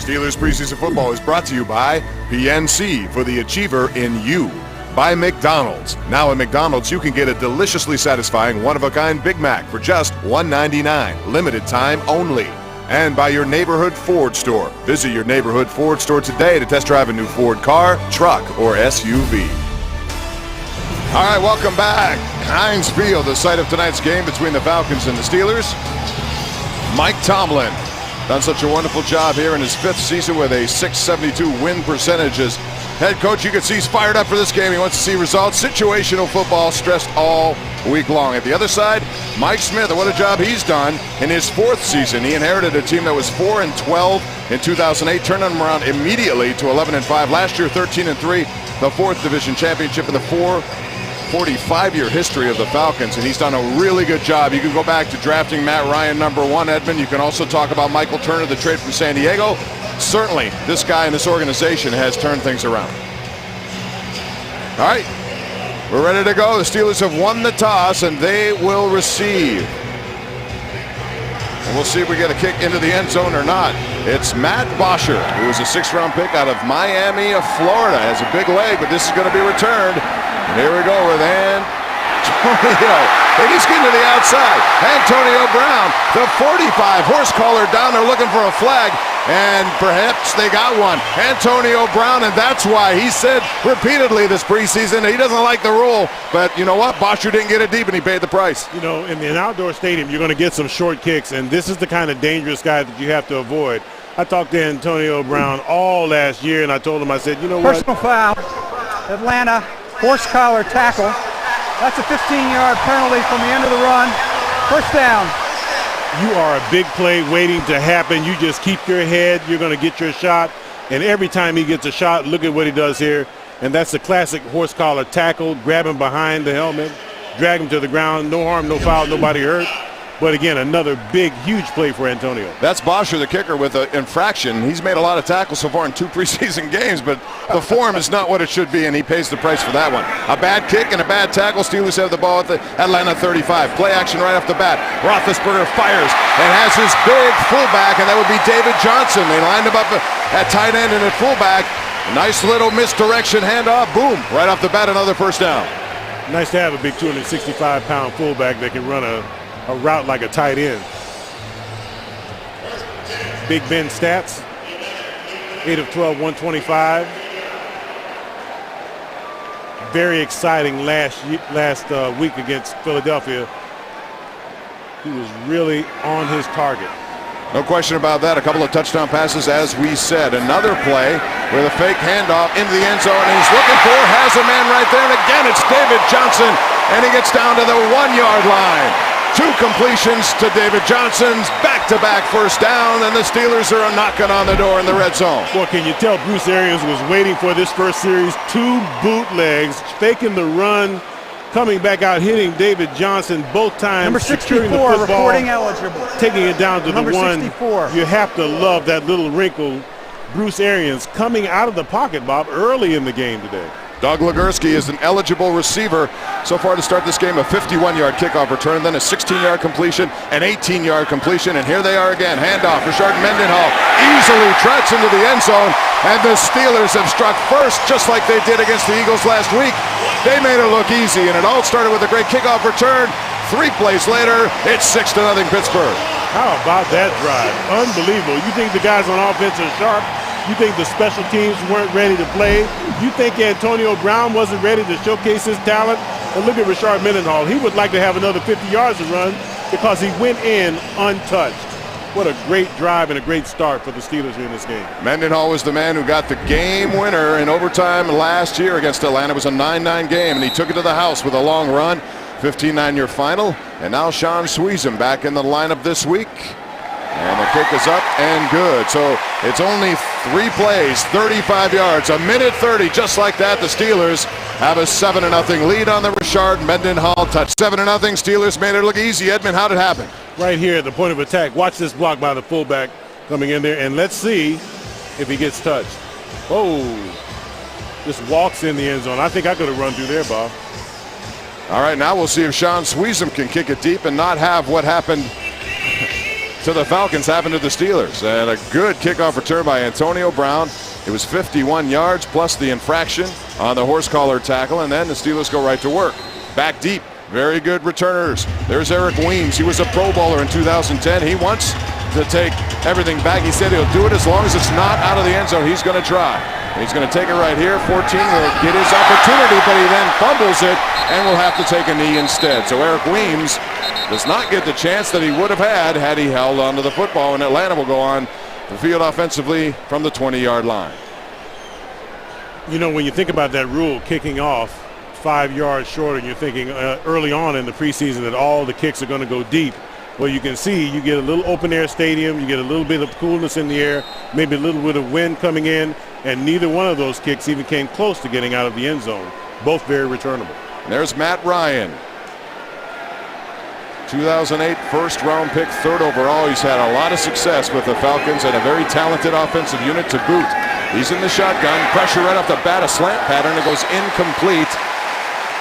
Steelers preseason football is brought to you by PNC for the Achiever in You. By McDonald's. Now at McDonald's, you can get a deliciously satisfying one-of-a-kind Big Mac for just $1.99. Limited time only. And by your neighborhood Ford store. Visit your neighborhood Ford store today to test drive a new Ford car, truck, or SUV. All right, welcome back. Heinz Field, the site of tonight's game between the Falcons and the Steelers. Mike Tomlin done such a wonderful job here in his 5th season with a .672 win percentage as head coach. You can see he's fired up for this game. He wants to see results. Situational football stressed all week long. At the other side, Mike Smith, what a job he's done in his 4th season. He inherited a team that was 4-12 in 2008, turned them around immediately to 11-5. Last year, 13-3, the 4th division championship in the 45-year history of the Falcons, and he's done a really good job. You can go back to drafting Matt Ryan #1, Edmund. You can also talk about Michael Turner, the trade from San Diego. Certainly, this guy in this organization has turned things around. All right, we're ready to go. The Steelers have won the toss, and they will receive. And we'll see if we get a kick into the end zone or not. It's Matt Bosher, who was a 6th-round pick out of Miami of Florida. Has a big leg, but this is going to be returned. And here we go with Antonio. And he's getting to the outside. Antonio Brown, the 45 horse collar down there looking for a flag. And perhaps they got one. Antonio Brown, and that's why he said repeatedly this preseason he doesn't like the rule. But you know what? Bosher didn't get it deep, and he paid the price. You know, in an outdoor stadium, you're going to get some short kicks, and this is the kind of dangerous guy that you have to avoid. I talked to Antonio Brown all last year, and I told him, I said, you know what? Personal foul. Atlanta, horse collar tackle. That's a 15-yard penalty from the end of the run. First down. You are a big play waiting to happen. You just keep your head. You're going to get your shot. And every time he gets a shot, look at what he does here. And that's the classic horse collar tackle. Grab him behind the helmet, drag him to the ground. No harm, no foul, nobody hurt. But again, another big, huge play for Antonio. That's Bosher, the kicker, with an infraction. He's made a lot of tackles so far in 2 preseason games, but the form is not what it should be, and he pays the price for that one. A bad kick and a bad tackle. Steelers have the ball at the Atlanta 35. Play action right off the bat. Roethlisberger fires and has his big fullback, and that would be David Johnson. They lined him up at tight end and at fullback. Nice little misdirection handoff. Boom. Right off the bat, another first down. Nice to have a big 265-pound fullback that can run a route like a tight end. Big Ben stats, 8 of 12, 125. Very exciting last week against Philadelphia. He was really on his target. No question about that. A couple of touchdown passes, as we said. Another play with a fake handoff into the end zone, and he's looking for, has a man right there, and again it's David Johnson, and he gets down to the 1-yard line. 2 completions to David Johnson's back-to-back first down, and the Steelers are knocking on the door in the red zone. Well, can you tell Bruce Arians was waiting for this first series? 2 bootlegs, faking the run, coming back out, hitting David Johnson both times. Number 64, the football, reporting eligible. Taking it down to Number the 1. 64. You have to love that little wrinkle. Bruce Arians coming out of the pocket, Bob, early in the game today. Doug Legursky is an eligible receiver so far to start this game. A 51-yard kickoff return, then a 16-yard completion, an 18-yard completion, and here they are again. Handoff. Rashard Mendenhall easily trots into the end zone, and the Steelers have struck first just like they did against the Eagles last week. They made it look easy, and it all started with a great kickoff return. 3 plays later, it's 6-0 Pittsburgh. How about that drive? Unbelievable. You think the guys on offense are sharp? You think the special teams weren't ready to play? You think Antonio Brown wasn't ready to showcase his talent? And look at Rashard Mendenhall. He would like to have another 50 yards to run because he went in untouched. What a great drive and a great start for the Steelers in this game. Mendenhall was the man who got the game winner in overtime last year against Atlanta. It was a 9-9 game, and he took it to the house with a long run. 15-9 your final, and now Sean Sweezum back in the lineup this week. And the kick is up and good. So it's only 3 plays, 35 yards, a minute 30, just like that. The Steelers have a 7-0 lead on the Rashard Mendenhall touch. 7-0. Steelers made it look easy. Edmund, how did it happen? Right here at the point of attack. Watch this block by the fullback coming in there, and let's see if he gets touched. Oh, just walks in the end zone. I think I could have run through there, Bob. All right, now we'll see if Sean Sweezum can kick it deep and not have what happened to the Falcons happened to the Steelers. And a good kickoff return by Antonio Brown. It was 51 yards plus the infraction on the horse collar tackle, and then the Steelers go right to work. Back deep, very good returners. There's Eric Weems. He was a Pro Bowler in 2010. He wants to take everything back. He said he'll do it as long as it's not out of the end zone. He's going to try. And he's going to take it right here. 14 will get his opportunity, but he then fumbles it and will have to take a knee instead. So Eric Weems does not get the chance that he would have had he held onto the football, and Atlanta will go on the field offensively from the 20-yard line. You know, when you think about that rule, kicking off 5 yards short, and you're thinking early on in the preseason that all the kicks are going to go deep. Well, you can see you get a little open-air stadium, you get a little bit of coolness in the air, maybe a little bit of wind coming in, and neither one of those kicks even came close to getting out of the end zone. Both very returnable. And there's Matt Ryan. 2008 first-round pick, 3rd overall. He's had a lot of success with the Falcons and a very talented offensive unit to boot. He's in the shotgun. Pressure right off the bat. A slant pattern. It goes incomplete.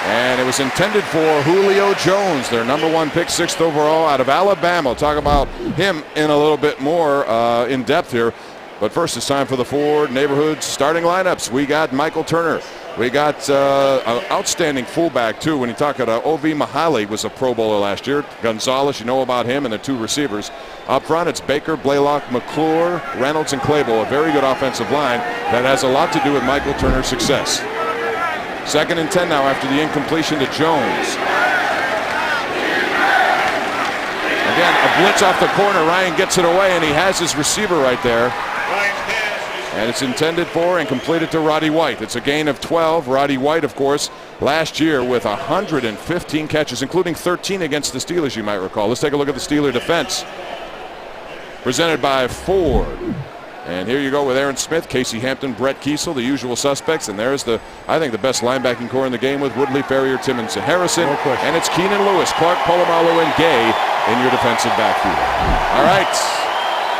And it was intended for Julio Jones, their #1 pick, 6th overall out of Alabama. We'll talk about him in a little bit more in depth here. But first, it's time for the Ford Neighborhood starting lineups. We got Michael Turner. We got an outstanding fullback, too. When you talk about O.V. Mihaly was a Pro Bowler last year. Gonzalez, you know about him, and the 2 receivers. Up front, it's Baker, Blaylock, McClure, Reynolds, and Clable. A very good offensive line that has a lot to do with Michael Turner's success. 2nd and 10 now after the incompletion to Jones. Again, a blitz off the corner. Ryan gets it away, and he has his receiver right there. And it's intended for and completed to Roddy White. It's a gain of 12. Roddy White, of course, last year with 115 catches, including 13 against the Steelers, you might recall. Let's take a look at the Steeler defense. Presented by Ford. And here you go with Aaron Smith, Casey Hampton, Brett Kiesel, the usual suspects. And there's I think the best linebacking core in the game with Woodley, Ferrier, Timmons, and Harrison. No question. And it's Keenan Lewis, Clark, Polamalu, and Gay in your defensive backfield. All right.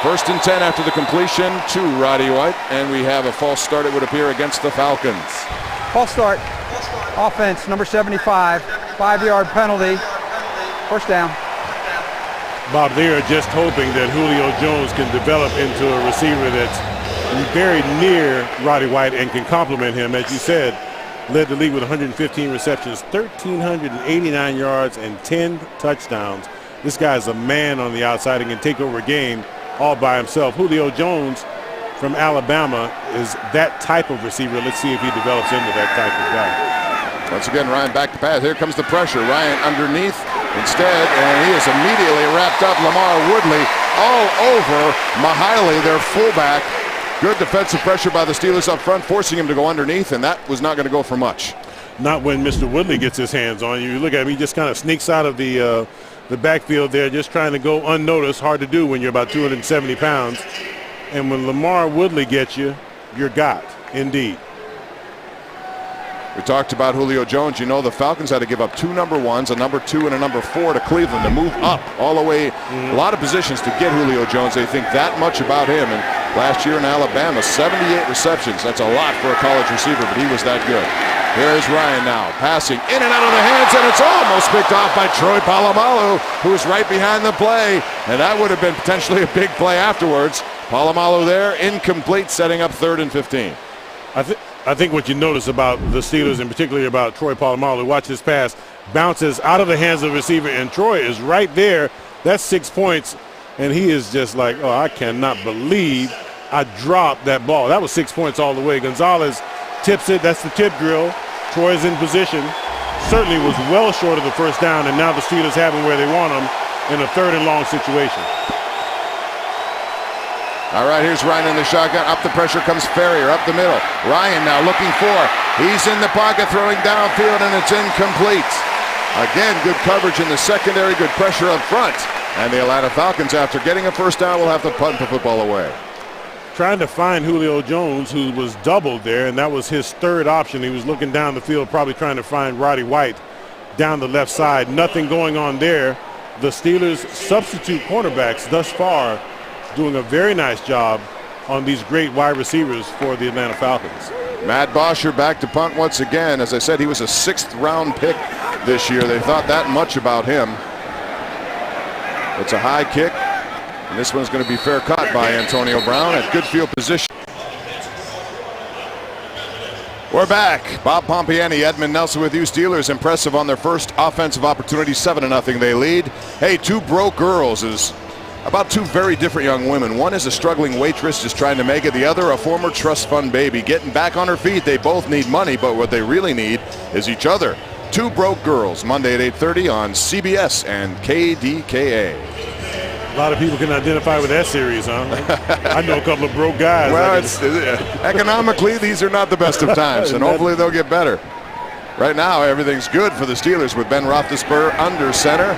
1st and 10 after the completion to Roddy White. And we have a false start, it would appear, against the Falcons. False start. Offense, number 75. 5-yard penalty. 1st down. Bob, they are just hoping that Julio Jones can develop into a receiver that's very near Roddy White and can complement him. As you said, led the league with 115 receptions, 1,389 yards, and 10 touchdowns. This guy's a man on the outside and can take over a game all by himself. Julio Jones from Alabama is that type of receiver. Let's see if he develops into that type of guy. Once again, Ryan back to pass. Here comes the pressure. Ryan underneath. Instead, and he is immediately wrapped up. Lamar Woodley all over Mihaly, their fullback. Good defensive pressure by the Steelers up front, forcing him to go underneath, and that was not going to go for much. Not when Mr. Woodley gets his hands on you. You look at him, he just kind of sneaks out of the backfield there, just trying to go unnoticed. Hard to do when you're about 270 pounds. And when Lamar Woodley gets you, you're got, indeed. We talked about Julio Jones. You know the Falcons had to give up 2 number 1s, a number 2 and a number 4 to Cleveland to move up all the way a lot of positions to get Julio Jones. They think that much about him. And last year in Alabama, 78 receptions. That's a lot for a college receiver, but he was that good. Here's Ryan now, passing in and out of the hands, and it's almost picked off by Troy Polamalu, who's right behind the play. And that would have been potentially a big play afterwards. Polamalu there, incomplete, setting up 3rd and 15. I think what you notice about the Steelers, and particularly about Troy Polamalu, watch his pass, bounces out of the hands of the receiver, and Troy is right there. That's 6 points, and he is just like, oh, I cannot believe I dropped that ball. That was 6 points all the way. Gonzalez tips it. That's the tip drill. Troy's in position. Certainly was well short of the 1st down, and now the Steelers have him where they want him in a 3rd and long situation. All right, here's Ryan in the shotgun. Up the pressure comes Ferrier, up the middle. Ryan now looking for. He's in the pocket, throwing downfield, and it's incomplete. Again, good coverage in the secondary, good pressure up front. And the Atlanta Falcons, after getting a 1st down, will have to punt the football away. Trying to find Julio Jones, who was doubled there, and that was his 3rd option. He was looking down the field, probably trying to find Roddy White down the left side. Nothing going on there. The Steelers' substitute cornerbacks thus far doing a very nice job on these great wide receivers for the Atlanta Falcons. Matt Bosher back to punt once again. As I said, he was a 6th-round pick this year. They thought that much about him. It's a high kick. And this one's going to be fair caught by Antonio Brown at good field position. We're back. Bob Pompiani, Edmund Nelson with you. Steelers impressive on their first offensive opportunity. 7-0 they lead. Hey, two broke girls is about two very different young women. One is a struggling waitress just trying to make it. The other, a former trust fund baby getting back on her feet. They both need money, but what they really need is each other. Two Broke Girls, Monday at 8:30 on CBS and KDKA. A lot of people can identify with that series, huh? I know a couple of broke guys. Well, economically, these are not the best of times, and hopefully they'll get better. Right now, everything's good for the Steelers with Ben Roethlisberger under center.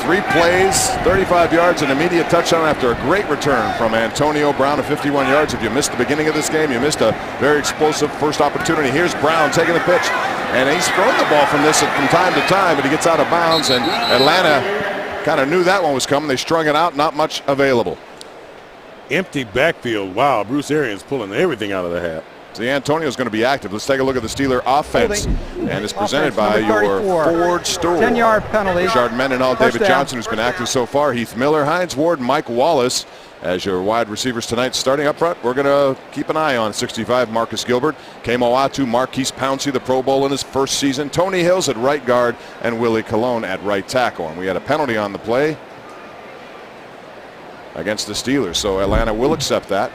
3 plays, 35 yards, an immediate touchdown after a great return from Antonio Brown of 51 yards. If you missed the beginning of this game, you missed a very explosive first opportunity. Here's Brown taking the pitch, and he's throwing the ball from time to time, but he gets out of bounds, and Atlanta kind of knew that one was coming. They strung it out, not much available. Empty backfield. Wow, Bruce Arians pulling everything out of the hat. See, Antonio's going to be active. Let's take a look at the Steeler offense. And it's presented by your Ford store. 10-yard penalty. Richard Mendenhall, David Johnson, who's been active so far. Heath Miller, Hines Ward, Mike Wallace as your wide receivers tonight. Starting up front, we're going to keep an eye on 65, Marcus Gilbert. Kamo Atu, Marquise Pouncey, the Pro Bowl in his first season. Tony Hills at right guard and Willie Colon at right tackle. And we had a penalty on the play against the Steelers, so Atlanta will accept that.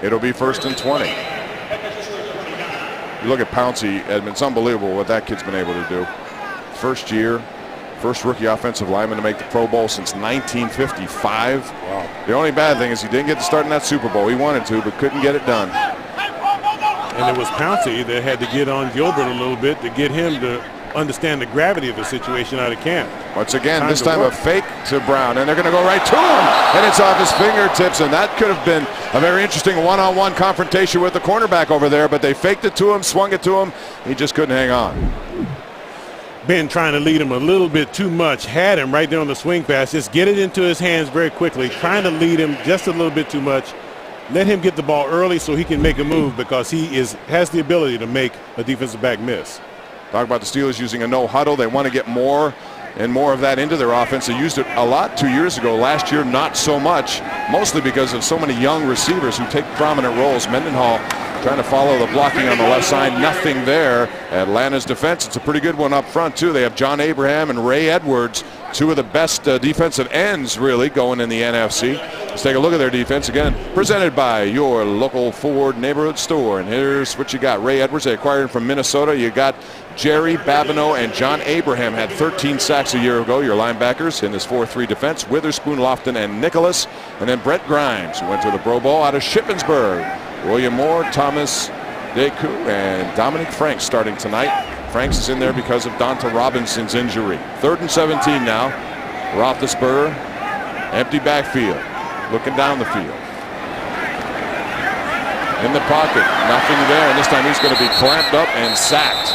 It'll be 1st and 20. You look at Pouncey, Edmund, it's unbelievable what that kid's been able to do. First year, first rookie offensive lineman to make the Pro Bowl since 1955. Wow. The only bad thing is he didn't get to start in that Super Bowl. He wanted to, but couldn't get it done. And it was Pouncey that had to get on Gilbert a little bit to get him to understand the gravity of the situation out of camp. Once again, this time a fake to Brown, and they're going to go right to him, and it's off his fingertips, and that could have been a very interesting one-on-one confrontation with the cornerback over there, but they faked it to him, swung it to him. He just couldn't hang on. Ben trying to lead him a little bit too much, had him right there on the swing pass, just get it into his hands very quickly, trying to lead him just a little bit too much. Let him get the ball early so he can make a move, because he has the ability to make a defensive back miss. Talk about the Steelers using a no huddle. They want to get more and more of that into their offense. They used it a lot 2 years ago. Last year, not so much, mostly because of so many young receivers who take prominent roles. Mendenhall trying to follow the blocking on the left side. Nothing there. Atlanta's defense, it's a pretty good one up front, too. They have John Abraham and Ray Edwards, two of the best defensive ends, really, going in the NFC. Let's take a look at their defense again. Presented by your local Ford neighborhood store. And here's what you got. Ray Edwards, they acquired him from Minnesota. You got Jerry Babineau and John Abraham, had 13 sacks a year ago, your linebackers in this 4-3 defense. Witherspoon, Lofton, and Nicholas. And then Brett Grimes, who went to the Pro Bowl out of Shippensburg. William Moore, Thomas Deku, and Dominic Franks starting tonight. Franks is in there because of Donta Robinson's injury. 3rd and 17 now. Roethlisberger, empty backfield, looking down the field. In the pocket, nothing there, and this time he's going to be clamped up and sacked.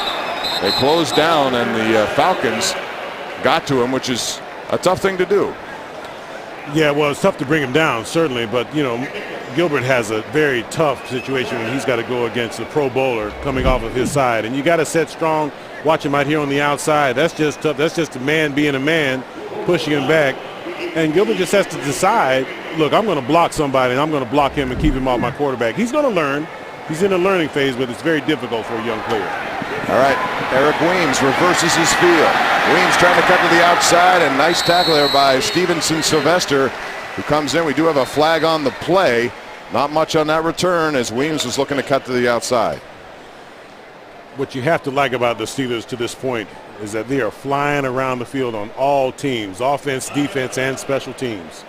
They closed down, and the Falcons got to him, which is a tough thing to do. Yeah, well, it's tough to bring him down, certainly, but, you know, Gilbert has a very tough situation when he's got to go against a Pro Bowler coming off of his side, and you got to set strong, watch him out here on the outside. That's just tough. That's just a man being a man, pushing him back, and Gilbert just has to decide, look, I'm going to block somebody, and I'm going to block him and keep him off my quarterback. He's going to learn. He's in a learning phase, but it's very difficult for a young player. All right, Eric Weems reverses his field. Weems trying to cut to the outside, and nice tackle there by Stevenson Sylvester, who comes in. We do have a flag on the play. Not much on that return as Weems was looking to cut to the outside. What you have to like about the Steelers to this point is that they are flying around the field on all teams, offense, defense, and special teams.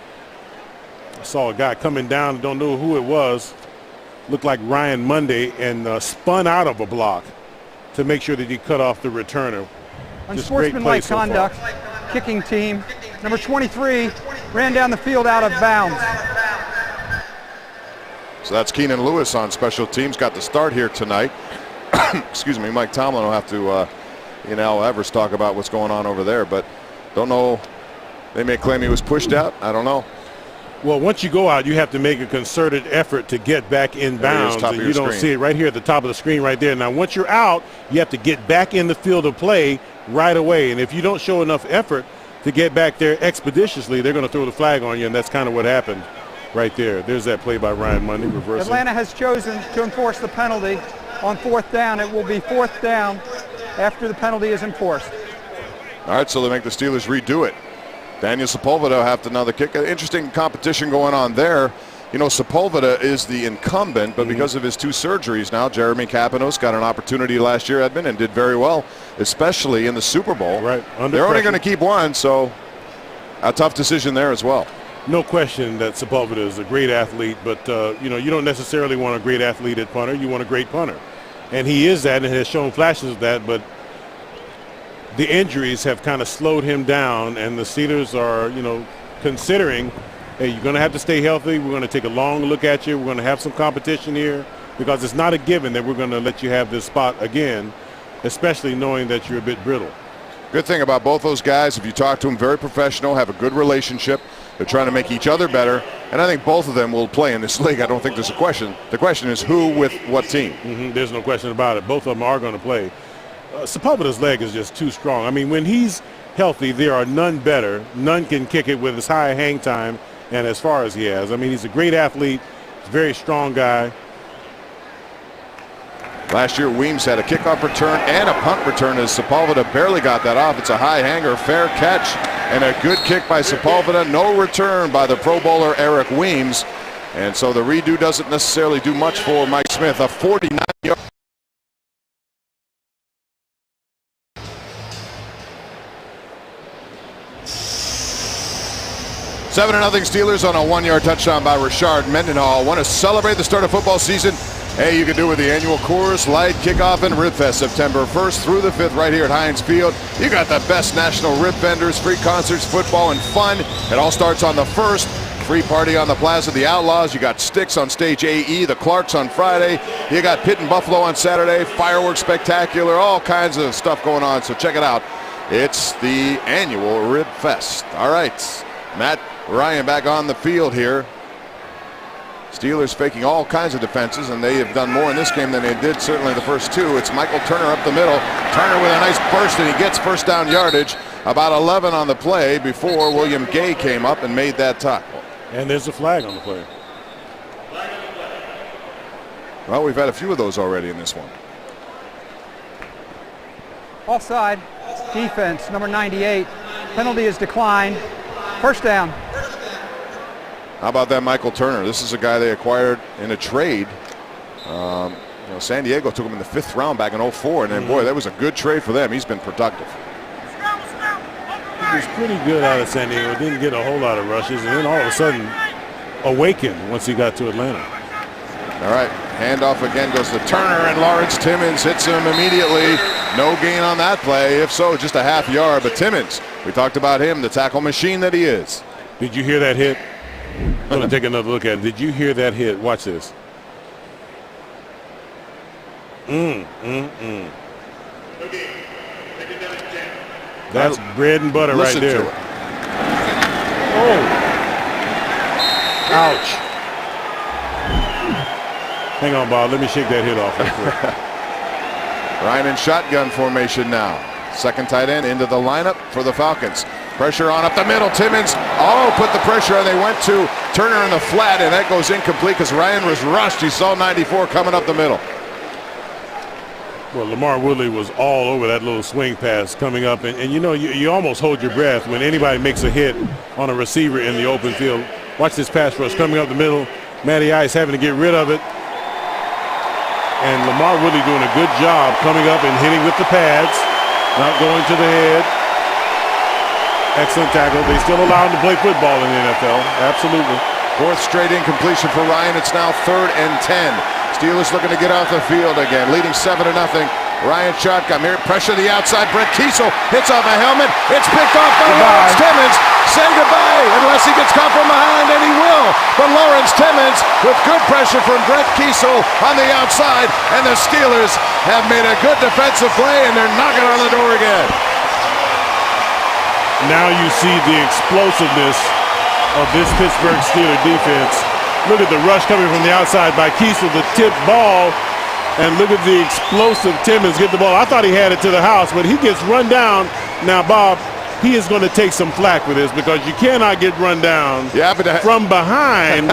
I saw a guy coming down, don't know who it was, looked like Ryan Monday, and spun out of a block to make sure that he cut off the returner. Unsportsmanlike conduct, kicking team. Number 23 ran down the field out of bounds. So that's Keenan Lewis on special teams. Got the start here tonight. Excuse me, Mike Tomlin will have to, Everest talk about what's going on over there, but don't know. They may claim he was pushed out. I don't know. Well, once you go out, you have to make a concerted effort to get back in bounds. And you don't see it right here at the top of the screen right there. Now, once you're out, you have to get back in the field of play right away. And if you don't show enough effort, to get back there expeditiously, they're going to throw the flag on you, and that's kind of what happened right there. There's that play by Ryan Mundy, reversing. Atlanta has chosen to enforce the penalty on 4th down. It will be 4th down after the penalty is enforced. All right, so they make the Steelers redo it. Daniel Sepulveda will have another kick. Interesting competition going on there. You know, Sepulveda is the incumbent, but because of his 2 surgeries now, Jeremy Kapanos got an opportunity last year, Edmund, and did very well, especially in the Super Bowl. Right. They're only going to keep one, so a tough decision there as well. No question that Sepulveda is a great athlete, but, you know, you don't necessarily want a great athlete at punter. You want a great punter. And he is that and has shown flashes of that, but the injuries have kind of slowed him down, and the Steelers are, you know, considering, hey, you're going to have to stay healthy. We're going to take a long look at you. We're going to have some competition here because it's not a given that we're going to let you have this spot again, especially knowing that you're a bit brittle. Good thing about both those guys, if you talk to them, very professional, have a good relationship. They're trying to make each other better, and I think both of them will play in this league. I don't think there's a question. The question is who with what team. There's no question about it. Both of them are going to play. Sepulveda's leg is just too strong. I mean, when he's healthy, there are none better. None can kick it with as high hang time and as far as he has. I mean, he's a great athlete, very strong guy. Last year, Weems had a kickoff return and a punt return as Sepulveda barely got that off. It's a high hanger, fair catch, and a good kick by Sepulveda. No return by the Pro Bowler Eric Weems. And so the redo doesn't necessarily do much for Mike Smith. A 49-yard. Seven to nothing Steelers on a 1-yard touchdown by Rashard Mendenhall. Want to celebrate the start of football season? Hey, you can do it with the annual Coors Light Kickoff and Rib Fest, September 1st through the 5th right here at Heinz Field. You got the best national rib vendors, free concerts, football, and fun. It all starts on the 1st. Free party on the Plaza, the Outlaws. You got Styx on stage AE, the Clarks on Friday. You got Pitt and Buffalo on Saturday, fireworks spectacular, all kinds of stuff going on. So check it out. It's the annual Rib Fest. All right, Matt Ryan back on the field here. Steelers faking all kinds of defenses, and they have done more in this game than they did certainly the first 2. It's Michael Turner up the middle. Turner with a nice burst, and he gets first down yardage. About 11 on the play before William Gay came up and made that tackle. And there's a flag on the play. Well, we've had a few of those already in this one. Offside defense, number 98. Penalty is declined. First down. How about that Michael Turner? This is a guy they acquired in a trade. You know, San Diego took him in the 5th round back in 04, and then, boy, that was a good trade for them. He's been productive. He was pretty good out of San Diego. Didn't get a whole lot of rushes, and then all of a sudden awakened once he got to Atlanta. All right, handoff again goes to Turner, and Lawrence Timmons hits him immediately. No gain on that play. If so, just a half yard. But Timmons, we talked about him, the tackle machine that he is. Did you hear that hit? I'm going to take another look at it. Did you hear that hit? Watch this. That's bread and butter right there. Oh. Ouch. Hang on, Bob. Let me shake that hit off real quick. Ryan in shotgun formation now. Second tight end into the lineup for the Falcons. Pressure on up the middle. Timmons, put the pressure on. They went to Turner in the flat, and that goes incomplete because Ryan was rushed. He saw 94 coming up the middle. Well, Lamar Woodley was all over that little swing pass coming up. And you know, you almost hold your breath when anybody makes a hit on a receiver in the open field. Watch this pass rush coming up the middle. Matty Ice having to get rid of it. And Lamar Woodley doing a good job coming up and hitting with the pads, not going to the head. Excellent tackle. They still allow him to play football in the NFL. Absolutely. 4th straight incompletion for Ryan. It's now 3rd and 10. Steelers looking to get off the field again, leading 7-0. Ryan shotgun here, pressure to the outside. Brett Kiesel hits off a helmet. It's picked off by Lawrence Timmons. Say goodbye unless he gets caught from behind, and he will. But Lawrence Timmons with good pressure from Brett Kiesel on the outside, and the Steelers have made a good defensive play, and they're knocking on the door again. Now you see the explosiveness of this Pittsburgh Steelers defense. Look at the rush coming from the outside by Kiesel, the tip ball, and look at the explosive Timmons get the ball. I thought he had it to the house, but he gets run down. Now, Bob, he is going to take some flack for this because you cannot get run down from behind,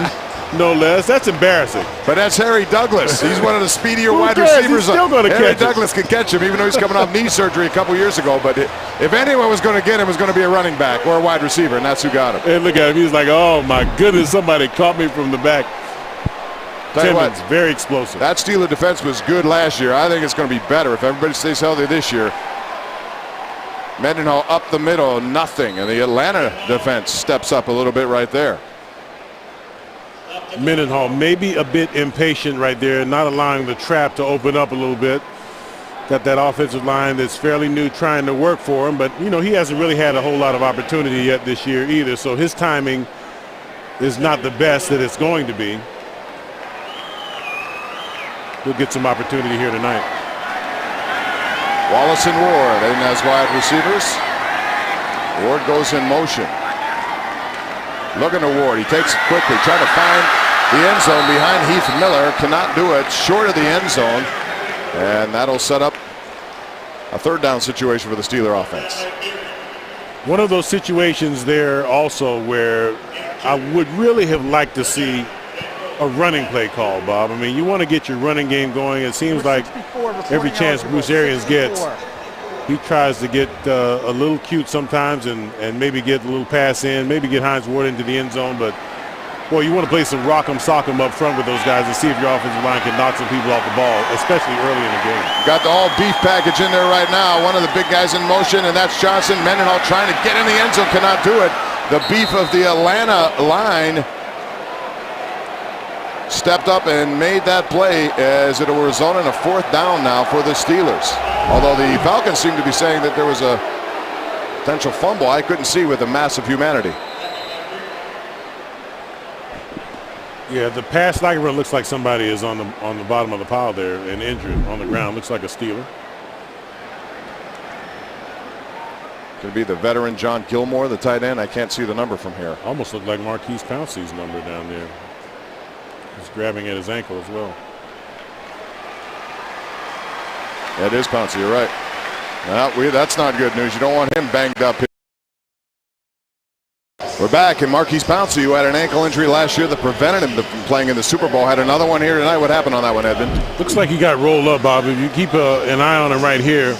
no less. That's embarrassing. But that's Harry Douglas. He's one of the speedier Who wide cares? receivers. He's still gonna Harry catch Douglas can catch him, even though he's coming off knee surgery a couple years ago. But if anyone was going to get him, it was going to be a running back or a wide receiver, and that's who got him. And look at him. He's like, oh, my goodness, somebody caught me from the back. Timmons, very explosive. That Steeler defense was good last year. I think it's going to be better if everybody stays healthy this year. Mendenhall up the middle, nothing. And the Atlanta defense steps up a little bit right there. Mendenhall maybe a bit impatient right there, not allowing the trap to open up a little bit. Got that offensive line that's fairly new trying to work for him, but you know, he hasn't really had a whole lot of opportunity yet this year either, so his timing is not the best that it's going to be. He'll get some opportunity here tonight. Wallace and Ward in as wide receivers. Ward goes in motion. Looking to Ward. He takes it quickly, trying to find the end zone behind Heath Miller. Cannot do it. Short of the end zone. And that'll set up a third down situation for the Steeler offense. One of those situations there also where I would really have liked to see a running play call, Bob. I mean, you want to get your running game going. It seems like every chance Bruce Arians gets, he tries to get a little cute sometimes and maybe get a little pass in, maybe get Hines Ward into the end zone. But, boy, you want to play some rock'em sock'em up front with those guys and see if your offensive line can knock some people off the ball, especially early in the game. Got the all-beef package in there right now. One of the big guys in motion, and that's Johnson. Mendenhall trying to get in the end zone, cannot do it. The beef of the Atlanta line stepped up and made that play as it will result in a fourth down now for the Steelers. Although the Falcons seem to be saying that there was a potential fumble, I couldn't see with the massive humanity. Yeah, the pass like run looks like somebody is on the bottom of the pile there and injured on the ground. Looks like a Steeler. Could be the veteran John Gilmore, the tight end. I can't see the number from here. Almost looked like Marquise Pouncey's number down there. He's grabbing at his ankle as well. That is Pouncey, you're right. No, that's not good news. You don't want him banged up. We're back, and Marquise Pouncey, who had an ankle injury last year that prevented him from playing in the Super Bowl, had another one here tonight. What happened on that one, Edmund? Looks like he got rolled up, Bob. If you keep an eye on him right here,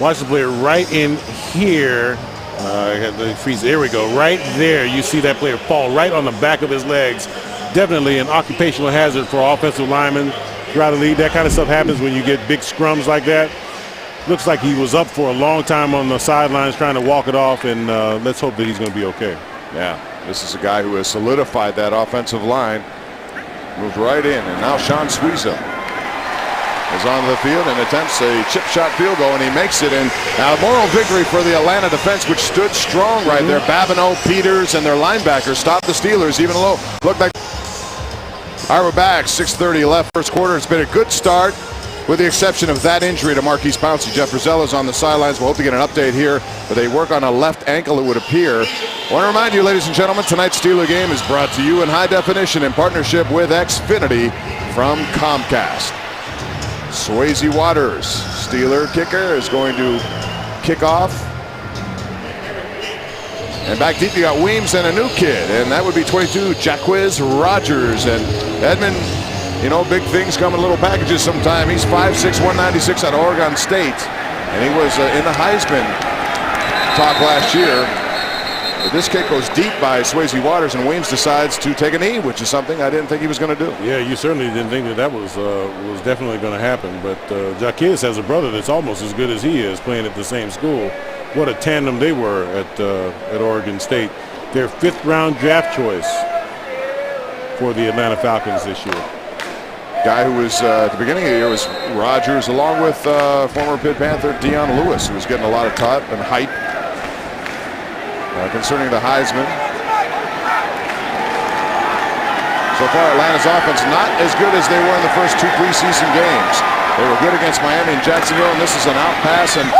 watch the player right in here. There we go. Right there, you see that player fall right on the back of his legs. Definitely an occupational hazard for offensive linemen throughout the league. That kind of stuff happens when you get big scrums like that. Looks like he was up for a long time on the sidelines trying to walk it off, and let's hope that he's going to be okay. Yeah, this is a guy who has solidified that offensive line. Moved right in, and now Sean Sweeza is on the field and attempts a chip shot field goal, and he makes it. And now a moral victory for the Atlanta defense, which stood strong right there. Babineau, Peters, and their linebackers stopped the Steelers, even though it looked like. All right, we're back. 6:30 left, first quarter. It's been a good start, with the exception of that injury to Marquise Pouncey. Jeff Rosello's on the sidelines. We'll hope to get an update here, but they work on a left ankle, it would appear. I want to remind you, ladies and gentlemen, tonight's Steeler game is brought to you in high definition in partnership with Xfinity from Comcast. Swayze Waters, Steeler kicker, is going to kick off. And back deep, you got Weems and a new kid, and that would be 22, Jacquizz Rodgers. And Edmund, you know, big things come in little packages sometime. He's 5'6", 196 out of Oregon State, and he was in the Heisman talk last year. But this kick goes deep by Swayze Waters, and Weems decides to take a knee, which is something I didn't think he was going to do. Yeah, you certainly didn't think that was definitely going to happen. But Jacquizz has a brother that's almost as good as he is, playing at the same school. What a tandem they were at Oregon State. Their fifth-round draft choice for the Atlanta Falcons this year. Guy who was at the beginning of the year was Rodgers, along with former Pitt Panther Dion Lewis, who was getting a lot of talk and hype concerning the Heisman. So far, Atlanta's offense not as good as they were in the first two preseason games. They were good against Miami and Jacksonville, and this is an out pass, and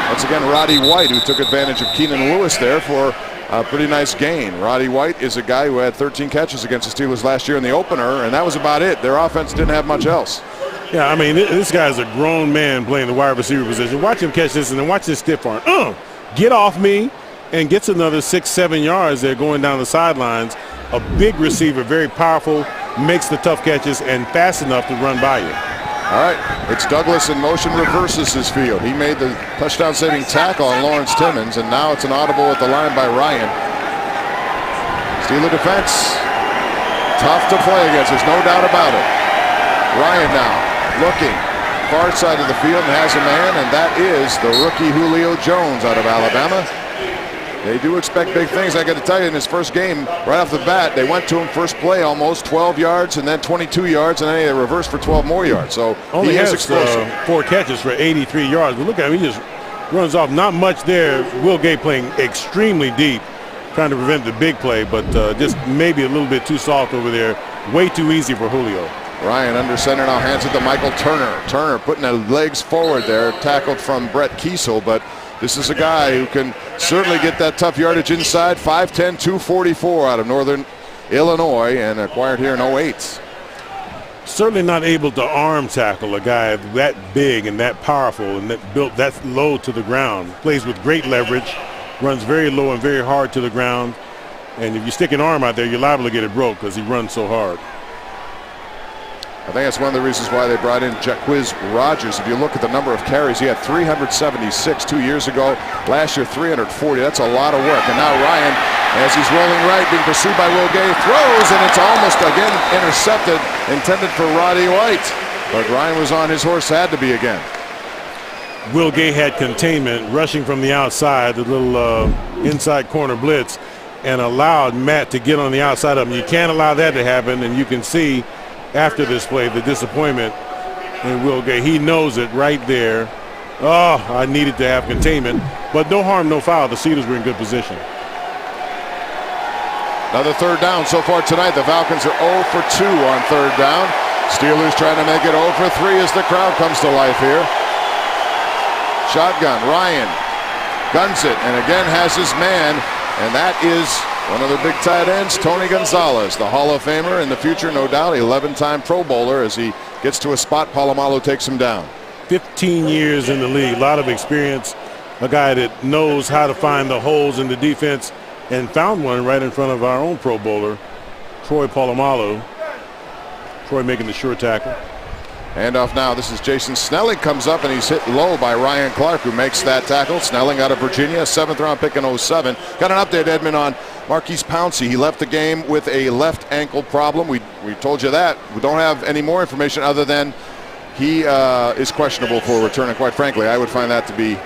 once again, Roddy White, who took advantage of Keenan Lewis there for a pretty nice gain. Roddy White is a guy who had 13 catches against the Steelers last year in the opener, and that was about it. Their offense didn't have much else. Yeah, I mean, this guy's a grown man playing the wide receiver position. Watch him catch this, and then watch this stiff arm. Get off me. and gets another 6-7 yards there going down the sidelines. A big receiver, very powerful, makes the tough catches and fast enough to run by you. All right, it's Douglas in motion, reverses his field. He made the touchdown-saving tackle on Lawrence Timmons, and now it's an audible at the line by Ryan. Steeler defense, tough to play against, there's no doubt about it. Ryan now looking far side of the field and has a man, and that is the rookie Julio Jones out of Alabama. They do expect big things. I got to tell you, in his first game, right off the bat, they went to him first play almost 12 yards and then 22 yards, and then they reversed for 12 more yards. So only he is has explosive. 4 catches for 83 yards. But look at him, he just runs off. Not much there. Will Gay playing extremely deep, trying to prevent the big play, but just maybe a little bit too soft over there. Way too easy for Julio. Ryan under center now, hands it to Michael Turner. Turner putting the legs forward there, tackled from Brett Kiesel, but this is a guy who can certainly get that tough yardage inside. 5'10", 244 out of Northern Illinois, and acquired here in 08. Certainly not able to arm tackle a guy that big and that powerful and that built that low to the ground. Plays with great leverage, runs very low and very hard to the ground. And if you stick an arm out there, you're liable to get it broke because he runs so hard. I think that's one of the reasons why they brought in Jacquizz Rodgers. If you look at the number of carries, he had 376 2 years ago. Last year, 340. That's a lot of work. And now Ryan, as he's rolling right, being pursued by Will Gay, throws, and it's almost again intercepted, intended for Roddy White. But Ryan was on his horse, had to be again. Will Gay had containment, rushing from the outside, the little inside corner blitz, and allowed Matt to get on the outside of him. You can't allow that to happen, and you can see after this play the disappointment in Will Gay. He knows it right there. Oh, I needed to have containment, but no harm, no foul. The Steelers were in good position. Another third down so far tonight. The Falcons are 0 for 2 on third down. Steelers trying to make it 0 for 3 as the crowd comes to life here. Shotgun, Ryan guns it, and again has his man, and that is one of their big tight ends, Tony Gonzalez, the Hall of Famer in the future, no doubt, 11-time Pro Bowler. As he gets to a spot, Polamalu takes him down. 15 years in the league, a lot of experience, a guy that knows how to find the holes in the defense, and found one right in front of our own Pro Bowler, Troy Polamalu. Troy making the sure tackle. Handoff now. This is Jason Snelling, comes up, and he's hit low by Ryan Clark, who makes that tackle. Snelling out of Virginia, 7th-round pick in 07. Got an update, Edmund, on Marquise Pouncey. He left the game with a left ankle problem. We told you that. We don't have any more information other than he is questionable for return. And quite frankly, I would find that to be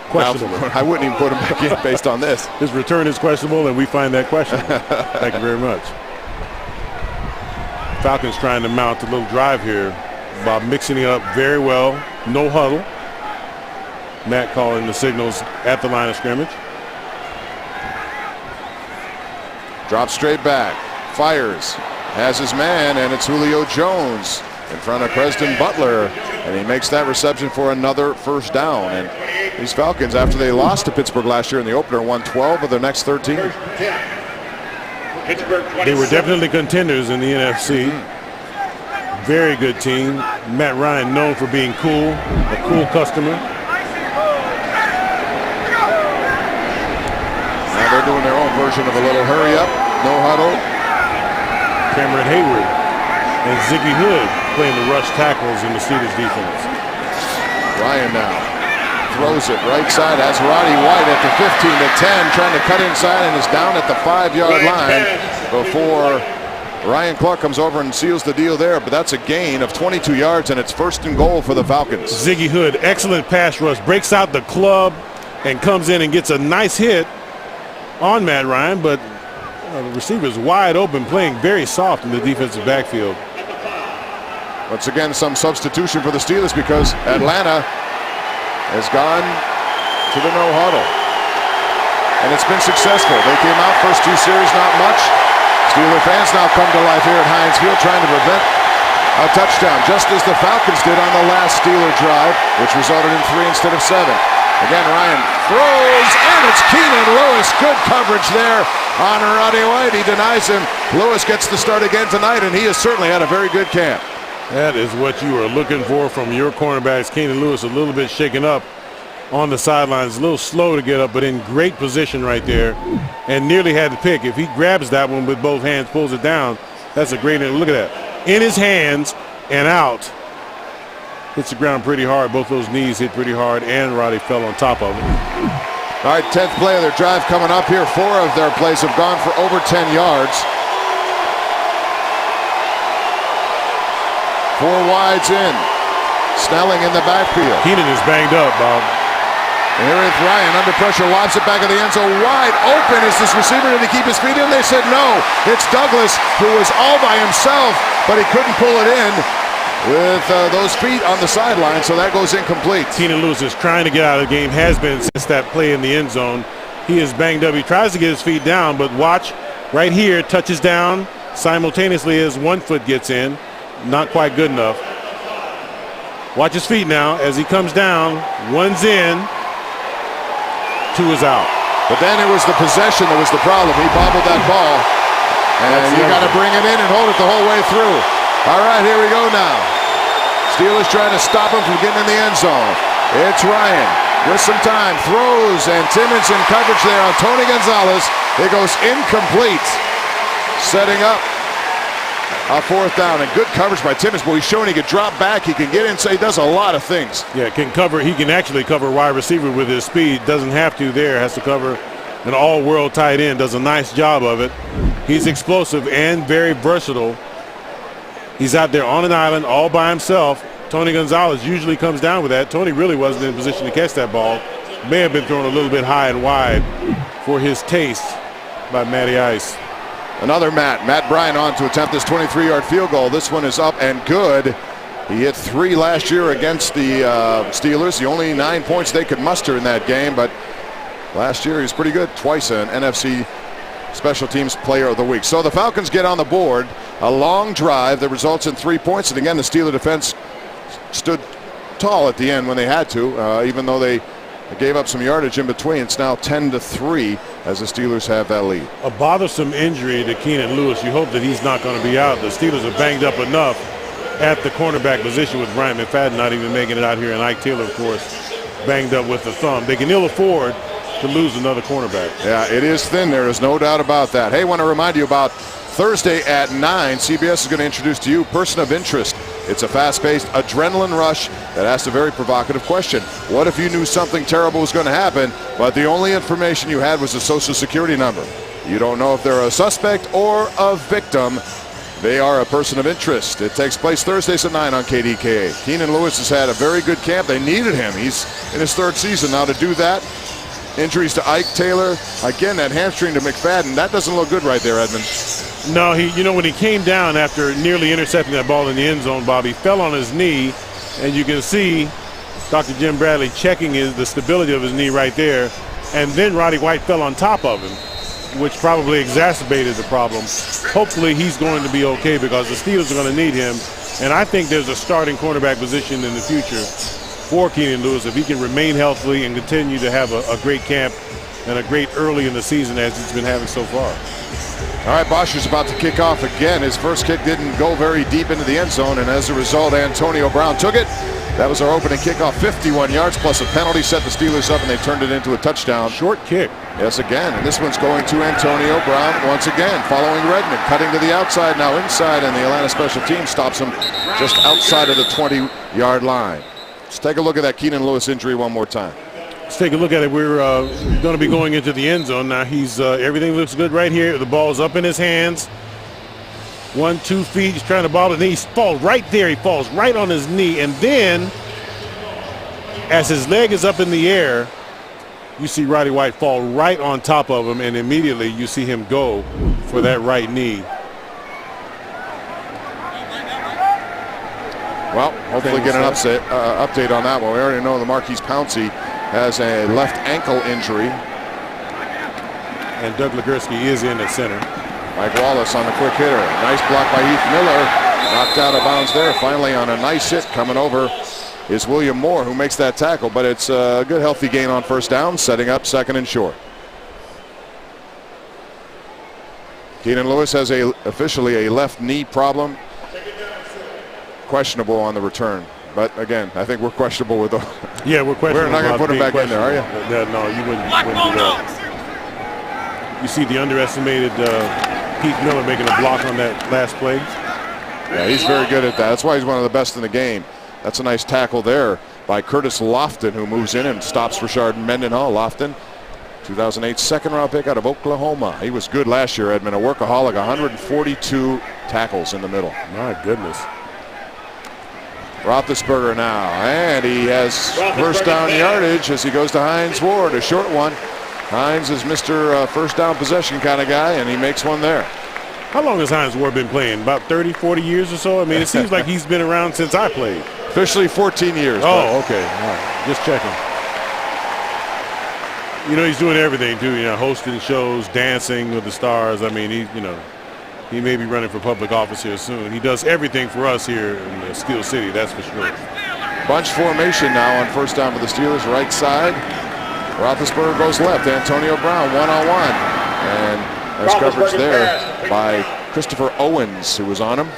questionable. I wouldn't even put him back in based on this. His return is questionable, and we find that questionable. Thank you very much. Falcons trying to mount a little drive here by mixing it up very well. No huddle. Matt calling the signals at the line of scrimmage. Drops straight back. Fires. Has his man, and it's Julio Jones in front of Preston Butler, and he makes that reception for another first down. And these Falcons, after they lost to Pittsburgh last year in the opener, won 12 of their next 13. They were definitely contenders in the NFC. Very good team. Matt Ryan known for being cool, a cool customer. Now they're doing their own version of a little hurry up, no huddle. Cameron Hayward and Ziggy Hood playing the rush tackles in the Steelers defense. Ryan now throws it right side. Has Roddy White at the 15 to 10, trying to cut inside, and is down at the 5-yard line before Ryan Clark comes over and seals the deal there. But that's a gain of 22 yards, and it's 1st and goal for the Falcons. Ziggy Hood, excellent pass rush, breaks out the club and comes in and gets a nice hit on Matt Ryan, but the receiver's wide open, playing very soft in the defensive backfield. Once again, some substitution for the Steelers because Atlanta has gone to the no huddle, and it's been successful. They came out first 2 series, not much. Steeler fans now come to life here at Heinz Field, trying to prevent a touchdown, just as the Falcons did on the last Steeler drive, which resulted in 3 instead of 7. Again, Ryan throws, and it's Keenan Lewis. Good coverage there on Roddy White. He denies him. Lewis gets the start again tonight, and he has certainly had a very good camp. That is what you are looking for from your cornerbacks. Keenan Lewis a little bit shaken up on the sidelines. A little slow to get up, but in great position right there, and nearly had the pick. If he grabs that one with both hands, pulls it down, that's a great, look at that. In his hands and out. Hits the ground pretty hard. Both those knees hit pretty hard, and Roddy fell on top of it. All right, 10th play of their drive coming up here. 4 of their plays have gone for over 10 yards. 4 wides in. Snelling in the backfield. Keenan is banged up, Bob. And here is Ryan under pressure, lobs it back of the end zone. Wide open. Is this receiver? Did he keep his feet in? They said no. It's Douglas, who was all by himself, but he couldn't pull it in with those feet on the sideline, so that goes incomplete. Keenan Lewis is trying to get out of the game, has been since that play in the end zone. He is banged up. He tries to get his feet down, but watch right here, touches down simultaneously as one foot gets in. Not quite good enough. Watch his feet now as he comes down. One's in, 2 is out. But then it was the possession that was the problem. He bobbled that ball, and you got to bring it in and hold it the whole way through. All right, here we go now. Steelers trying to stop him from getting in the end zone. It's Ryan with some time, throws, and Timmons in coverage there on Tony Gonzalez. It goes incomplete, setting up a 4th down, and good coverage by Timmons. But he's showing he can drop back, he can get inside, he does a lot of things. Yeah, can cover. He can actually cover wide receiver with his speed. Doesn't have to there. Has to cover an all-world tight end. Does a nice job of it. He's explosive and very versatile. He's out there on an island all by himself. Tony Gonzalez usually comes down with that. Tony really wasn't in position to catch that ball. May have been thrown a little bit high and wide for his taste by Matty Ice. Another Matt Bryant on to attempt this 23-yard field goal. This one is up and good. He hit 3 last year against the Steelers. The only 9 points they could muster in that game, but last year he was pretty good. Twice an NFC Special Teams Player of the Week. So the Falcons get on the board. A long drive that results in 3 points. And again, the Steeler defense stood tall at the end when they had to, even though they gave up some yardage in between. It's now 10-3 as the Steelers have that lead. A bothersome injury to Keenan Lewis. You hope that he's not going to be out. The Steelers are banged up enough at the cornerback position with Bryant McFadden not even making it out here, and Ike Taylor, of course, banged up with the thumb. They can ill afford to lose another cornerback. Yeah, it is thin. There is no doubt about that. Hey, I want to remind you about Thursday at 9, CBS is going to introduce to you Person of Interest. It's a fast-paced adrenaline rush that asks a very provocative question. What if you knew something terrible was going to happen, but the only information you had was a social security number? You don't know if they're a suspect or a victim. They are a person of interest. It takes place Thursdays at 9 on KDKA. Keenan Lewis has had a very good camp. They needed him. He's in his 3rd season now to do that. Injuries to Ike Taylor. Again, that hamstring to McFadden. That doesn't look good right there, Edmund. No, when he came down after nearly intercepting that ball in the end zone, Bob, he fell on his knee, and you can see Dr. Jim Bradley checking the stability of his knee right there, and then Roddy White fell on top of him, which probably exacerbated the problem. Hopefully he's going to be okay because the Steelers are going to need him, and I think there's a starting cornerback position in the future for Keenan Lewis if he can remain healthy and continue to have a great camp and a great early in the season as he's been having so far. All right, Bosher's about to kick off again. His first kick didn't go very deep into the end zone, and as a result, Antonio Brown took it. That was our opening kickoff, 51 yards plus a penalty, set the Steelers up, and they turned it into a touchdown. Short kick. Yes, again, and this one's going to Antonio Brown once again, following Redmond, cutting to the outside, now inside, and the Atlanta special team stops him just outside of the 20-yard line. Let's take a look at that Keenan Lewis injury one more time. Let's take a look at it. We're going to be going into the end zone now. He's everything looks good right here. The ball's up in his hands. 1, 2 feet. He's trying to ball it. He falls right there. He falls right on his knee. And then, as his leg is up in the air, you see Roddy White fall right on top of him, and immediately you see him go for that right knee. Well, hopefully get an update on that one. We already know the Marquise Pouncey has a left ankle injury. And Doug Legursky is in at center. Mike Wallace on the quick hitter. Nice block by Heath Miller. Knocked out of bounds there. Finally on a nice hit coming over is William Moore, who makes that tackle. But it's a good healthy gain on first down, setting up 2nd and short. Keenan Lewis has officially a left knee problem. Questionable on the return. But again, I think we're questionable with the. Yeah, we're questionable. We're not going to put him back in there, are you? No, you wouldn't do that. You see the underestimated Pete Miller making a block on that last play. Yeah, he's very good at that. That's why he's one of the best in the game. That's a nice tackle there by Curtis Lofton, who moves in and stops Rashard Mendenhall. Lofton, 2008 second-round pick out of Oklahoma. He was good last year, Edmund. A workaholic, 142 tackles in the middle. My goodness. Roethlisberger now, and he has first down yardage as he goes to Hines Ward, a short one. Hines is Mr. First down possession kind of guy, and he makes one there. How long has Hines Ward been playing? About 30, 40 years or so? I mean, it seems like he's been around since I played. Officially 14 years. Oh, okay. All right. Just checking. You know, he's doing everything, too. You know, hosting shows, dancing with the stars. I mean, he may be running for public office here soon. He does everything for us here in Steel City, that's for sure. Bunch formation now on first down for the Steelers, right side. Roethlisberger goes left. Antonio Brown one-on-one. And nice coverage there by Christopher Owens, who was on him.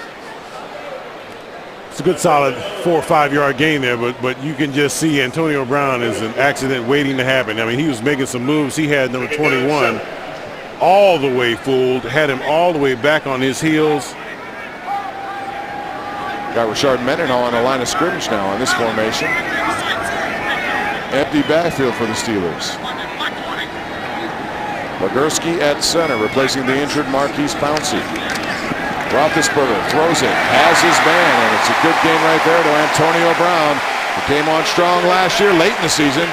It's a good solid 4 or 5 yard gain there, but you can just see Antonio Brown is an accident waiting to happen. I mean, he was making some moves. He had number 21 all the way fooled, had him all the way back on his heels. Got Rashard Mendenhall on the line of scrimmage now on this formation. Empty backfield for the Steelers. Legursky at center, replacing the injured Marquise Pouncey. Roethlisberger throws it, has his man, and it's a good game right there to Antonio Brown, who came on strong last year, late in the season,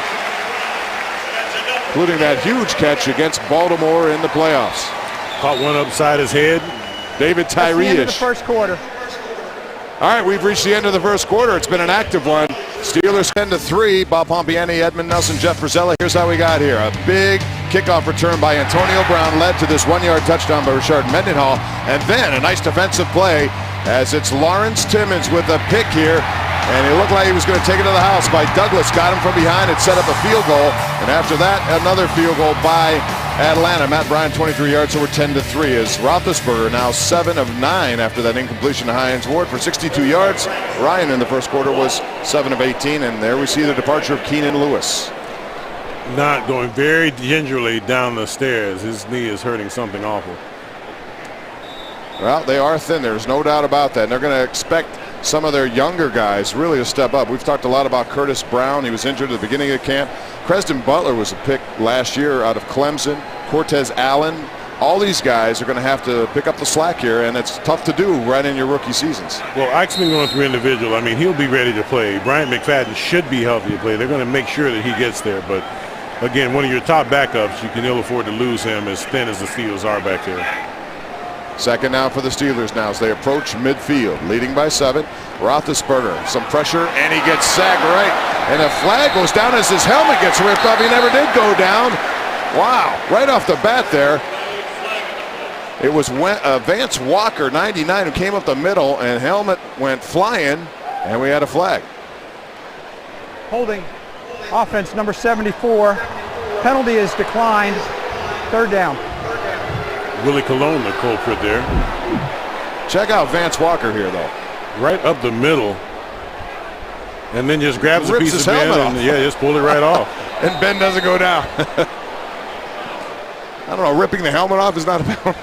including that huge catch against Baltimore in the playoffs. Caught one upside his head. David Tyree-ish. That's the end of the first quarter. All right, we've reached the end of the first quarter. It's been an active one. Steelers 10-3. Bob Pompiani, Edmund Nelson, Jeff Frisella. Here's how we got here. A big kickoff return by Antonio Brown led to this 1 yard touchdown by Rashard Mendenhall. And then a nice defensive play as it's Lawrence Timmons with a pick here. And it looked like he was going to take it to the house by Douglas. Got him from behind and set up a field goal. And after that, another field goal by Atlanta. Matt Bryant, 23 yards, so we're 10-3 as Roethlisberger now 7 of 9 after that incompletion to Hines Ward for 62 yards. Ryan in the first quarter was 7 of 18, and there we see the departure of Keenan Lewis. Not going very gingerly down the stairs. His knee is hurting something awful. Well, they are thin. There's no doubt about that. And they're going to expect some of their younger guys really to step up. We've talked a lot about Curtis Brown. He was injured at the beginning of camp. Creston Butler was a pick last year out of Clemson. Cortez Allen. All these guys are going to have to pick up the slack here, and it's tough to do right in your rookie seasons. Well, Ike's been going through individual. I mean, he'll be ready to play. Bryant McFadden should be healthy to play. They're going to make sure that he gets there. But, again, one of your top backups, you can ill afford to lose him as thin as the Steelers are back there. Second now for the Steelers now as they approach midfield, leading by 7. Roethlisberger, some pressure, and he gets sacked right. And a flag goes down as his helmet gets ripped off. He never did go down. Wow, right off the bat there. It was Vance Walker, 99, who came up the middle, and helmet went flying, and we had a flag. Holding offense number 74. Penalty is declined. Third down. Willie Colon, the culprit there. Check out Vance Walker here, though. Right up the middle. And then just grabs a piece of Ben and just pull it right off. And Ben doesn't go down. I don't know, ripping the helmet off is not a penalty.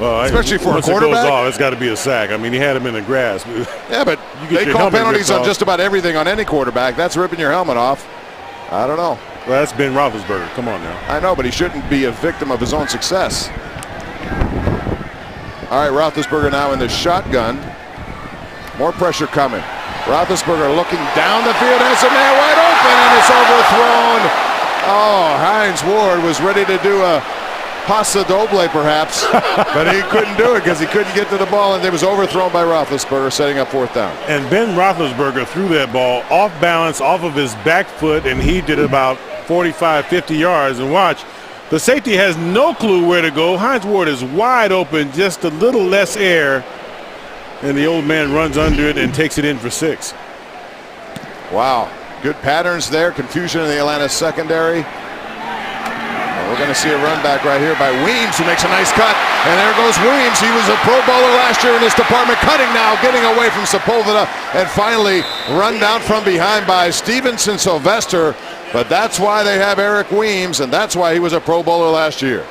Well, especially for a Once quarterback. it goes off, it's got to be a sack. I mean, he had him in the grass. Yeah, but they call penalties on just about everything on any quarterback. That's ripping your helmet off. I don't know. Well, that's Ben Roethlisberger. Come on now. I know, but he shouldn't be a victim of his own success. All right, Roethlisberger now in the shotgun. More pressure coming. Roethlisberger looking down the field, has a man wide open, and it's overthrown. Oh, Hines Ward was ready to do a Pasta Doble, perhaps, but he couldn't do it because he couldn't get to the ball, and it was overthrown by Roethlisberger, setting up fourth down. And Ben Roethlisberger threw that ball off balance, off of his back foot, and he did about 45, 50 yards. And watch, the safety has no clue where to go. Hines Ward is wide open, just a little less air, and the old man runs under it and takes it in for 6. Wow, good patterns there. Confusion in the Atlanta secondary. We're going to see a run back right here by Weems, who makes a nice cut. And there goes Weems. He was a Pro Bowler last year in this department. Cutting now, getting away from Sepulveda, and finally run down from behind by Stevenson Sylvester. But that's why they have Eric Weems, and that's why he was a Pro Bowler last year.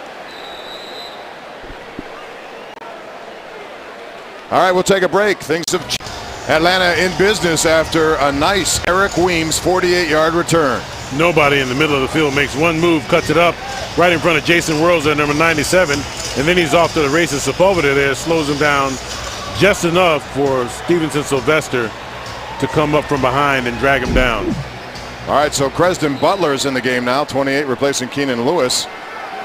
All right, we'll take a break. Things have changed. Atlanta in business after a nice Eric Weems 48-yard return. Nobody in the middle of the field makes one move, cuts it up right in front of Jason Worlds at number 97, and then he's off to the races. Sepulveda there slows him down just enough for Stevenson Sylvester to come up from behind and drag him down. All right, so Cresden Butler is in the game now, 28, replacing Keenan Lewis,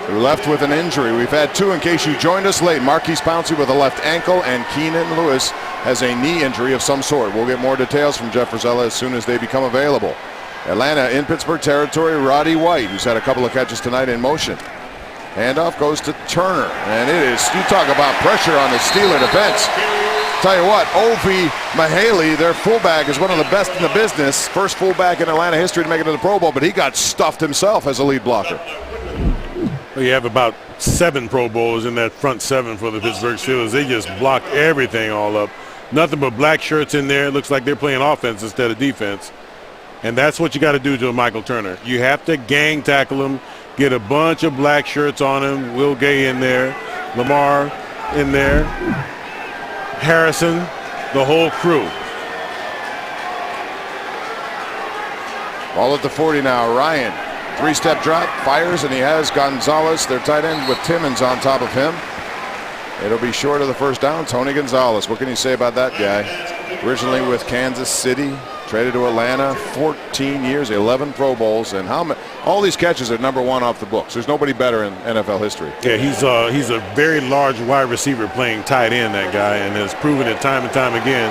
who left with an injury. We've had two in case you joined us late. Marquise Pouncey with a left ankle, and Keenan Lewis has a knee injury of some sort. We'll get more details from Jeff Rosella as soon as they become available. Atlanta in Pittsburgh territory, Roddy White, who's had a couple of catches tonight in motion. Handoff goes to Turner, and it is, you talk about pressure on the Steeler defense. Tell you what, Ovi Mahaley, their fullback, is one of the best in the business. First fullback in Atlanta history to make it to the Pro Bowl, but he got stuffed himself as a lead blocker. Well, you have about 7 Pro Bowlers in that front 7 for the Pittsburgh Steelers. They just block everything all up. Nothing but black shirts in there. It looks like they're playing offense instead of defense. And that's what you got to do to Michael Turner. You have to gang tackle him, get a bunch of black shirts on him. Will Gay in there, Lamar in there, Harrison, the whole crew. Ball at the 40 now. Ryan, 3-step drop, fires, and he has Gonzalez, their tight end, with Timmons on top of him. It'll be short of the first down. Tony Gonzalez, what can you say about that guy? Originally with Kansas City, traded to Atlanta, 14 years, 11 Pro Bowls, and all these catches are number 1 off the books. There's nobody better in NFL history. Yeah, he's a very large wide receiver playing tight end, that guy, and has proven it time and time again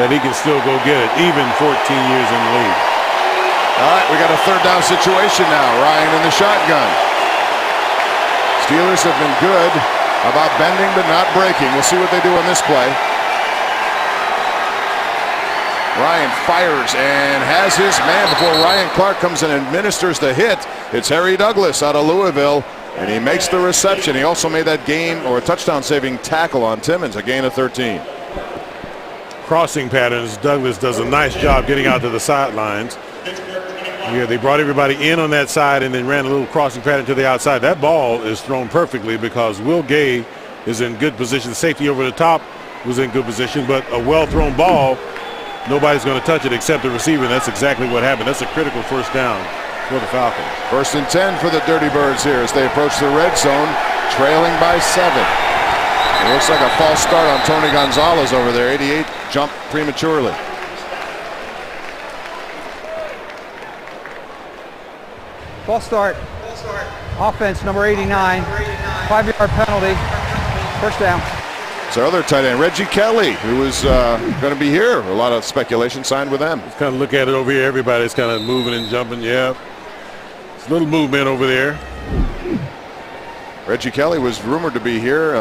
that he can still go get it, even 14 years in the league. All right, we got a third down situation now. Ryan in the shotgun. Steelers have been good about bending but not breaking. We'll see what they do on this play. Ryan fires and has his man before Ryan Clark comes in and administers the hit. It's Harry Douglas out of Louisville, and he makes the reception. He also made that game or a touchdown-saving tackle on Timmons, a gain of 13. Crossing patterns, Douglas does a nice job getting out to the sidelines. Yeah, they brought everybody in on that side and then ran a little crossing pattern to the outside. That ball is thrown perfectly because Will Gay is in good position. Safety over the top was in good position, but a well-thrown ball, nobody's going to touch it except the receiver, and that's exactly what happened. That's a critical first down for the Falcons. 1st and 10 for the Dirty Birds here as they approach the red zone, trailing by 7. It looks like a false start on Tony Gonzalez over there. 88 jumped prematurely. False start. Offense, number 89. 5-yard penalty. First down. It's our other tight end, Reggie Kelly, who was going to be here. A lot of speculation, signed with them. Let's kind of look at it over here. Everybody's kind of moving and jumping. Yeah. It's a little movement over there. Reggie Kelly was rumored to be here,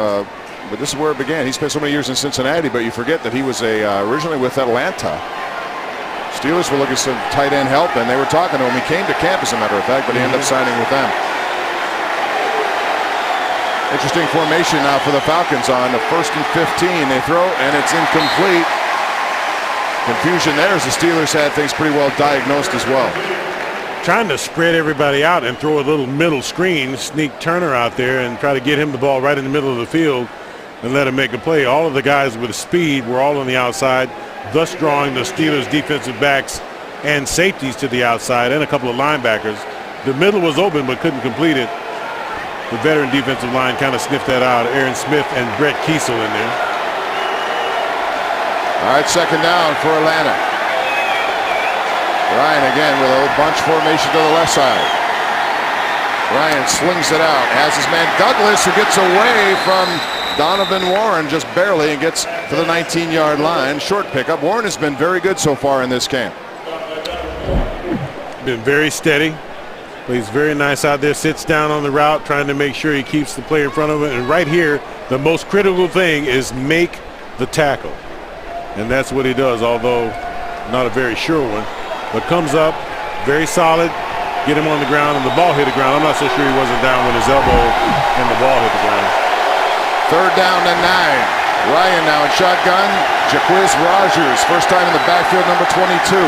but this is where it began. He spent so many years in Cincinnati, but you forget that he was originally with Atlanta. Steelers were looking for some tight end help, and they were talking to him. He came to camp, as a matter of fact, but he ended up signing with them. Interesting formation now for the Falcons on the 1st and 15. They throw, and it's incomplete. Confusion there as the Steelers had things pretty well diagnosed as well. Trying to spread everybody out and throw a little middle screen, sneak Turner out there and try to get him the ball right in the middle of the field and let him make a play. All of the guys with speed were all on the outside, thus drawing the Steelers defensive backs and safeties to the outside and a couple of linebackers. The middle was open but couldn't complete it. The veteran defensive line kind of sniffed that out. Aaron Smith and Brett Kiesel in there. All right, 2nd down for Atlanta. Ryan again with a bunch formation to the left side. Ryan slings it out, has his man Douglas, who gets away from Donovan Warren just barely and gets to the 19-yard line. Short pickup. Warren has been very good so far in this camp. Been very steady. Plays very nice out there. Sits down on the route, trying to make sure he keeps the player in front of him. And right here, the most critical thing is make the tackle. And that's what he does, although not a very sure one. But comes up, very solid, get him on the ground, and the ball hit the ground. I'm not so sure he wasn't down when his elbow and the ball hit the ground. 3rd down and 9. Ryan now in shotgun. Jaquiz Rogers, first time in the backfield, number 22.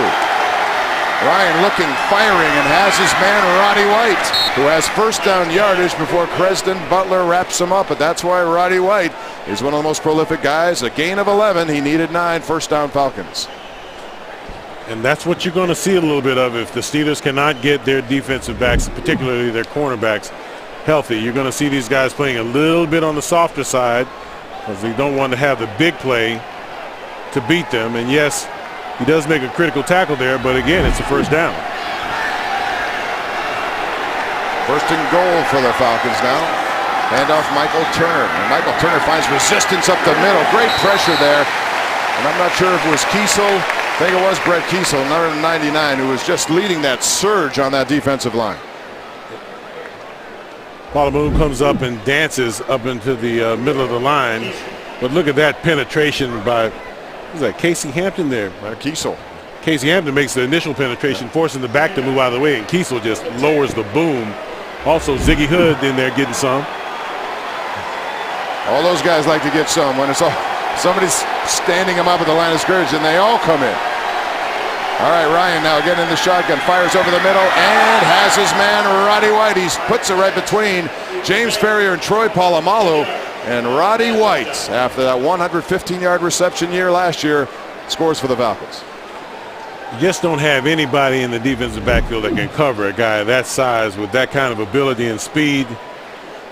Ryan looking, firing, and has his man Roddy White, who has first down yardage before Creston Butler wraps him up. But that's why Roddy White is one of the most prolific guys. A gain of 11. He needed 9. First down Falcons. And that's what you're going to see a little bit of if the Steelers cannot get their defensive backs, particularly their cornerbacks, healthy. You're going to see these guys playing a little bit on the softer side because they don't want to have the big play to beat them. And yes, he does make a critical tackle there, but again, it's a first down. First and goal for the Falcons now. Handoff Michael Turner. And Michael Turner finds resistance up the middle. Great pressure there. And I'm not sure if it was Kiesel. I think it was Brett Kiesel, number 99, who was just leading that surge on that defensive line. Palamoon comes up and dances up into the middle of the line. But look at that penetration by, who's that, Casey Hampton there? Kiesel. Casey Hampton makes the initial penetration, forcing the back to move out of the way, and Kiesel just lowers the boom. Also, Ziggy Hood in there getting some. All those guys like to get some. When it's all somebody's standing them up at the line of scrimmage, and they all come in. All right, Ryan now again in the shotgun, fires over the middle, and has his man Roddy White. He puts it right between James Ferrier and Troy Polamalu. And Roddy White, after that 115-yard reception year last year, scores for the Falcons. You just don't have anybody in the defensive backfield that can cover a guy that size with that kind of ability and speed.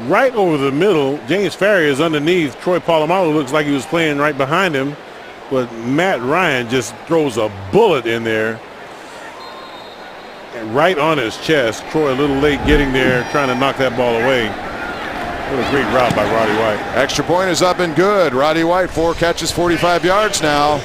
Right over the middle, James Ferrier is underneath. Troy Polamalu looks like he was playing right behind him. But Matt Ryan just throws a bullet in there. And right on his chest. Troy a little late getting there, trying to knock that ball away. What a great route by Roddy White. Extra point is up and good. Roddy White, 4 catches, 45 yards now.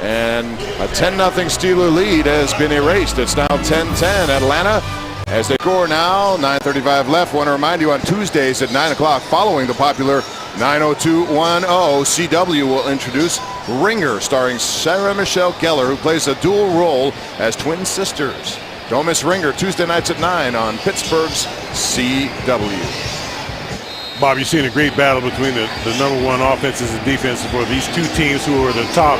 And a 10-0 Steeler lead has been erased. It's now 10-10 Atlanta as they score now. 9:35 left. Want to remind you on Tuesdays at 9 o'clock following the popular 90210, CW will introduce Ringer, starring Sarah Michelle Gellar, who plays a dual role as twin sisters. Don't miss Ringer Tuesday nights at 9 on Pittsburgh's CW. Bob, you've seen a great battle between the number 1 offenses and defenses for these two teams who are the top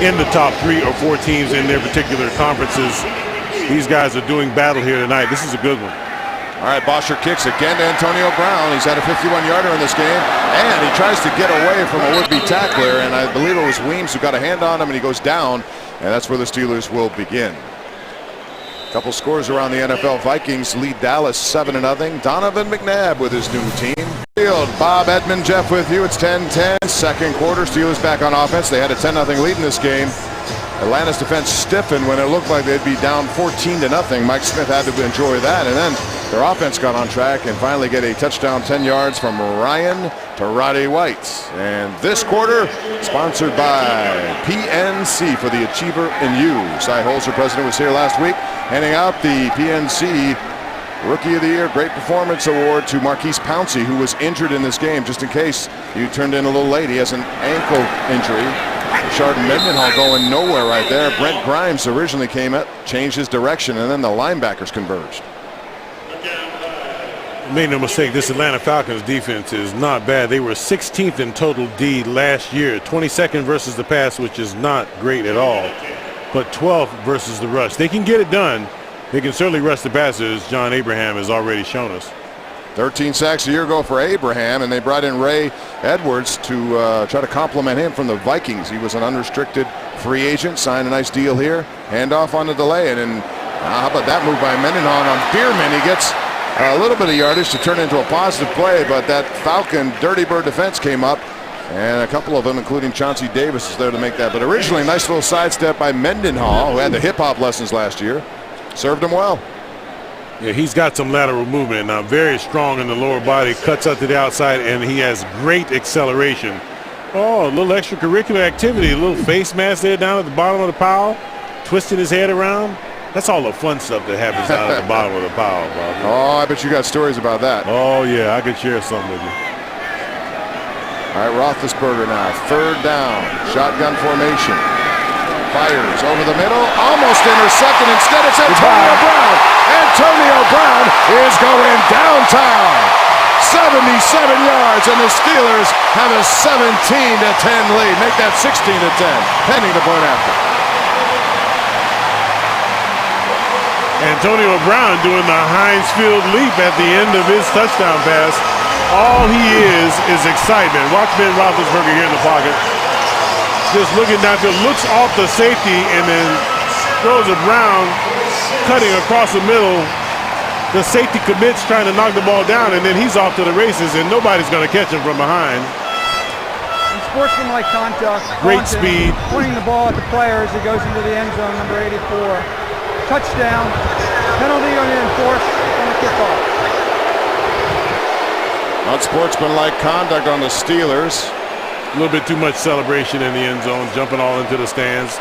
in the top 3 or 4 teams in their particular conferences. These guys are doing battle here tonight. This is a good one. All right, Bosher kicks again to Antonio Brown. He's had a 51-yarder in this game, and he tries to get away from a would-be tackler, and I believe it was Weems who got a hand on him, and he goes down, and that's where the Steelers will begin. A couple scores around the NFL. Vikings lead Dallas 7-0. Donovan McNabb with his new team. Bob Edmond, Jeff with you. It's 10-10. Second quarter, Steelers back on offense. They had a 10-0 lead in this game. Atlanta's defense stiffened when it looked like they'd be down 14-0. Mike Smith had to enjoy that, and then their offense got on track and finally get a touchdown, 10 yards from Ryan to Roddy White. And this quarter, sponsored by PNC for the Achiever in You. Cy Holzer, president, was here last week, handing out the PNC Rookie of the Year Great Performance Award to Marquise Pouncey, who was injured in this game. Just in case you turned in a little late, he has an ankle injury. Chardon Mendenhall going nowhere right there. Brent Grimes originally came up, changed his direction, and then the linebackers converged. Made no mistake, this Atlanta Falcons defense is not bad. They were 16th in total D last year, 22nd versus the pass, which is not great at all, but 12th versus the rush. They can get it done. They can certainly rush the passer, as John Abraham has already shown us. 13 sacks a year ago for Abraham, and they brought in Ray Edwards to try to complement him from the Vikings. He was an unrestricted free agent, signed a nice deal here. Handoff on the delay, and then how about that move by Mendenhall on Bierman? He gets a little bit of yardage to turn into a positive play, but that Falcon Dirty Bird defense came up, and a couple of them, including Chauncey Davis, is there to make that. But originally, nice little sidestep by Mendenhall, who had the hip-hop lessons last year. Served him well. Yeah, he's got some lateral movement now, very strong in the lower body, cuts out to the outside, and he has great acceleration. Oh, a little extracurricular activity, a little face mask there down at the bottom of the pile, twisting his head around. That's all the fun stuff that happens down at the bottom of the pile, Bob. Oh, I bet you got stories about that. Oh, yeah, I could share some with you. All right, Roethlisberger now, 3rd down, shotgun formation. Fires over the middle, almost intercepted. Instead, it's Antonio Brown. Antonio Brown is going downtown. 77 yards, and the Steelers have a 17-10 lead. Make that 16-10, pending the point after. Antonio Brown doing the Heinz Field leap at the end of his touchdown pass. All he is excitement. Watch Ben Roethlisberger here in the pocket. Just looking downfield, looks off the safety, and then throws a Brown cutting across the middle. The safety commits trying to knock the ball down, and then he's off to the races, and nobody's going to catch him from behind. Sportsmanlike conduct. Great speed. Pointing the ball at the player as he goes into the end zone, number 84. Touchdown. Penalty on the enforced on the kickoff. Unsportsmanlike conduct on the Steelers. A little bit too much celebration in the end zone, jumping all into the stands.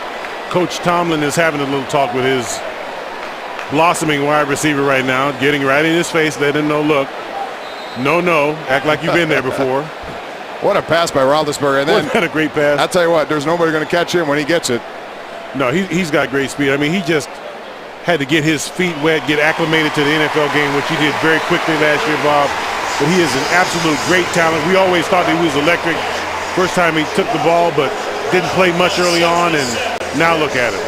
Coach Tomlin is having a little talk with his blossoming wide receiver right now, getting right in his face, letting him know, look, no, act like you've been there before. What a pass by Roethlisberger. And then, what a great pass. I'll tell you what, there's nobody going to catch him when he gets it. No, he's got great speed. I mean, he just had to get his feet wet, get acclimated to the NFL game, which he did very quickly last year, Bob. But he is an absolute great talent. We always thought that he was electric first time he took the ball, but didn't play much early on, and now look at him.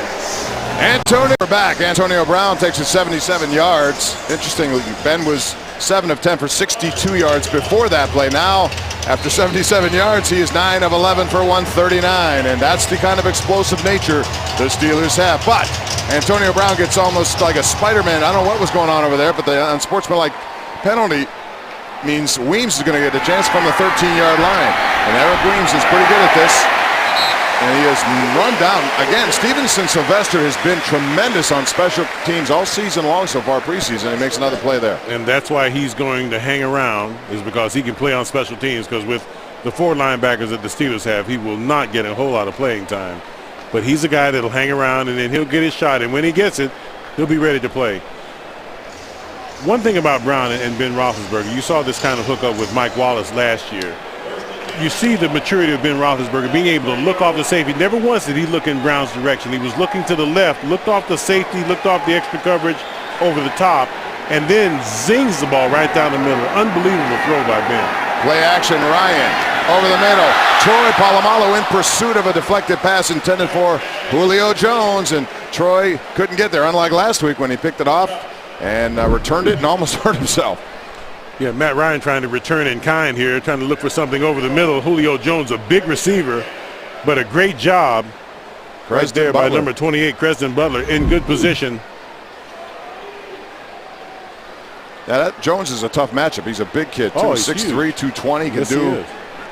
Antonio Brown takes it 77 yards. Interestingly, Ben was 7 of 10 for 62 yards before that play. Now, after 77 yards, he is 9 of 11 for 139, and that's the kind of explosive nature the Steelers have. But Antonio Brown gets almost like a Spider-Man. I don't know what was going on over there, but the unsportsmanlike penalty means Weems is going to get a chance from the 13-yard line. And Eric Weems is pretty good at this. And he has run down. Again, Stevenson Sylvester has been tremendous on special teams all season long so far preseason. He makes another play there. And that's why he's going to hang around, is because he can play on special teams, because with the 4 linebackers that the Steelers have, he will not get a whole lot of playing time. But he's a guy that'll hang around, and then he'll get his shot. And when he gets it, he'll be ready to play. One thing about Brown and Ben Roethlisberger, you saw this kind of hookup with Mike Wallace last year. You see the maturity of Ben Roethlisberger being able to look off the safety. Never once did he look in Brown's direction. He was looking to the left, looked off the safety, looked off the extra coverage over the top, and then zings the ball right down the middle. Unbelievable throw by Ben. Play action, Ryan over the middle. Troy Polamalu in pursuit of a deflected pass intended for Julio Jones, and Troy couldn't get there, unlike last week when he picked it off and returned it and almost hurt himself. Yeah, Matt Ryan trying to return in kind here, trying to look for something over the middle. Julio Jones, a big receiver, but a great job right there by number 28, Creston Butler, in good position. Yeah, Jones is a tough matchup. He's a big kid, too. 6'3", 220. He can do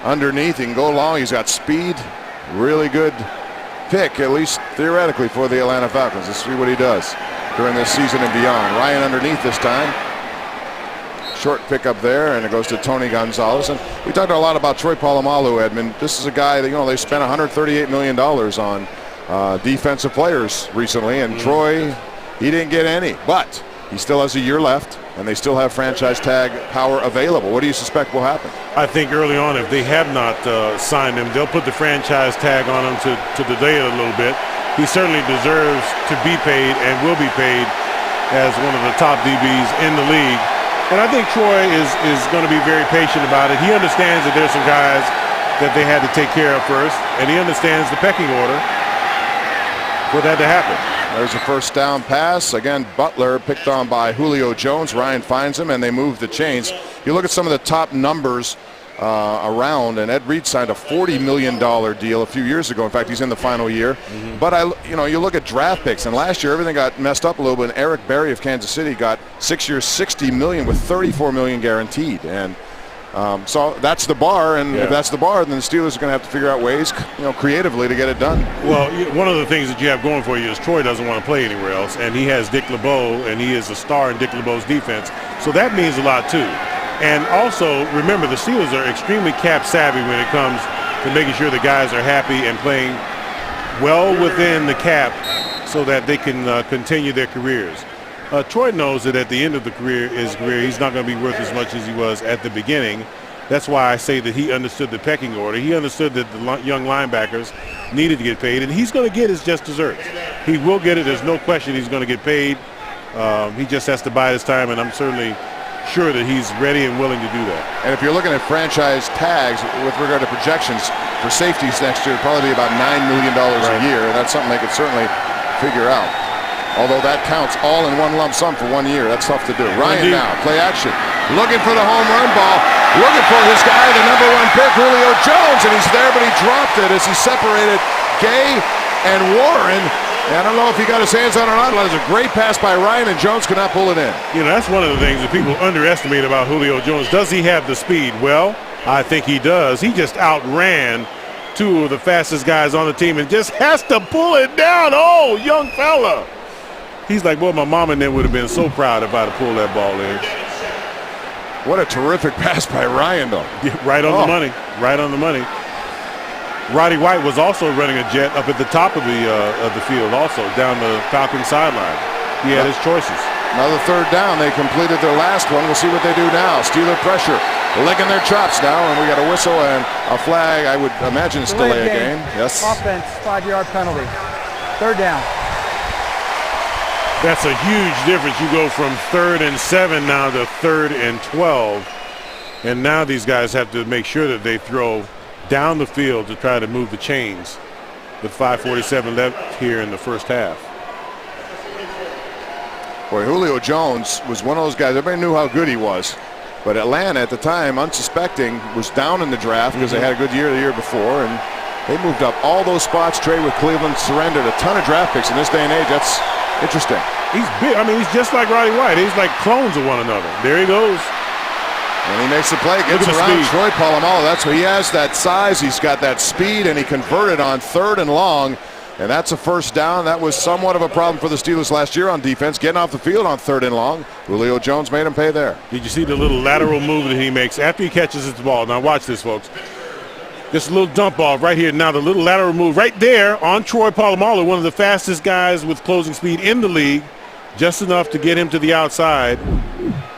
underneath. He can go long. He's got speed. Really good pick, at least theoretically, for the Atlanta Falcons. Let's see what he does during this season and beyond. Ryan underneath this time. Short pickup there, and it goes to Tony Gonzalez. And we talked a lot about Troy Polamalu, Edmund. This is a guy that, they spent $138 million on defensive players recently, and Troy, he didn't get any. But he still has a year left, and they still have franchise tag power available. What do you suspect will happen? I think early on, if they have not signed him, they'll put the franchise tag on him to delay it a little bit. He certainly deserves to be paid and will be paid as one of the top DBs in the league. And I think Troy is going to be very patient about it. He understands that there's some guys that they had to take care of first, and he understands the pecking order for that to happen. There's a first down pass. Again, Butler picked on by Julio Jones. Ryan finds him, and they move the chains. You look at some of the top numbers around, and Ed Reed signed a $40 million deal a few years ago. In fact, he's in the final year. But you look at draft picks, and last year everything got messed up a little bit. And Eric Berry of Kansas City got 6 years, $60 million with $34 million guaranteed. And so that's the bar, and if that's the bar, then the Steelers are going to have to figure out ways, creatively to get it done. Well, one of the things that you have going for you is Troy doesn't want to play anywhere else, and he has Dick LeBeau, and he is a star in Dick LeBeau's defense. So that means a lot too. And also, remember, the Steelers are extremely cap savvy when it comes to making sure the guys are happy and playing well within the cap so that they can continue their careers. Troy knows that at the end of his career, he's not going to be worth as much as he was at the beginning. That's why I say that he understood the pecking order. He understood that the young linebackers needed to get paid, and he's going to get his just desserts. He will get it. There's no question he's going to get paid. He just has to bide his time, and I'm certainly sure that he's ready and willing to do that. And if you're looking at franchise tags with regard to projections for safeties next year, it'll probably be about $9 million a year, and that's something they could certainly figure out. Although that counts all in one lump sum for 1 year. That's tough to do. Ryan now, play action. Looking for the home run ball. Looking for his guy, the #1 pick, Julio Jones, and he's there, but he dropped it as he separated Gay and Warren. And I don't know if he got his hands on it or not. It was a great pass by Ryan, and Jones could not pull it in. You know, that's one of the things that people underestimate about Julio Jones. Does he have the speed? Well, I think he does. He just outran two of the fastest guys on the team and just has to pull it down. Oh, young fella. He's like, well, my mom and them would have been so proud if I'd have pulled that ball in. What a terrific pass by Ryan, though. Yeah, right on the money. Right on the money. Roddy White was also running a jet up at the top of the field, also down the Falcons sideline. He had his choices. Another third down. They completed their last one. We'll see what they do now. Steeler pressure, licking their chops now, and we got a whistle and a flag. I would imagine it's delay a game. Yes. Offense, 5-yard penalty. Third down. That's a huge difference. You go from 3rd and 7 now to 3rd and 12, and now these guys have to make sure that they throw down the field to try to move the chains with 5:47 left here in the first half. Boy, Julio Jones was one of those guys. Everybody knew how good he was. But Atlanta at the time, unsuspecting, was down in the draft because they had a good year the year before. And they moved up all those spots. Trade with Cleveland, surrendered a ton of draft picks in this day and age. That's interesting. He's big. I mean, he's just like Roddy White. He's like clones of one another. There he goes. And he makes the play, gets around Troy Polamalu. That's what he has, that size. He's got that speed, and he converted on 3rd and long. And that's a first down. That was somewhat of a problem for the Steelers last year on defense, getting off the field on 3rd and long. Julio Jones made him pay there. Did you see the little lateral move that he makes after he catches his ball? Now watch this, folks. Just a little dump off right here. Now the little lateral move right there on Troy Polamalu, one of the fastest guys with closing speed in the league. Just enough to get him to the outside.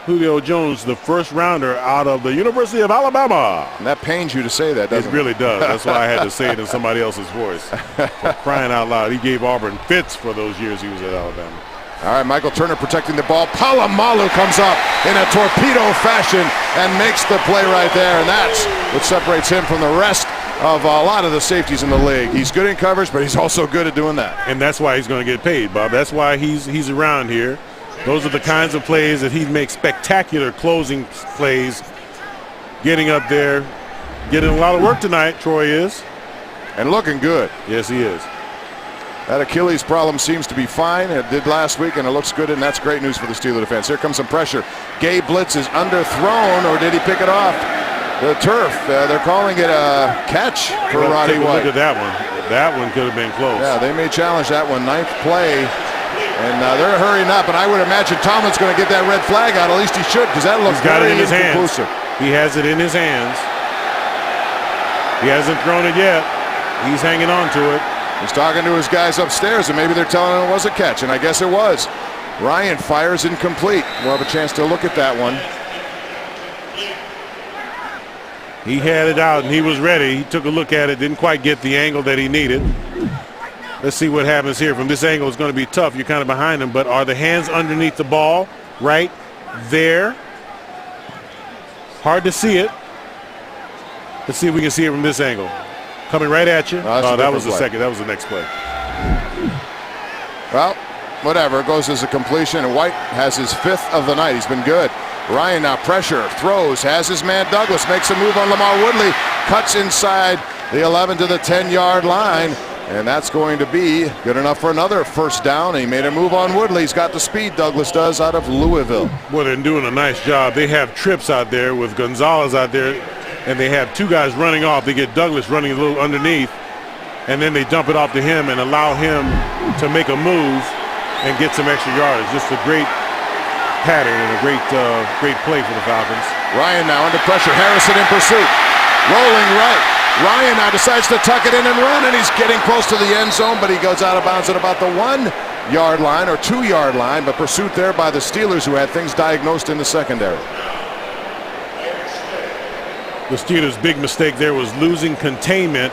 Julio Jones, the first rounder out of the University of Alabama. And that pains you to say that, doesn't it? It really does. That's why I had to say it in somebody else's voice. For crying out loud. He gave Auburn fits for those years he was at Alabama. All right, Michael Turner protecting the ball. Polamalu comes up in a torpedo fashion and makes the play right there. And that's what separates him from the rest of a lot of the safeties in the league. He's good in coverage, but he's also good at doing that. And that's why he's going to get paid, Bob. That's why he's around here. Those are the kinds of plays that he makes, spectacular closing plays, getting up there, getting a lot of work tonight, Troy is. And looking good. Yes, he is. That Achilles problem seems to be fine. It did last week, and it looks good, and that's great news for the Steeler defense. Here comes some pressure. Gay blitz is underthrown, or did he pick it off the turf? They're calling it a catch for Roddy White. Look at that one. That one could have been close. Yeah, they may challenge that one. 9th play. And they're hurrying up, and I would imagine Tomlin's going to get that red flag out. At least he should, because that looks very inconclusive. He has it in his hands. He hasn't thrown it yet. He's hanging on to it. He's talking to his guys upstairs, and maybe they're telling him it was a catch, and I guess it was. Ryan fires incomplete. We'll have a chance to look at that one. He had it out, and he was ready. He took a look at it, didn't quite get the angle that he needed. Let's see what happens here. From this angle, it's going to be tough. You're kind of behind him, but are the hands underneath the ball right there? Hard to see it. Let's see if we can see it from this angle. Coming right at you. No, that was the second. That was the next play. Well, whatever. It goes as a completion, and White has his 5th of the night. He's been good. Ryan now pressure, throws, has his man Douglas, makes a move on Lamar Woodley, cuts inside the 11 to the 10-yard line. And that's going to be good enough for another first down. He made a move on Woodley. He's got the speed, Douglas does, out of Louisville. Well, they're doing a nice job. They have trips out there with Gonzalez out there, and they have two guys running off. They get Douglas running a little underneath, and then they dump it off to him and allow him to make a move and get some extra yardage. Just a great pattern and a great play for the Falcons. Ryan now under pressure. Harrison in pursuit. Rolling right. Ryan now decides to tuck it in and run, and he's getting close to the end zone, but he goes out of bounds at about the 1-yard line or 2-yard line, but pursuit there by the Steelers, who had things diagnosed in the secondary. The Steelers' big mistake there was losing containment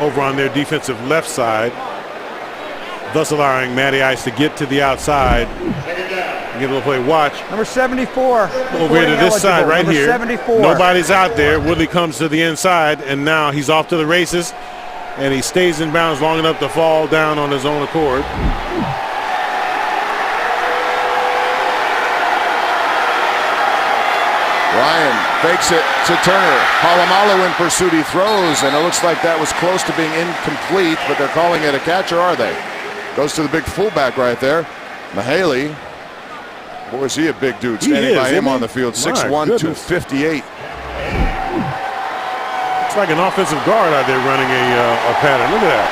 over on their defensive left side, thus allowing Matty Ice to get to the outside Get a little play. Watch. Number 74. Over here to this side right Number here. 74. Nobody's out there. Woodley comes to the inside, and now he's off to the races, and he stays in bounds long enough to fall down on his own accord. Ryan fakes it to Turner. Polamalu in pursuit. He throws, and it looks like that was close to being incomplete, but they're calling it a catch, or are they? Goes to the big fullback right there. Mahaley. Boy, is he a big dude. Standing by him on the field. 6'1", 258. It's like an offensive guard out there running a pattern. Look at that.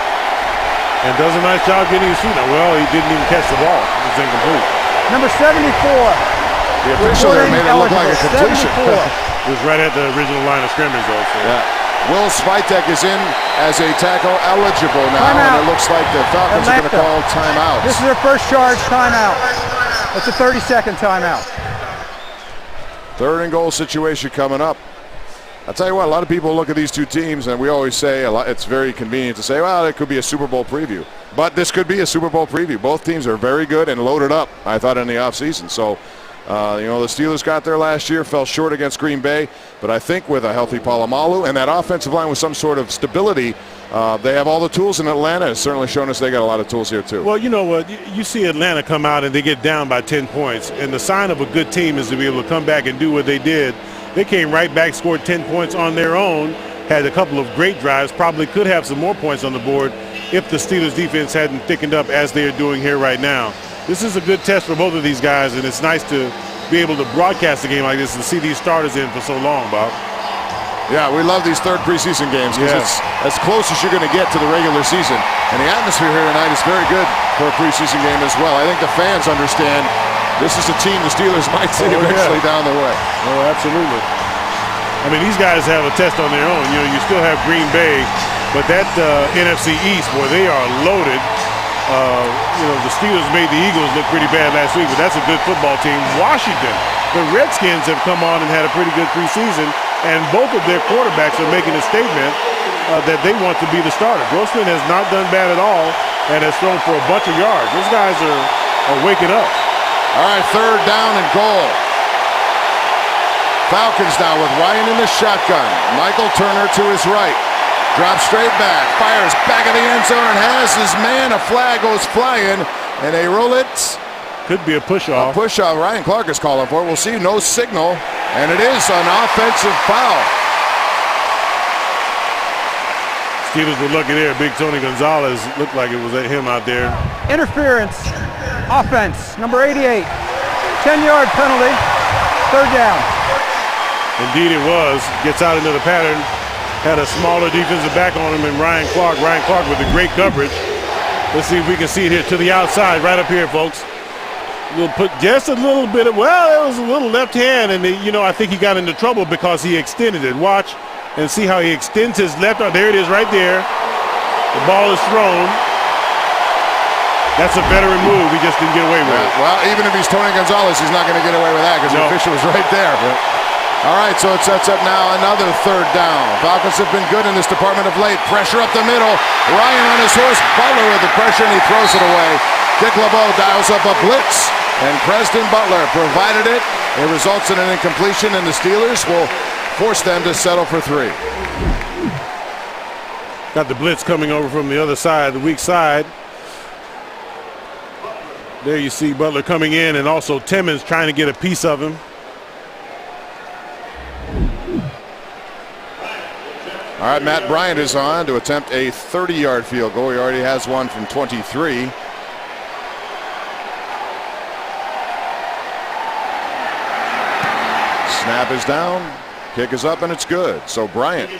And does a nice job getting his feet up. Well, he didn't even catch the ball. It was incomplete. Number 74. The official there made it look like a completion. It was right at the original line of scrimmage, though. So. Yeah. Will Svitek is in as a tackle eligible now, and it looks like the Falcons are going to call timeout. This is their first charge timeout. It's a 30-second timeout. 3rd and goal situation coming up. I'll tell you what, a lot of people look at these two teams, and we always say it's very convenient to say, well, it could be a Super Bowl preview. But this could be a Super Bowl preview. Both teams are very good and loaded up, I thought, in the offseason. So, the Steelers got there last year, fell short against Green Bay. But I think with a healthy Polamalu and that offensive line with some sort of stability, they have all the tools in Atlanta. It's certainly shown us they got a lot of tools here, too. Well, you know what? You see Atlanta come out and they get down by 10 points. And the sign of a good team is to be able to come back and do what they did. They came right back, scored 10 points on their own, had a couple of great drives, probably could have some more points on the board if the Steelers defense hadn't thickened up as they are doing here right now. This is a good test for both of these guys, and it's nice to be able to broadcast a game like this and see these starters in for so long, Bob. Yeah, we love these third preseason games because it's as close as you're going to get to the regular season. And the atmosphere here tonight is very good for a preseason game as well. I think the fans understand this is a team the Steelers might see eventually down the way. Oh, absolutely. I mean, these guys have a test on their own. You know, you still have Green Bay, but that NFC East, boy, they are loaded. The Steelers made the Eagles look pretty bad last week, but that's a good football team. Washington, the Redskins have come on and had a pretty good preseason, and both of their quarterbacks are making a statement that they want to be the starter. Grossman has not done bad at all and has thrown for a bunch of yards. Those guys are waking up. All right, 3rd down and goal. Falcons now with Ryan in the shotgun. Michael Turner to his right. Drops straight back, fires back of the end zone and has his man. A flag goes flying, and they roll it. Could be a push-off. A push-off. Ryan Clark is calling for it. We'll see. No signal, and it is an offensive foul. Steelers were lucky there. Big Tony Gonzalez looked like it was at him out there. Interference. Offense. Number 88. 10-yard penalty. 3rd down. Indeed it was. Gets out into the pattern. Had a smaller defensive back on him, and Ryan Clark with the great coverage. Let's see if we can see it here to the outside, right up here, folks. We'll put just a little bit of, it was a little left hand, and I think he got into trouble because he extended it. Watch and see how he extends his left arm. There it is right there. The ball is thrown. That's a veteran move. He just didn't get away with it. Well, even if he's Tony Gonzalez, he's not going to get away with that because the official was right there. All right, so it sets up now another 3rd down. Falcons have been good in this department of late. Pressure up the middle. Ryan on his horse. Butler with the pressure, and he throws it away. Dick LeBeau dials up a blitz, and Preston Butler provided it. It results in an incompletion, and the Steelers will force them to settle for 3. Got the blitz coming over from the other side, the weak side. There you see Butler coming in, and also Timmons trying to get a piece of him. All right, Matt Bryant is on to attempt a 30-yard field goal. He already has one from 23. Snap is down, kick is up, and it's good. So Bryant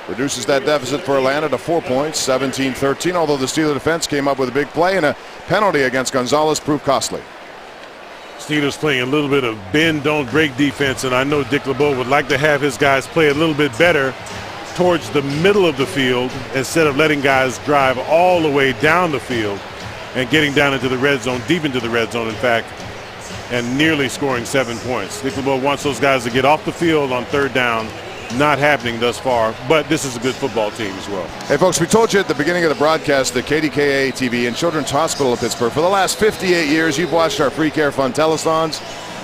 reduces that deficit for Atlanta to 4 points, 17-13, although the Steelers defense came up with a big play, and a penalty against Gonzalez proved costly. Steelers playing a little bit of bend, don't break defense, and I know Dick LeBeau would like to have his guys play a little bit better towards the middle of the field instead of letting guys drive all the way down the field and getting down into the red zone, deep into the red zone, in fact, and nearly scoring 7 points. Dick LeBeau wants those guys to get off the field on 3rd down, not happening thus far, but this is a good football team as well. Hey, folks, we told you at the beginning of the broadcast that KDKA TV and Children's Hospital of Pittsburgh, for the last 58 years, you've watched our free care fund telethons.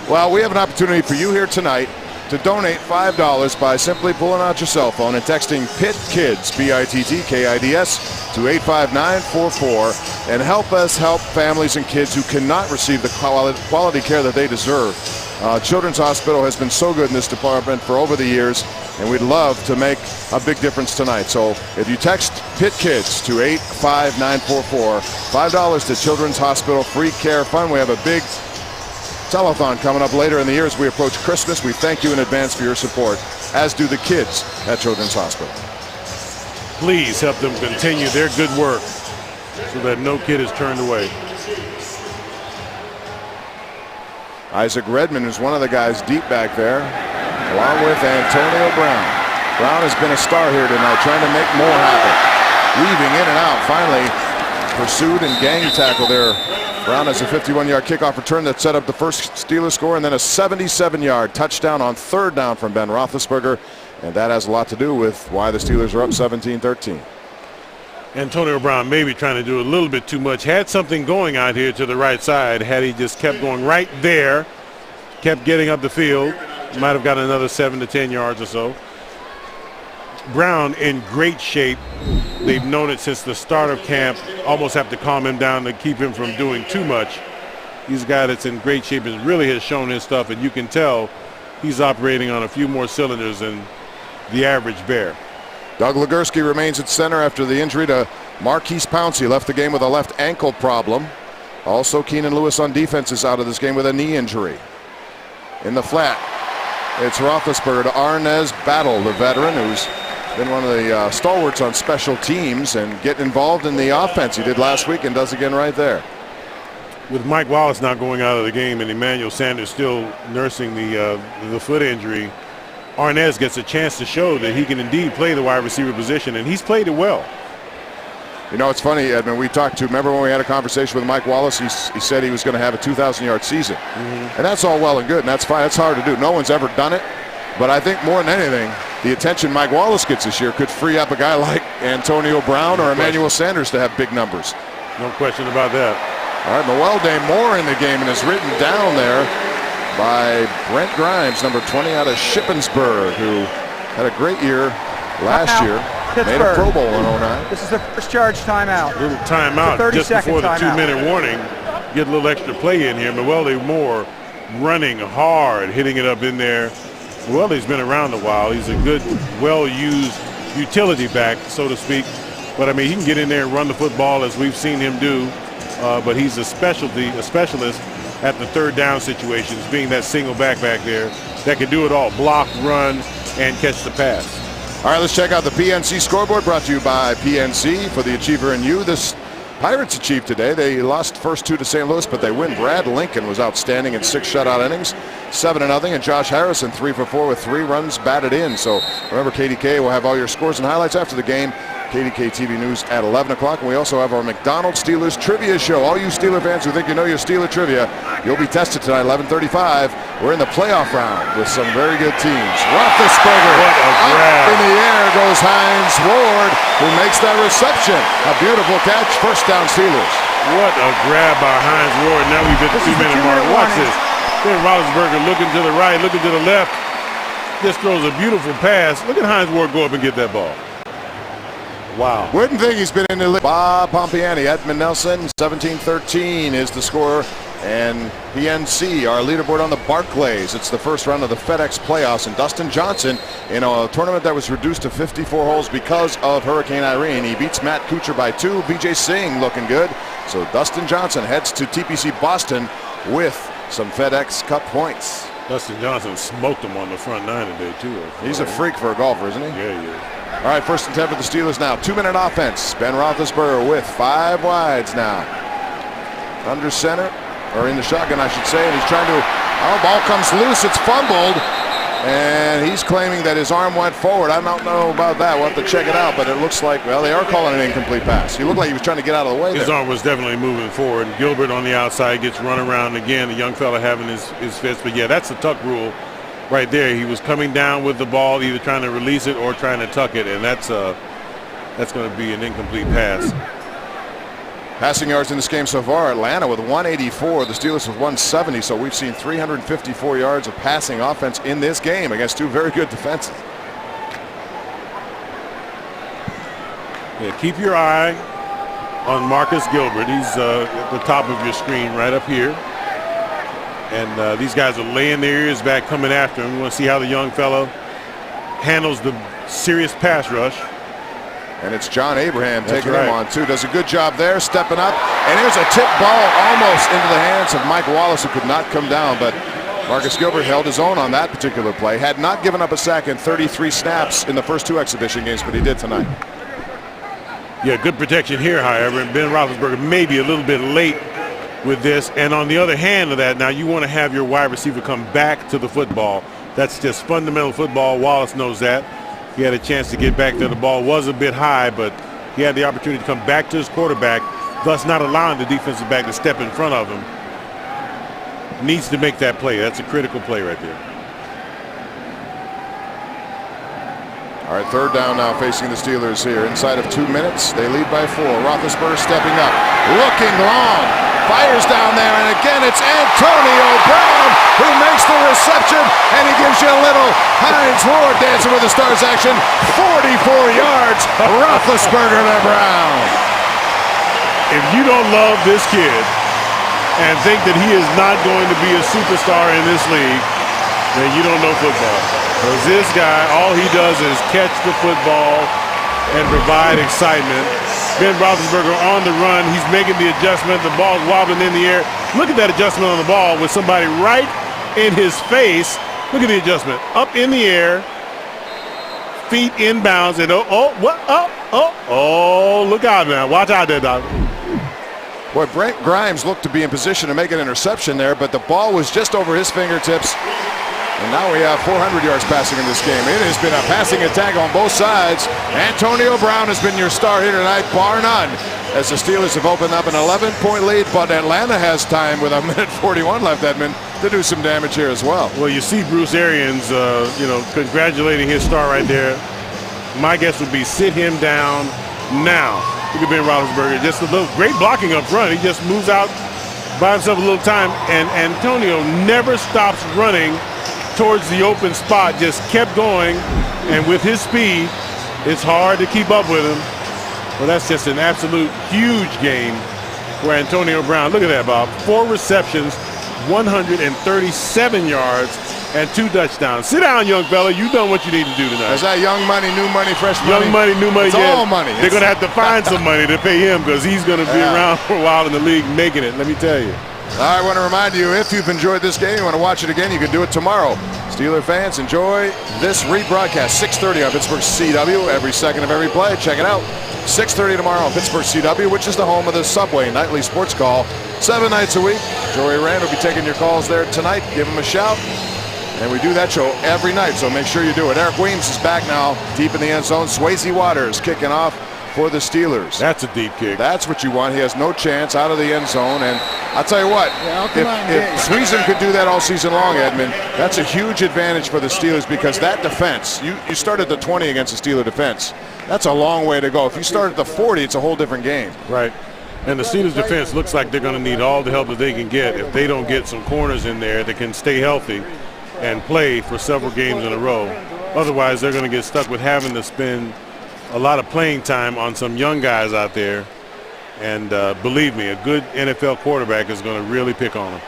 Well, we have an opportunity for you here tonight to donate $5 by simply pulling out your cell phone and texting PIT KIDS, PITTKIDS, to 85944 and help us help families and kids who cannot receive the quality care that they deserve. Children's Hospital has been so good in this department for over the years, and we'd love to make a big difference tonight. So if you text PIT KIDS to 85944, $5 to Children's Hospital Free Care Fund. We have a big telethon coming up later in the year as we approach Christmas. We thank you in advance for your support, as do the kids at Children's Hospital. Please help them continue their good work so that no kid is turned away. Isaac Redmond is one of the guys deep back there, along with Antonio Brown. Brown has been a star here tonight, trying to make more happen. Weaving in and out, finally pursued and gang tackle there. Brown has a 51-yard kickoff return that set up the first Steelers score, and then a 77-yard touchdown on third down from Ben Roethlisberger, and that has a lot to do with why the Steelers are up 17-13. Antonio Brown maybe trying to do a little bit too much. Had something going out here to the right side. Had he just kept going right there, kept getting up the field, might have got another 7 to 10 yards or so. Brown in great shape. They've known it since the start of camp. Almost have to calm him down to keep him from doing too much. He's a guy that's in great shape and really has shown his stuff, and you can tell he's operating on a few more cylinders than the average Bear. Doug Legursky remains at center after the injury to Marquise Pouncey. Left the game with a left ankle problem. Also, Keenan Lewis on defense is out of this game with a knee injury. In the flat, it's Roethlisberger to Arnez Battle, the veteran who's been one of the stalwarts on special teams and getting involved in the offense. He did last week and does again right there. With Mike Wallace not going out of the game and Emmanuel Sanders still nursing the foot injury, Arnez gets a chance to show that he can indeed play the wide receiver position, and he's played it well. You know, it's funny, Edmund, remember when we had a conversation with Mike Wallace, he said he was going to have a 2,000-yard season. And that's all well and good, and that's fine. That's hard to do. No one's ever done it. But I think more than anything, the attention Mike Wallace gets this year could free up a guy like Antonio Brown or Emmanuel Sanders to have big numbers. No question about that. All right, Mewelde Moore in the game and is written down there by Brent Grimes, number 20 out of Shippensburg, who had a great year last year. Pittsburgh. Made a Pro Bowl in 09. This is the first charge timeout. A little timeout just before the 2-minute warning. Get a little extra play in here. Mewelde Moore running hard, hitting it up in there. Welle's been around a while. He's a good, well-used utility back, so to speak. But, I mean, he can get in there and run the football as we've seen him do. But he's a specialist at the third down situations, being that single back there that can do it all, block, run, and catch the pass. All right, let's check out the PNC scoreboard, brought to you by PNC for the Achiever and you. This Pirates achieved today. They lost first 2 to St. Louis, but they win. Brad Lincoln was outstanding in 6 shutout innings, 7-0, and Josh Harrison 3 for 4 with 3 runs batted in. So remember, KDK will have all your scores and highlights after the game. KDK TV News at 11 o'clock. And we also have our McDonald's Steelers Trivia Show. All you Steeler fans who think you know your Steeler trivia, you'll be tested tonight, 11:35. We're in the playoff round with some very good teams. Roethlisberger up in the air goes Hines Ward, who makes that reception. A beautiful catch, first down Steelers. What a grab by Hines Ward. Now we've hit the 2-minute mark. Watch this. Then Roethlisberger looking to the right, looking to the left. Just throws a beautiful pass. Look at Hines Ward go up and get that ball. Wow. Wouldn't think he's been in the league. Bob Pompiani, Edmund Nelson, 17-13 is the score. And PNC, our leaderboard on the Barclays. It's the first round of the FedEx playoffs. And Dustin Johnson, in a tournament that was reduced to 54 holes because of Hurricane Irene, he beats Matt Kuchar by 2. BJ Singh looking good. So Dustin Johnson heads to TPC Boston with some FedEx Cup points. Dustin Johnson smoked him on the front 9 today, too. He's a freak for a golfer, isn't he? Yeah, he is. All right, 1st and 10 for the Steelers now. 2-minute offense. Ben Roethlisberger with 5 wides now. Under center, or in the shotgun, I should say, and he's trying to, ball comes loose, it's fumbled, and he's claiming that his arm went forward. I don't know about that. We'll have to check it out, but it looks like, well, they are calling an incomplete pass. He looked like he was trying to get out of the way there. His arm was definitely moving forward. Gilbert on the outside gets run around again. The young fella having his fist, but yeah, that's the tuck rule. right there. He was coming down with the ball, either trying to release it or trying to tuck it, and that's going to be an incomplete pass. Passing yards in this game so far, Atlanta with 184, the Steelers with 170, so we've seen 354 yards of passing offense in this game against two very good defenses. Yeah, keep your eye on Marcus Gilbert. He's at the top of your screen right up here. And these guys are laying their ears back coming after him. We want to see how the young fellow handles the serious pass rush. And it's John Abraham taking him on, too. Does a good job there, stepping up. And here's a tip ball almost into the hands of Mike Wallace, who could not come down. But Marcus Gilbert held his own on that particular play. Had not given up a sack in 33 snaps in the first two exhibition games, but he did tonight. Yeah, good protection here, however. And Ben Roethlisberger may be a little bit late with this. And on the other hand of that, now you want to have your wide receiver come back to the football. That's just fundamental football. Wallace knows that. He had a chance to get back there. The ball was a bit high, but he had the opportunity to come back to his quarterback, thus not allowing the defensive back to step in front of him. Needs to make that play. That's a critical play right there. All right, third down now facing the Steelers here. Inside of 2 minutes, they lead by 4. Roethlisberger stepping up, looking long, fires down there, and again it's Antonio Brown who makes the reception, and he gives you a little Heinz Ward dancing with the stars action. 44 yards, Roethlisberger to Brown. If you don't love this kid and think that he is not going to be a superstar in this league, then you don't know football. Because this guy, all he does is catch the football and provide excitement. Ben Roethlisberger on the run. He's making the adjustment. The ball's wobbling in the air. Look at that adjustment on the ball with somebody right in his face. Look at the adjustment. Up in the air. Feet inbounds. And look out now. Watch out there, Doc. Boy, Brent Grimes looked to be in position to make an interception there, but the ball was just over his fingertips. And now we have 400 yards passing in this game. It has been a passing attack on both sides. Antonio Brown has been your star here tonight, bar none, as the Steelers have opened up an 11-point lead, but Atlanta has time with 1:41 left, Edmund, to do some damage here as well. Well, you see Bruce Arians, congratulating his star right there. My guess would be sit him down now. Look at Ben Roethlisberger, just a little great blocking up front. He just moves out, buys himself a little time, and Antonio never stops running towards the open spot, just kept going, and with his speed, it's hard to keep up with him. Well, that's just an absolute huge game for Antonio Brown. Look at that, Bob. 4 receptions, 137 yards, and 2 touchdowns. Sit down, young fella. You've done what you need to do tonight. Is that young money, new money, fresh money? Young money, new money. It's all money. They're going to have to find some money to pay him because he's going to be around for a while in the league making it, let me tell you. I want to remind you, if you've enjoyed this game, you want to watch it again, you can do it tomorrow. Steeler fans, enjoy this rebroadcast, 6:30 on Pittsburgh CW, every second of every play. Check it out. 6:30 tomorrow on Pittsburgh CW, which is the home of the Subway Nightly Sports Call, 7 nights a week. Joey Rand will be taking your calls there tonight. Give him a shout. And we do that show every night, so make sure you do it. Eric Weems is back now, deep in the end zone. Swayze Waters kicking off for the Steelers. That's a deep kick. That's what you want. He has no chance out of the end zone. And I'll tell you what, if Swayze could do that all season long, Edmund, that's a huge advantage for the Steelers because that defense, you start at the 20 against the Steeler defense. That's a long way to go. If you start at the 40, it's a whole different game. Right. And the Steelers defense looks like they're going to need all the help that they can get if they don't get some corners in there that can stay healthy and play for several games in a row. Otherwise, they're going to get stuck with having to spend a lot of playing time on some young guys out there. And believe me, a good NFL quarterback is going to really pick on them.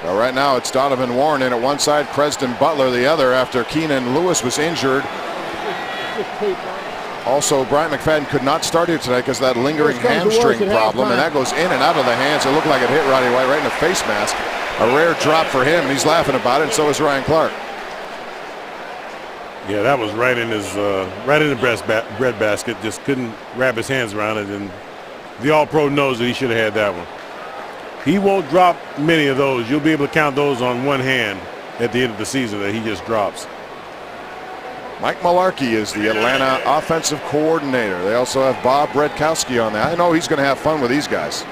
Well, right now it's Donovan Warren in at one side, Preston Butler the other after Keenan Lewis was injured. Also, Bryant McFadden could not start here tonight because of that lingering hamstring problem, and that goes in and out of the hands. It looked like it hit Roddy White right in the face mask. A rare drop for him, and he's laughing about it, and so is Ryan Clark. Yeah, that was right in his right in the bread basket. Just couldn't wrap his hands around it, and the All-Pro knows that he should have had that one. He won't drop many of those. You'll be able to count those on one hand at the end of the season that he just drops. Mike Mularkey is the Atlanta offensive coordinator. They also have Bob Bredkowski on that. I know he's going to have fun with these guys.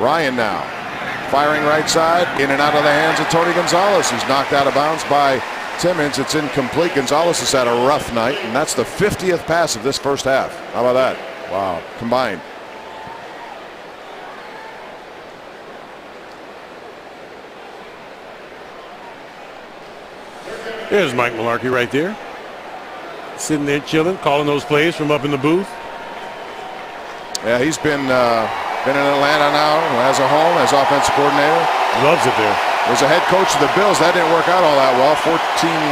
Ryan now Firing right side, in and out of the hands of Tony Gonzalez, who's knocked out of bounds by Timmons. It's incomplete. Gonzalez has had a rough night, and that's the 50th pass of this first half. How about that? Wow, combined. There's Mike Mularkey right there. Sitting there chilling, calling those plays from up in the booth. Yeah, he's been in Atlanta now, has a home, as offensive coordinator. Loves it there. Was a head coach of the Bills. That didn't work out all that well. 14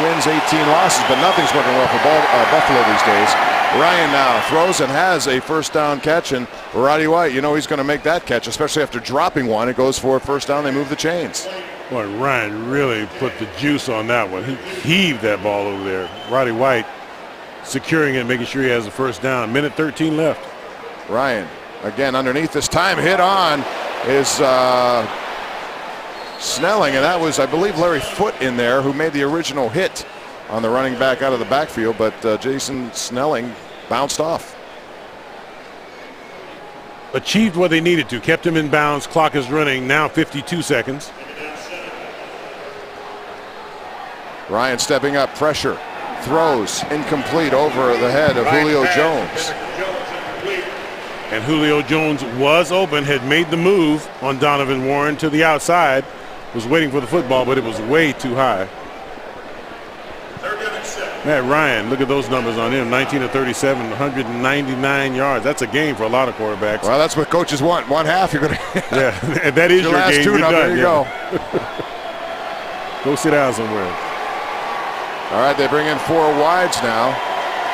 wins, 18 losses, but nothing's working well for Buffalo these days. Ryan now throws and has a first down catch, and Roddy White, you know he's going to make that catch, especially after dropping one. It goes for a first down. They move the chains. Boy, Ryan really put the juice on that one. He heaved that ball over there. Roddy White securing it, making sure he has a first down. Minute 13 left. Ryan again underneath, this time hit on is Snelling, and that was, I believe, Larry Foote in there who made the original hit on the running back out of the backfield, but Jason Snelling bounced off. Achieved what they needed to, kept him in bounds. Clock is running now, 52 seconds. Ryan stepping up, pressure, throws incomplete over the head of Julio Jones. And Julio Jones was open, had made the move on Donovan Warren to the outside, was waiting for the football, but it was way too high. Matt Ryan, look at those numbers on him, 19 of 37, 199 yards. That's a game for a lot of quarterbacks. Well, that's what coaches want. One half, you're going to. Yeah, that is your last game. Two, there you go. Go sit down somewhere. All right, they bring in 4 wides now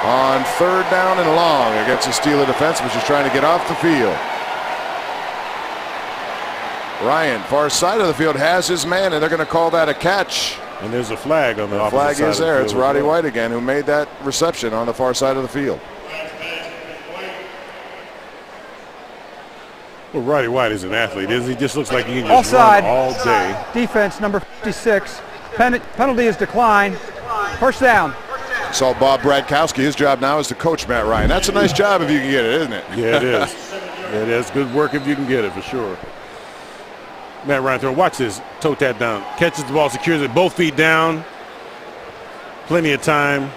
on third down and long against the Steeler defense, which is trying to get off the field. Ryan, far side of the field, has his man, and they're going to call that a catch. And there's a flag on the opposite flag side is there. of the It's field. Roddy White again who made that reception on the far side of the field. Well, Roddy White is an athlete, isn't he? Just looks like he can just Offside. run all day. Defense number 56. Penalty is declined. First down. So Bob Bradkowski, his job now is to coach Matt Ryan. That's a nice job if you can get it, isn't it? Yeah, it is. It is good work if you can get it, for sure. Matt Ryan throw. Watch this. Toe tap down. Catches the ball, secures it. Both feet down. Plenty of time.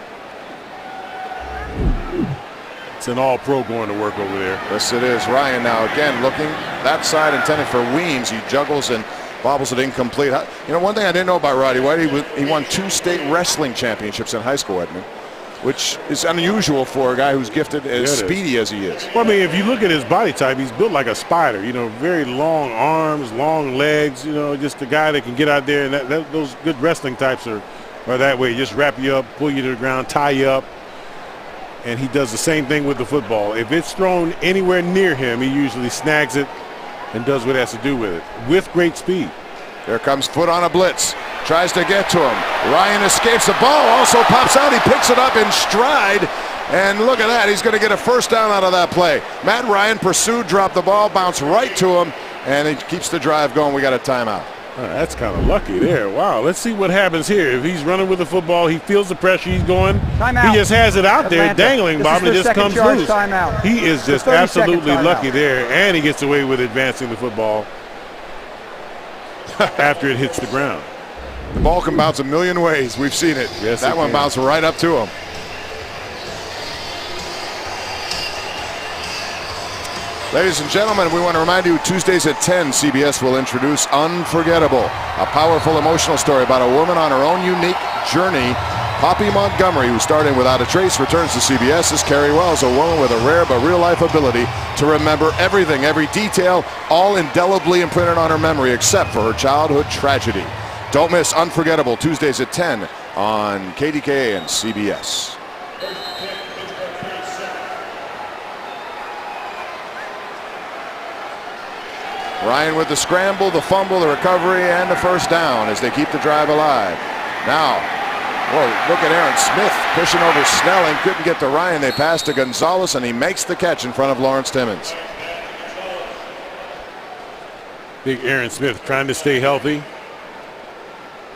It's an all-pro going to work over there. Yes, it is. Ryan now again looking that side, intended for Weems. He juggles and bobbles it incomplete. You know, one thing I didn't know about Roddy White, he won 2 state wrestling championships in high school, Edmund, which is unusual for a guy who's gifted as speedy as he is. Well, I mean, if you look at his body type, he's built like a spider. You know, very long arms, long legs. You know, just a guy that can get out there. And those good wrestling types are that way. Just wrap you up, pull you to the ground, tie you up. And he does the same thing with the football. If it's thrown anywhere near him, he usually snags it and does what it has to do with it, with great speed. There comes Foote on a blitz. Tries to get to him. Ryan escapes. The ball also pops out. He picks it up in stride. And look at that. He's going to get a first down out of that play. Matt Ryan pursued, dropped the ball, bounced right to him, and he keeps the drive going. We got a timeout. That's kind of lucky there. Wow. Let's see what happens here. If he's running with the football, he feels the pressure, he's going. Timeout. He just has it out there, Atlanta. dangling, Bob, and just comes loose. Timeout. He is just absolutely lucky there, and he gets away with advancing the football after it hits the ground. The ball can bounce a million ways. We've seen it. Yes, that one bounced right up to him. Ladies and gentlemen, we want to remind you, Tuesdays at 10, CBS will introduce Unforgettable, a powerful emotional story about a woman on her own unique journey. Poppy Montgomery, who started without a trace, returns to CBS as Carrie Wells, a woman with a rare but real-life ability to remember everything, every detail, all indelibly imprinted on her memory except for her childhood tragedy. Don't miss Unforgettable, Tuesdays at 10 on KDKA and CBS. Ryan with the scramble, the fumble, the recovery, and the first down as they keep the drive alive. Now, whoa, look at Aaron Smith pushing over Snelling. Couldn't get to Ryan. They pass to Gonzalez, and he makes the catch in front of Lawrence Timmons. Big Aaron Smith trying to stay healthy.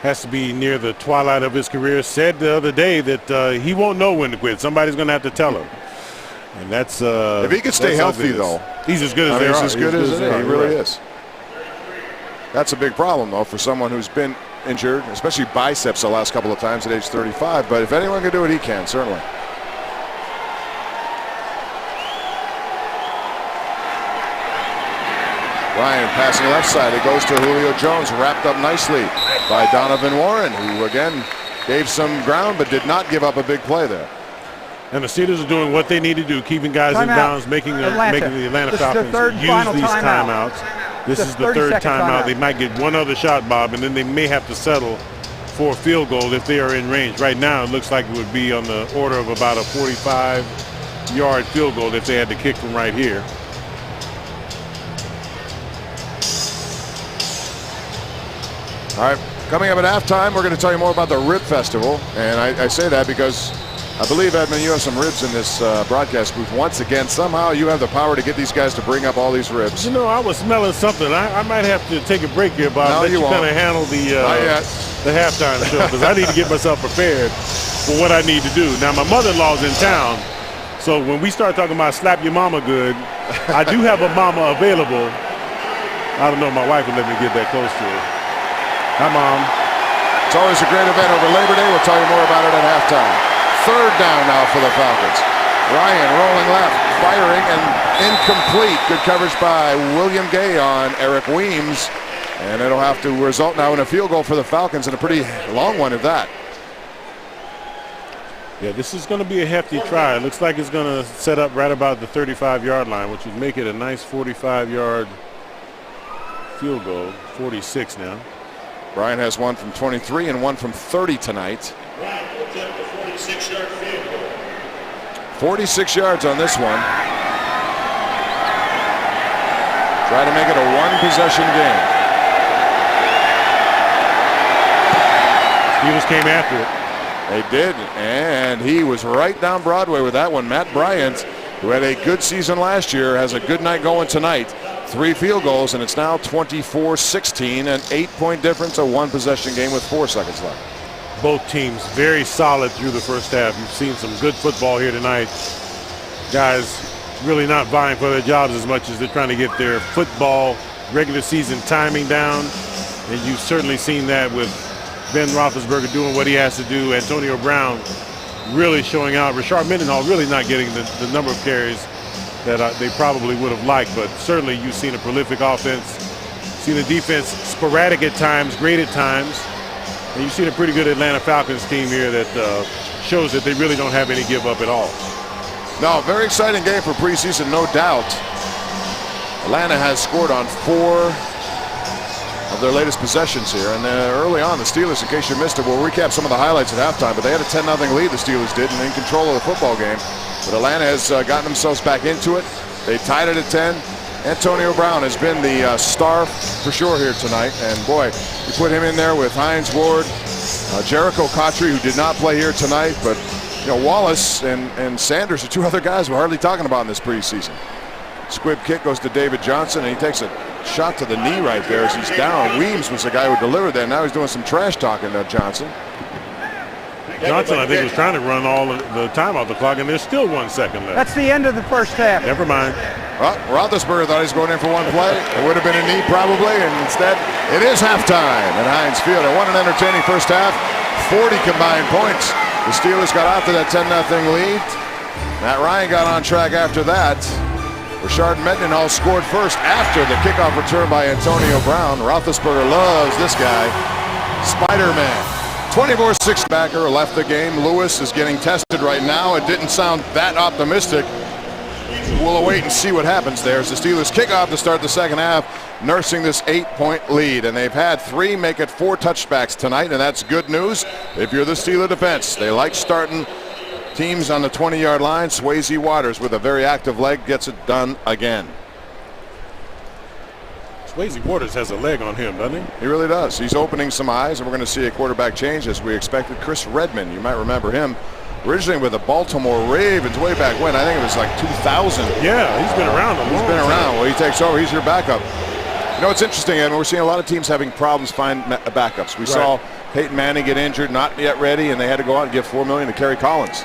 Has to be near the twilight of his career. Said the other day that he won't know when to quit. Somebody's going to have to tell him. And that's if he could stay healthy, though, he's as good as they are. He's as good as they are. He really is. That's a big problem, though, for someone who's been injured, especially biceps the last couple of times at age 35. But if anyone can do it, he can, certainly. Ryan passing left side. It goes to Julio Jones, wrapped up nicely by Donovan Warren, who again gave some ground but did not give up a big play there. And the Steelers are doing what they need to do, keeping guys in bounds, making the Atlanta Falcons use these timeouts. This is the third timeout. They might get one other shot, Bob, and then they may have to settle for a field goal if they are in range. Right now, it looks like it would be on the order of about a 45-yard field goal if they had to kick from right here. All right, coming up at halftime, we're going to tell you more about the Rib Festival. And I say that because I believe, Edmund, you have some ribs in this broadcast booth. Once again, somehow you have the power to get these guys to bring up all these ribs. You know, I was smelling something. I might have to take a break here, Bob. No, let you won't. kind of handle the halftime show, because I need to get myself prepared for what I need to do. Now, my mother-in-law's in town, so when we start talking about slap your mama good, I do have a mama available. I don't know if my wife would let me get that close to her. Hi, Mom. It's always a great event over Labor Day. We'll tell you more about it at halftime. Third down now for the Falcons. Ryan rolling left, firing, and incomplete. Good coverage by William Gay on Eric Weems. And it'll have to result now in a field goal for the Falcons, and a pretty long one at that. Yeah, this is going to be a hefty try. It looks like it's going to set up right about the 35-yard line, which would make it a nice 45-yard field goal. 46 now. Brian has one from 23 and one from 30 tonight. 46 yards on this one. Try to make it a one-possession game. Steelers came after it. They did, and he was right down Broadway with that one. Matt Bryant, who had a good season last year, has a good night going tonight. 3 field goals, and it's now 24-16, an 8-point difference, a one-possession game with 4 seconds left. Both teams very solid through the first half. You've seen some good football here tonight. Guys really not vying for their jobs as much as they're trying to get their football regular season timing down. And you've certainly seen that with Ben Roethlisberger doing what he has to do. Antonio Brown really showing out. Rashard Mendenhall really not getting the number of carries that they probably would have liked, but certainly you've seen a prolific offense, seen a defense sporadic at times, great at times, and you've seen a pretty good Atlanta Falcons team here that shows that they really don't have any give up at all. No, very exciting game for preseason, no doubt. Atlanta has scored on 4 of their latest possessions here, and early on the Steelers, in case you missed it, we'll recap some of the highlights at halftime, but they had a 10-0 lead, the Steelers did, and in control of the football game. But Atlanta has gotten themselves back into it. They tied it at 10. Antonio Brown has been the star for sure here tonight. And boy, you put him in there with Hines Ward, Jericho Cottrey, who did not play here tonight. But you know, Wallace and Sanders are 2 other guys we're hardly talking about in this preseason. Squib kick goes to David Johnson, and he takes a shot to the knee right there as he's down. Weems was the guy who delivered that. Now he's doing some trash talking to Johnson. Johnson, I think, was trying to run all the time off the clock, and there's still 1 second left. That's the end of the first half. Never mind. Well, Roethlisberger thought he was going in for one play. It would have been a knee probably, and instead it is halftime at Heinz Field. And what an entertaining first half. 40 combined points. The Steelers got out to that 10-0 lead. Matt Ryan got on track after that. Rashard Mendenhall scored first after the kickoff return by Antonio Brown. Roethlisberger loves this guy. Spider-Man. 24-6 backer left the game. Lewis is getting tested right now. It didn't sound that optimistic. We'll wait and see what happens there as the Steelers kick off to start the second half, nursing this 8-point lead. And they've had 3, make it 4 touchbacks tonight, and that's good news if you're the Steeler defense. They like starting teams on the 20-yard line. Swayze Waters with a very active leg gets it done again. Swayze Waters has a leg on him, doesn't he? He really does. He's opening some eyes, and we're going to see a quarterback change as we expected. Chris Redman, you might remember him, originally with the Baltimore Ravens way back when. I think it was like 2000. Yeah, he's been around a long time. He's been around. Well, he takes over. He's your backup. You know, it's interesting, Edmund. We're seeing a lot of teams having problems finding backups. We saw Peyton Manning get injured, not yet ready, and they had to go out and give $4 million to Kerry Collins.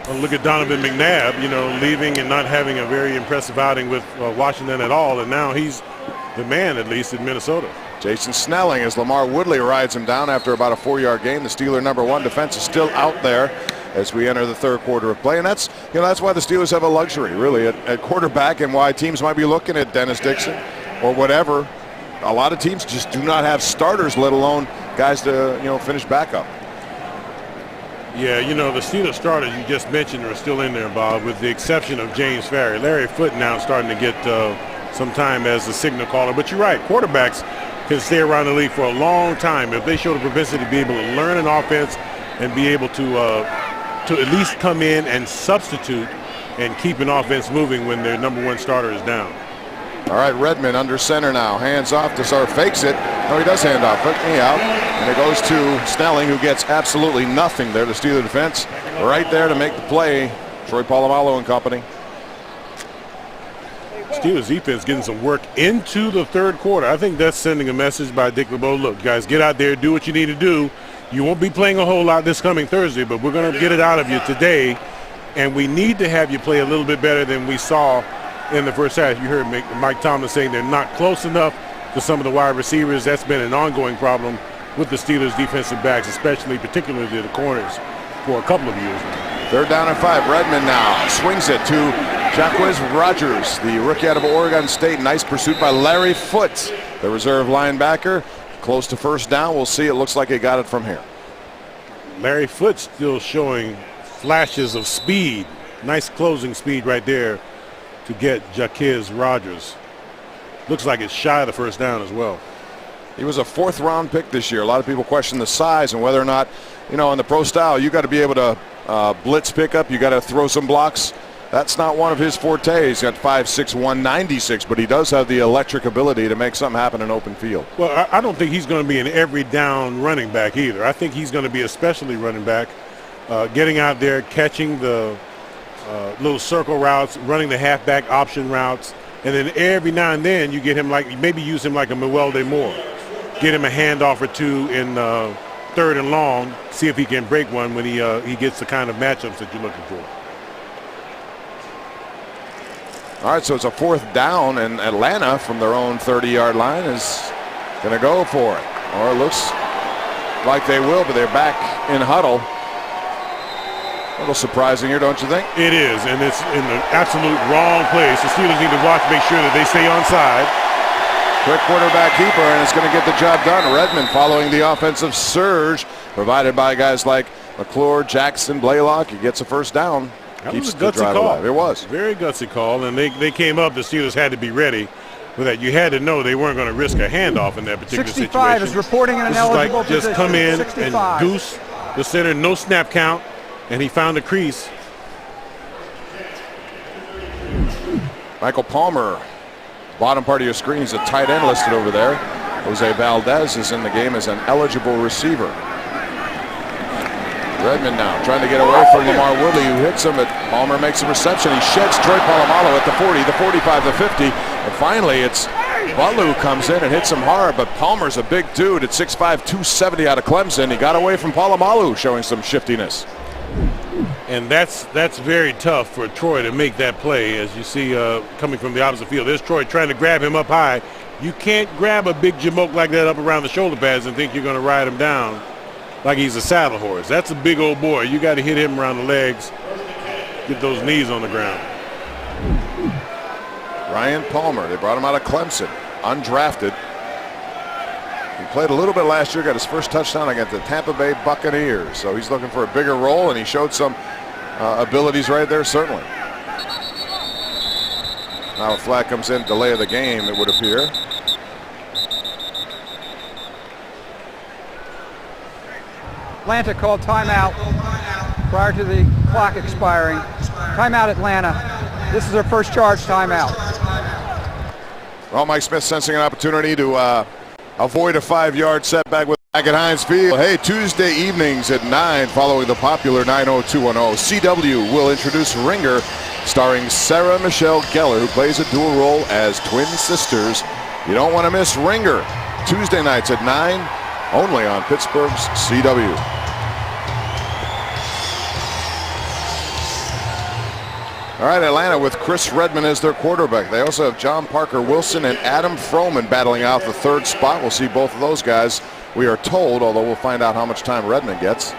Well, look at Donovan McNabb, leaving and not having a very impressive outing with Washington at all, and now he's the man, at least in Minnesota. Jason Snelling, as Lamar Woodley rides him down after about a 4-yard gain. The Steeler #1 defense is still out there as we enter the third quarter of play, and that's why the Steelers have a luxury, really, at quarterback, and why teams might be looking at Dennis Dixon or whatever. A lot of teams just do not have starters, let alone guys to finish backup. Yeah, the Steelers starters you just mentioned are still in there, Bob, with the exception of James Ferry. Larry Foote now starting to get some time as a signal caller. But you're right, quarterbacks can stay around the league for a long time if they show the propensity to be able to learn an offense and be able to at least come in and substitute and keep an offense moving when their #1 starter is down. All right, Redmond under center now. Hands off to Sar, fakes it. No, he does hand off. Hook me out. And it goes to Snelling, who gets absolutely nothing there. The Steeler defense right there to make the play. Troy Polamalu and company. Steelers defense getting some work into the third quarter. I think that's sending a message by Dick LeBeau. Look, guys, get out there, do what you need to do. You won't be playing a whole lot this coming Thursday, but we're going to get it out of you today. And we need to have you play a little bit better than we saw in the first half. You heard Mike Tomlin saying they're not close enough to some of the wide receivers. That's been an ongoing problem with the Steelers defensive backs, particularly the corners, for a couple of years now. 3rd down and 5. Redmond now swings it to Jacquizz Rodgers, the rookie out of Oregon State. Nice pursuit by Larry Foote, the reserve linebacker. Close to 1st down. We'll see. It looks like he got it from here. Larry Foote still showing flashes of speed. Nice closing speed right there to get Jacquizz Rodgers. Looks like it's shy of the 1st down as well. He was a 4th round pick this year. A lot of people question the size and whether or not, in the pro style, you got to be able to blitz pickup. You got to throw some blocks. That's not one of his fortes. He's got 5'6", 196, but he does have the electric ability to make something happen in open field. Well, I don't think he's going to be an every down running back either. I think he's going to be a specialty running back, getting out there, catching the little circle routes, running the halfback option routes, and then every now and then you get him maybe use him like a Mewelde Moore. Get him a handoff or two in 3rd and long, see if he can break one when he gets the kind of matchups that you're looking for. All right, so it's a 4th down, and Atlanta from their own 30-yard line is going to go for it. Or it looks like they will, but they're back in huddle. A little surprising here, don't you think? It is, and it's in the absolute wrong place. The Steelers need to watch, make sure that they stay onside. Quick quarterback keeper, and it's going to get the job done. Redmond following the offensive surge provided by guys like McClure, Jackson, Blaylock. He gets a 1st down. That Keeps was a the gutsy drive call. alive. It was. Very gutsy call, and they came up. The Steelers had to be ready for that. You had to know they weren't going to risk a handoff in that particular 65 situation. is reporting an This ineligible is like just position. come in 65. and goose the center, no snap count, and he found a crease. Michael Palmer, bottom part of your screen, is a tight end listed over there. Jose Valdez is in the game as an eligible receiver. Redmond now trying to get away from Lamar Woodley, who hits him, but Palmer makes a reception. He sheds Troy Polamalu at the 40, the 45, the 50, and finally it's Butler who comes in and hits him hard, but Palmer's a big dude at 6'5", 270 out of Clemson. He got away from Polamalu, showing some shiftiness. And that's very tough for Troy to make that play, as you see coming from the opposite field. There's Troy trying to grab him up high. You can't grab a big jamoke like that up around the shoulder pads and think you're going to ride him down like he's a saddle horse. That's a big old boy. You got to hit him around the legs, get those knees on the ground. Ryan Palmer, they brought him out of Clemson, undrafted. He played a little bit last year, got his first touchdown against the Tampa Bay Buccaneers. So he's looking for a bigger role, and he showed some abilities right there, certainly. Now a flag comes in, delay of the game, it would appear. Atlanta called timeout prior to the clock expiring. Timeout Atlanta. This is their first charge timeout. Well, Mike Smith sensing an opportunity to avoid a 5-yard setback with back at Heinz Field. Hey, Tuesday evenings at 9 following the popular 90210. CW will introduce Ringer, starring Sarah Michelle Gellar, who plays a dual role as twin sisters. You don't want to miss Ringer. Tuesday nights at 9, only on Pittsburgh's CW. All right, Atlanta with Chris Redman as their quarterback. They also have John Parker Wilson and Adam Froman battling out the third spot. We'll see both of those guys, we are told, although we'll find out how much time Redman gets.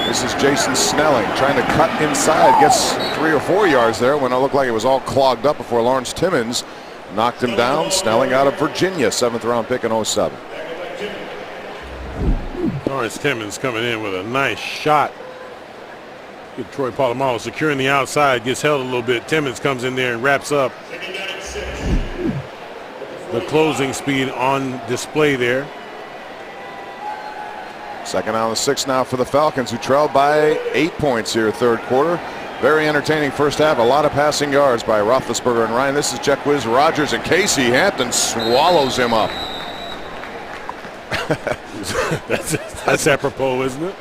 This is Jason Snelling trying to cut inside. Gets 3 or 4 yards there when it looked like it was all clogged up before Lawrence Timmons knocked him down. Snelling out of Virginia, 7th round pick in 07. Lawrence Timmons coming in with a nice shot. Good. Troy Polamalu securing the outside, gets held a little bit. Timmons comes in there and wraps up. The closing speed on display there. Second down and 6 now for the Falcons, who trailed by 8 points here third quarter. Very entertaining first half. A lot of passing yards by Roethlisberger and Ryan. This is Jacquizz Rodgers, and Casey Hampton swallows him up. That's apropos, isn't it?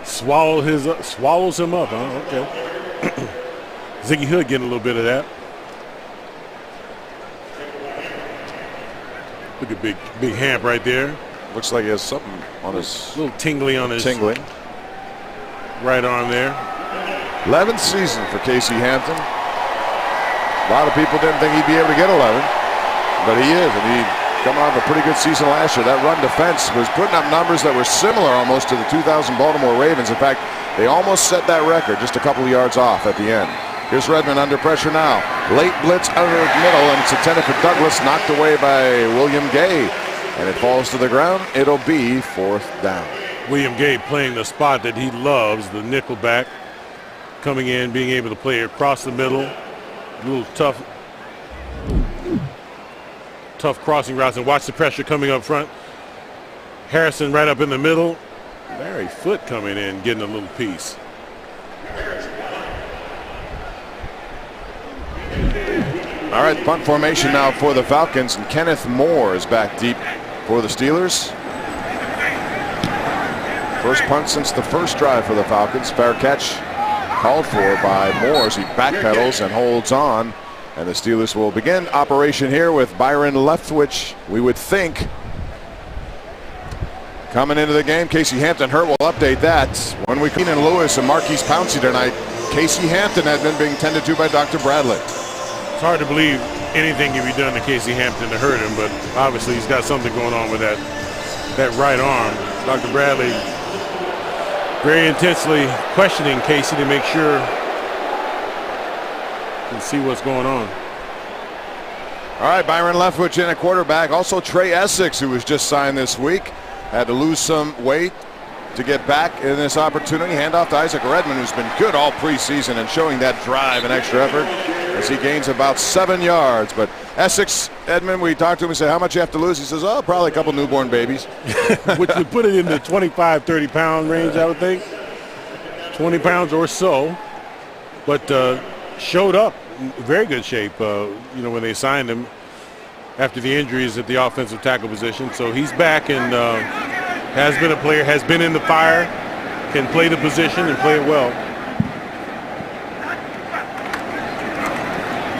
Swallows him up, huh? Okay. Ziggy Hood getting a little bit of that. Look at big Hamp right there. Looks like he has something on his... A little tingly on his... Tingling. Right arm there. 11th season for Casey Hampton. A lot of people didn't think he'd be able to get 11, but he is, and he coming off a pretty good season last year. That run defense was putting up numbers that were similar almost to the 2000 Baltimore Ravens. In fact, they almost set that record just a couple of yards off at the end. Here's Redmond under pressure now. Late blitz under the middle, and it's intended for Douglas, knocked away by William Gay. And it falls to the ground. It'll be 4th down. William Gay playing the spot that he loves, the nickel back. Coming in, being able to play across the middle. A little tough crossing routes, and watch the pressure coming up front. Harrison right up in the middle. Larry Foote coming in, getting a little piece. All right, punt formation now for the Falcons, and Kenneth Moore is back deep for the Steelers. First punt since the first drive for the Falcons. Fair catch called for by Moore as he backpedals and holds on. And the Steelers will begin operation here with Byron Leftwich, we would think, coming into the game. Casey Hampton hurt. We'll update that when we come in. Lewis and Marquise Pouncey tonight. Casey Hampton has been being tended to by Dr. Bradley. It's hard to believe anything can be done to Casey Hampton to hurt him, but obviously he's got something going on with that right arm. Dr. Bradley very intensely questioning Casey to make sure and see what's going on. All right, Byron Leftwich in at quarterback. Also Trey Essex, who was just signed this week, had to lose some weight to get back in this opportunity. Handoff to Isaac Redman, who's been good all preseason and showing that drive and extra effort as he gains about 7 yards. But Essex, Edmund, we talked to him and said, how much you have to lose? He says, oh, probably a couple newborn babies. Which would put it in the 25, 30-pound range, I would think. 20 pounds or so. But showed up in very good shape, when they signed him after the injuries at the offensive tackle position. So he's back and has been a player, has been in the fire, can play the position and play it well.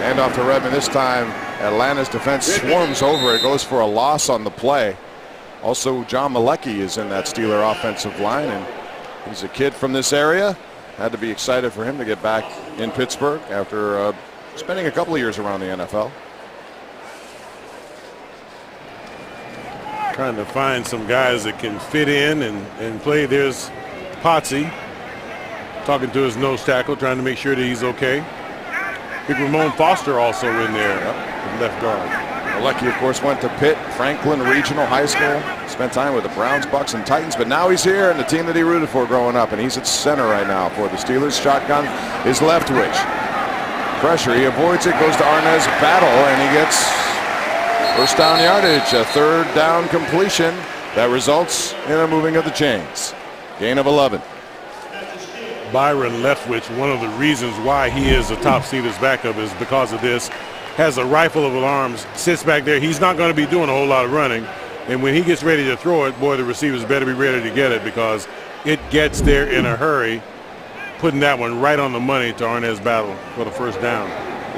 Hand off to Redmond this time. Atlanta's defense swarms over it, goes for a loss on the play. Also, John Malecki is in that Steeler offensive line, and he's a kid from this area. Had to be excited for him to get back in Pittsburgh after spending a couple of years around the NFL. Trying to find some guys that can fit in and play. There's Potsy talking to his nose tackle, trying to make sure that he's okay. I think Ramon Foster also in there, left guard. Malecki, of course, went to Pitt, Franklin Regional High School, spent time with the Browns, Bucks, and Titans, but now he's here and the team that he rooted for growing up, and he's at center right now for the Steelers. Shotgun is Leftwich. Pressure, he avoids it, goes to Arnaz Battle, and he gets first down yardage, a 3rd down completion that results in a moving of the chains. Gain of 11. Byron Leftwich, one of the reasons why he is a top Steelers backup is because of this. Has a rifle of alarms, sits back there. He's not going to be doing a whole lot of running. And when he gets ready to throw it, boy, the receivers better be ready to get it because it gets there in a hurry. Putting that one right on the money to Arnaz Battle for the first down.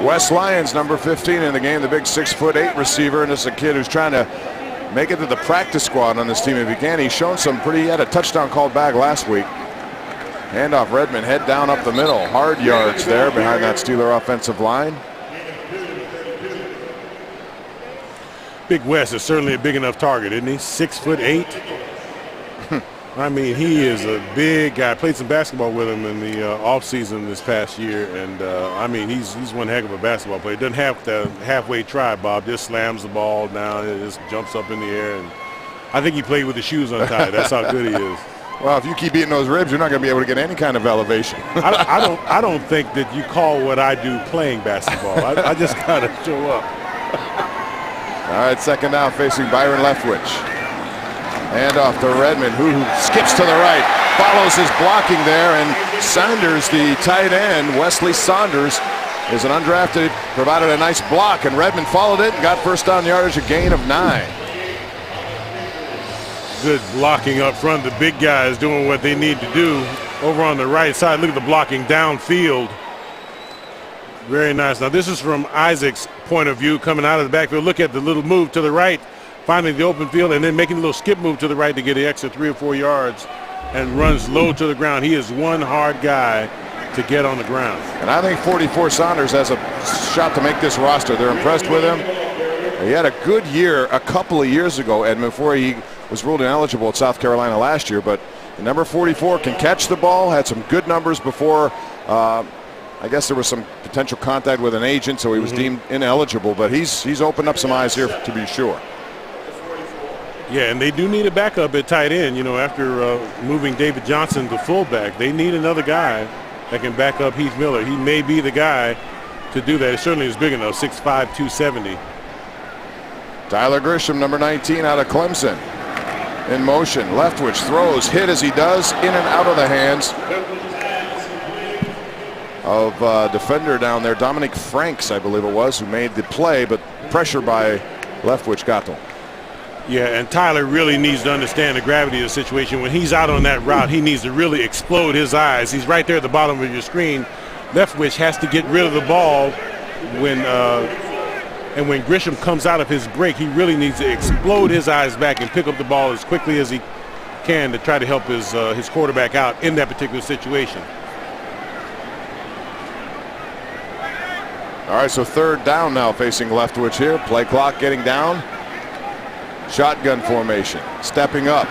Wes Lyons, number 15 in the game, the big 6'8" receiver, and this is a kid who's trying to make it to the practice squad on this team if he can. He's shown some he had a touchdown called back last week. Handoff, Redmond, head down up the middle. Hard yards there behind that Steeler offensive line. Big West is certainly a big enough target, isn't he? 6'8". I mean, he is a big guy. I played some basketball with him in the offseason this past year, and I mean, he's one heck of a basketball player. Doesn't have the halfway try, Bob. Just slams the ball down, it just jumps up in the air, and I think he played with the shoes untied. That's how good he is. Well, if you keep eating those ribs, you're not going to be able to get any kind of elevation. I don't think that you call what I do playing basketball. I just gotta show up. All right, second down facing Byron Leftwich. Hand off to Redmond, who skips to the right, follows his blocking there, and Saunders, the tight end, Wesley Saunders, is an undrafted, provided a nice block, and Redmond followed it and got first down yardage, a gain of 9. Good blocking up front. The big guys doing what they need to do over on the right side. Look at the blocking downfield. Very nice. Now this is from Isaac's point of view coming out of the backfield. Look at the little move to the right, finding the open field, and then making a little skip move to the right to get the extra 3 or 4 yards, and runs low to the ground. He is one hard guy to get on the ground. And I think 44 Saunders has a shot to make this roster. They're impressed with him. He had a good year a couple of years ago, Edmund, before he was ruled ineligible at South Carolina last year. But number 44 can catch the ball, had some good numbers before. I guess there was some potential contact with an agent, so he was deemed ineligible. But he's opened up some eyes here to be sure. Yeah, and they do need a backup at tight end. You know, after moving David Johnson to fullback, they need another guy that can back up Heath Miller. He may be the guy to do that. It certainly is big enough, 6'5", 270. Tyler Grisham, number 19, out of Clemson. In motion, Leftwich throws, hit as he does, in and out of the hands of defender down there, Dominic Franks, I believe it was, who made the play, but pressure by Leftwich got to him. Yeah, and Tyler really needs to understand the gravity of the situation. When he's out on that route, he needs to really explode his eyes. He's right there at the bottom of your screen. Leftwich has to get rid of the ball when Grisham comes out of his break. He really needs to explode his eyes back and pick up the ball as quickly as he can to try to help his quarterback out in that particular situation. All right, so third down now facing Leftwich here. Play clock getting down. Shotgun formation, stepping up,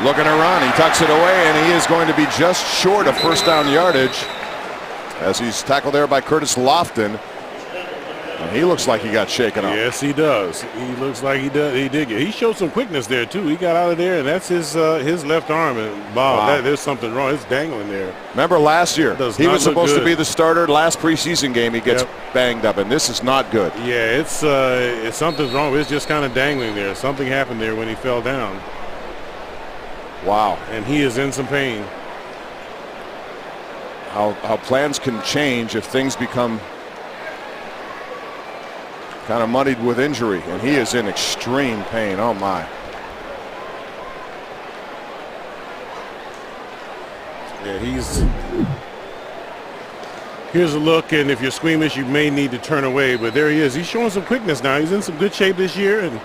looking to run. He tucks it away, and he is going to be just short of first down yardage as he's tackled there by Curtis Lofton. And he looks like he got shaken up. Yes, he does. He looks like he did get. He showed some quickness there too. He got out of there, and that's his left arm. And Bob, there's something wrong. It's dangling there. Remember last year, he was supposed to be the starter. Last preseason game, he gets banged up, and this is not good. Yeah, it's something's wrong. It's just kind of dangling there. Something happened there when he fell down. Wow. And he is in some pain. How plans can change if things become kind of muddied with injury, and he is in extreme pain. Oh my. Yeah, here's a look, and if you're squeamish, you may need to turn away, but there he is. He's showing some quickness now. He's in some good shape this year, and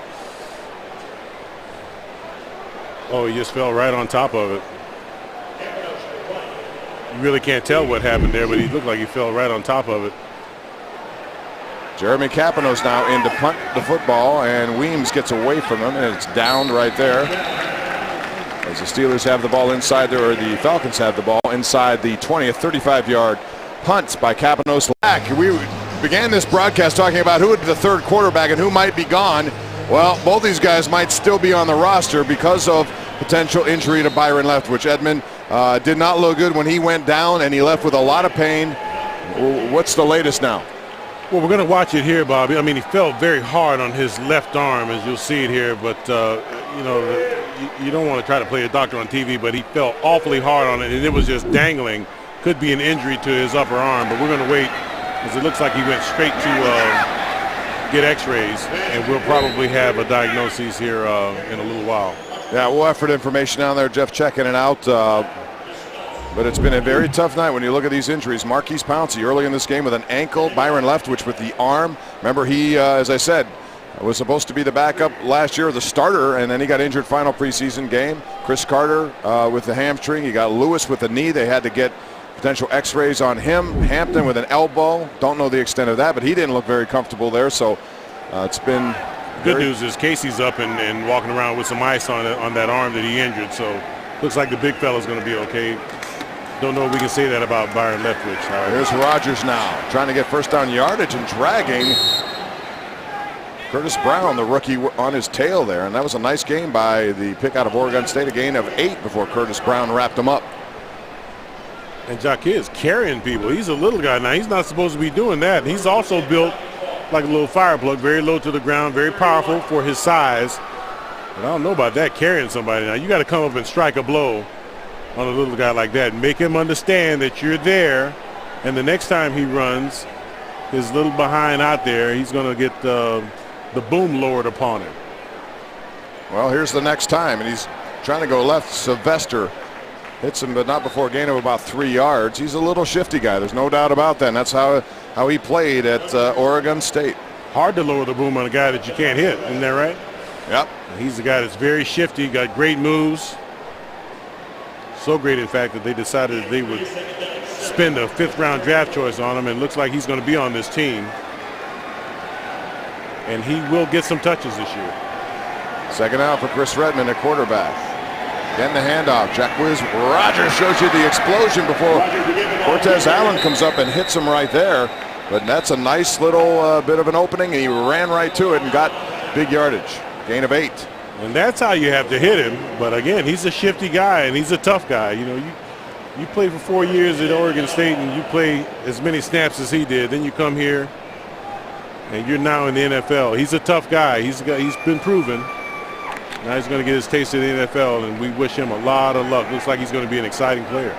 he just fell right on top of it. You really can't tell what happened there, but he looked like he fell right on top of it. Jeremy Capanos now in to punt the football, and Weems gets away from him, and it's downed right there. As the Steelers have the ball inside there, or the Falcons have the ball inside the 20th, 35-yard punt by Capanos. We began this broadcast talking about who would be the third quarterback and who might be gone. Well, both these guys might still be on the roster because of potential injury to Byron Leftwich. Edmund did not look good when he went down, and he left with a lot of pain. What's the latest now? Well, we're going to watch it here, Bobby. I mean, he fell very hard on his left arm, as you'll see it here. But, you don't want to try to play a doctor on TV, but he fell awfully hard on it, and it was just dangling. Could be an injury to his upper arm, but we're going to wait, because it looks like he went straight to get x-rays, and we'll probably have a diagnosis here in a little while. Yeah, we'll have information down there. Jeff checking it out. But it's been a very tough night when you look at these injuries. Marquise Pouncey early in this game with an ankle. Byron Leftwich with the arm. Remember, he, as I said, Was supposed to be the backup last year, the starter, and then he got injured final preseason game. Chris Carter with the hamstring. You got Lewis with the knee. They had to get potential x-rays on him. Hampton with an elbow. Don't know the extent of that, but he didn't look very comfortable there. So it's been good news is Casey's up and walking around with some ice on that arm that he injured. So looks like the big fella's going to be okay. Don't know if we can say that about Byron Leftwich. All right, here's Rogers now trying to get first down yardage and dragging Curtis Brown, the rookie, on his tail there. And that was a nice game by the pick out of Oregon State, a gain of 8 before Curtis Brown wrapped him up. And Jacques is carrying people. He's a little guy now. He's not supposed to be doing that. He's also built like a little fire plug, very low to the ground, very powerful for his size. But I don't know about that, carrying somebody. Now you got to come up and strike a blow on a little guy like that. Make him understand that you're there. And the next time he runs his little behind out there, he's going to get the boom lowered upon him. Well, here's the next time, and he's trying to go left. Sylvester hits him, but not before a gain of about 3 yards. He's a little shifty guy. There's no doubt about that. And that's how he played at Oregon State. Hard to lower the boom on a guy that you can't hit, isn't that right? Yep. He's the guy that's very shifty, got great moves. So great, in fact, that they decided they would spend a 5th-round draft choice on him, and looks like he's going to be on this team. And he will get some touches this year. Second out for Chris Redmond at quarterback. Getting the handoff. Jack Wiz Rogers shows you the explosion before Cortez Allen comes up and hits him right there. But that's a nice little bit of an opening, and he ran right to it and got big yardage. Gain of 8. And that's how you have to hit him. But again, he's a shifty guy and he's a tough guy. You know, you play for 4 years at Oregon State and you play as many snaps as he did. Then you come here and you're now in the NFL. He's a tough guy. He's been proven. Now he's going to get his taste of the NFL, and we wish him a lot of luck. Looks like he's going to be an exciting player.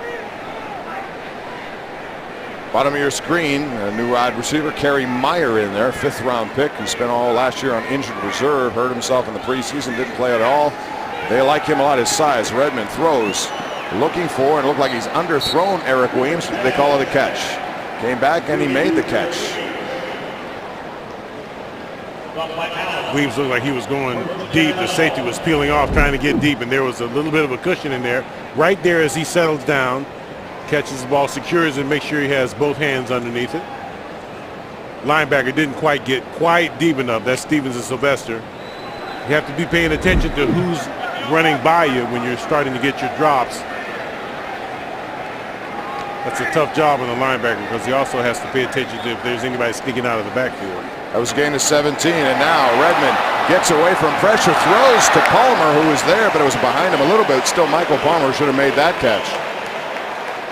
Bottom of your screen, a new wide receiver, Kerry Meyer in there, 5th-round pick, who spent all last year on injured reserve, hurt himself in the preseason, didn't play at all. They like him a lot, his size. Redmond throws, looking for, and looked like he's underthrown Eric Williams. They call it a catch. Came back, and he made the catch. Williams looked like he was going deep. The safety was peeling off, trying to get deep, and there was a little bit of a cushion in there. Right there as he settles down, catches the ball, secures it, makes sure he has both hands underneath it. Linebacker didn't quite get quite deep enough. That's Stevens and Sylvester. You have to be paying attention to who's running by you when you're starting to get your drops. That's a tough job on the linebacker because he also has to pay attention to if there's anybody sneaking out of the backfield. That was a gain of 17, and now Redmond gets away from pressure, throws to Palmer, who was there, but it was behind him a little bit. Still, Michael Palmer should have made that catch.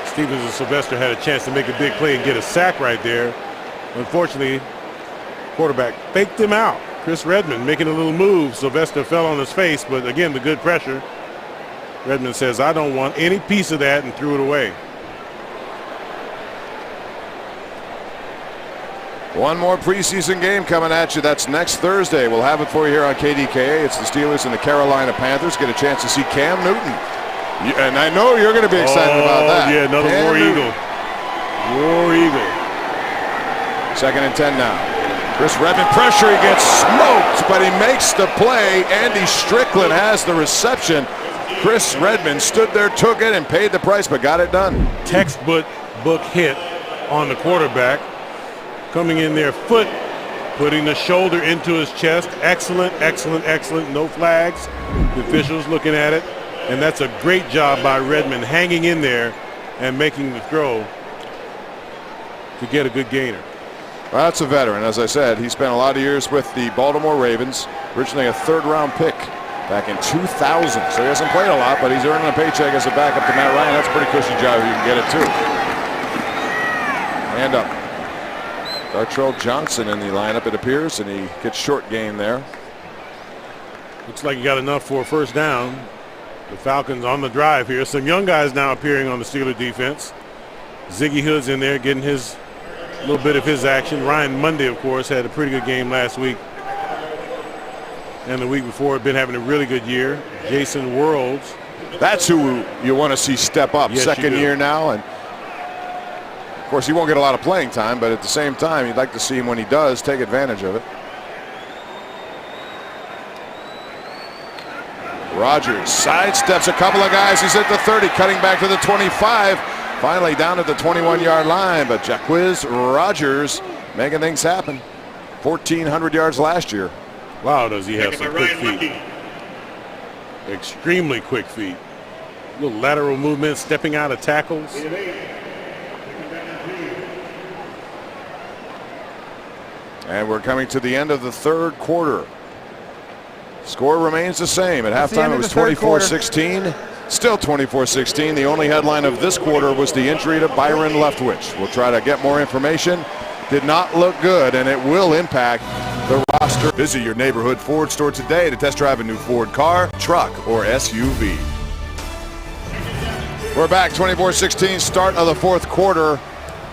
Stevens and Sylvester had a chance to make a big play and get a sack right there. Unfortunately, quarterback faked him out. Chris Redmond making a little move. Sylvester fell on his face, but again, the good pressure. Redmond says, I don't want any piece of that, and threw it away. One more preseason game coming at you. That's next Thursday. We'll have it for you here on KDKA. It's the Steelers and the Carolina Panthers. Get a chance to see Cam Newton. And I know you're going to be excited about that. Yeah, another Cam War Newton. Eagle. War Eagle. 2nd and 10 now. Chris Redmond pressure. He gets smoked, but he makes the play. Andy Strickland has the reception. Chris Redmond stood there, took it, and paid the price, but got it done. Textbook hit on the quarterback. Coming in there, foot, putting the shoulder into his chest. Excellent, excellent, excellent. No flags. The officials looking at it. And that's a great job by Redmond, hanging in there and making the throw to get a good gainer. Well, that's a veteran. As I said, he spent a lot of years with the Baltimore Ravens, originally a 3rd-round pick back in 2000. So he hasn't played a lot, but he's earning a paycheck as a backup to Matt Ryan. That's a pretty cushy job if you can get it, too. Hand up. Dartrell Johnson in the lineup, it appears, and he gets short gain there. Looks like he got enough for a first down. The Falcons on the drive here. Some young guys now appearing on the Steeler defense. Ziggy Hood's in there getting his little bit of his action. Ryan Mundy, of course, had a pretty good game last week. And the week before had been having a really good year. Jason Worlds. That's who you want to see step up. Yes, 2nd year now. And of course, he won't get a lot of playing time, but at the same time, you'd like to see him when he does take advantage of it. Rogers sidesteps a couple of guys. He's at the 30, cutting back to the 25. Finally down at the 21-yard line, but Jacquizz Rogers making things happen. 1,400 yards last year. Wow, does he have some quick feet. Extremely quick feet. Little lateral movement, stepping out of tackles. And we're coming to the end of the third quarter. Score remains the same. At halftime, it was 24-16. Still 24-16. The only headline of this quarter was the injury to Byron Leftwich. We'll try to get more information. Did not look good, and it will impact the roster. Visit your neighborhood Ford store today to test drive a new Ford car, truck, or SUV. We're back, 24-16, start of the fourth quarter.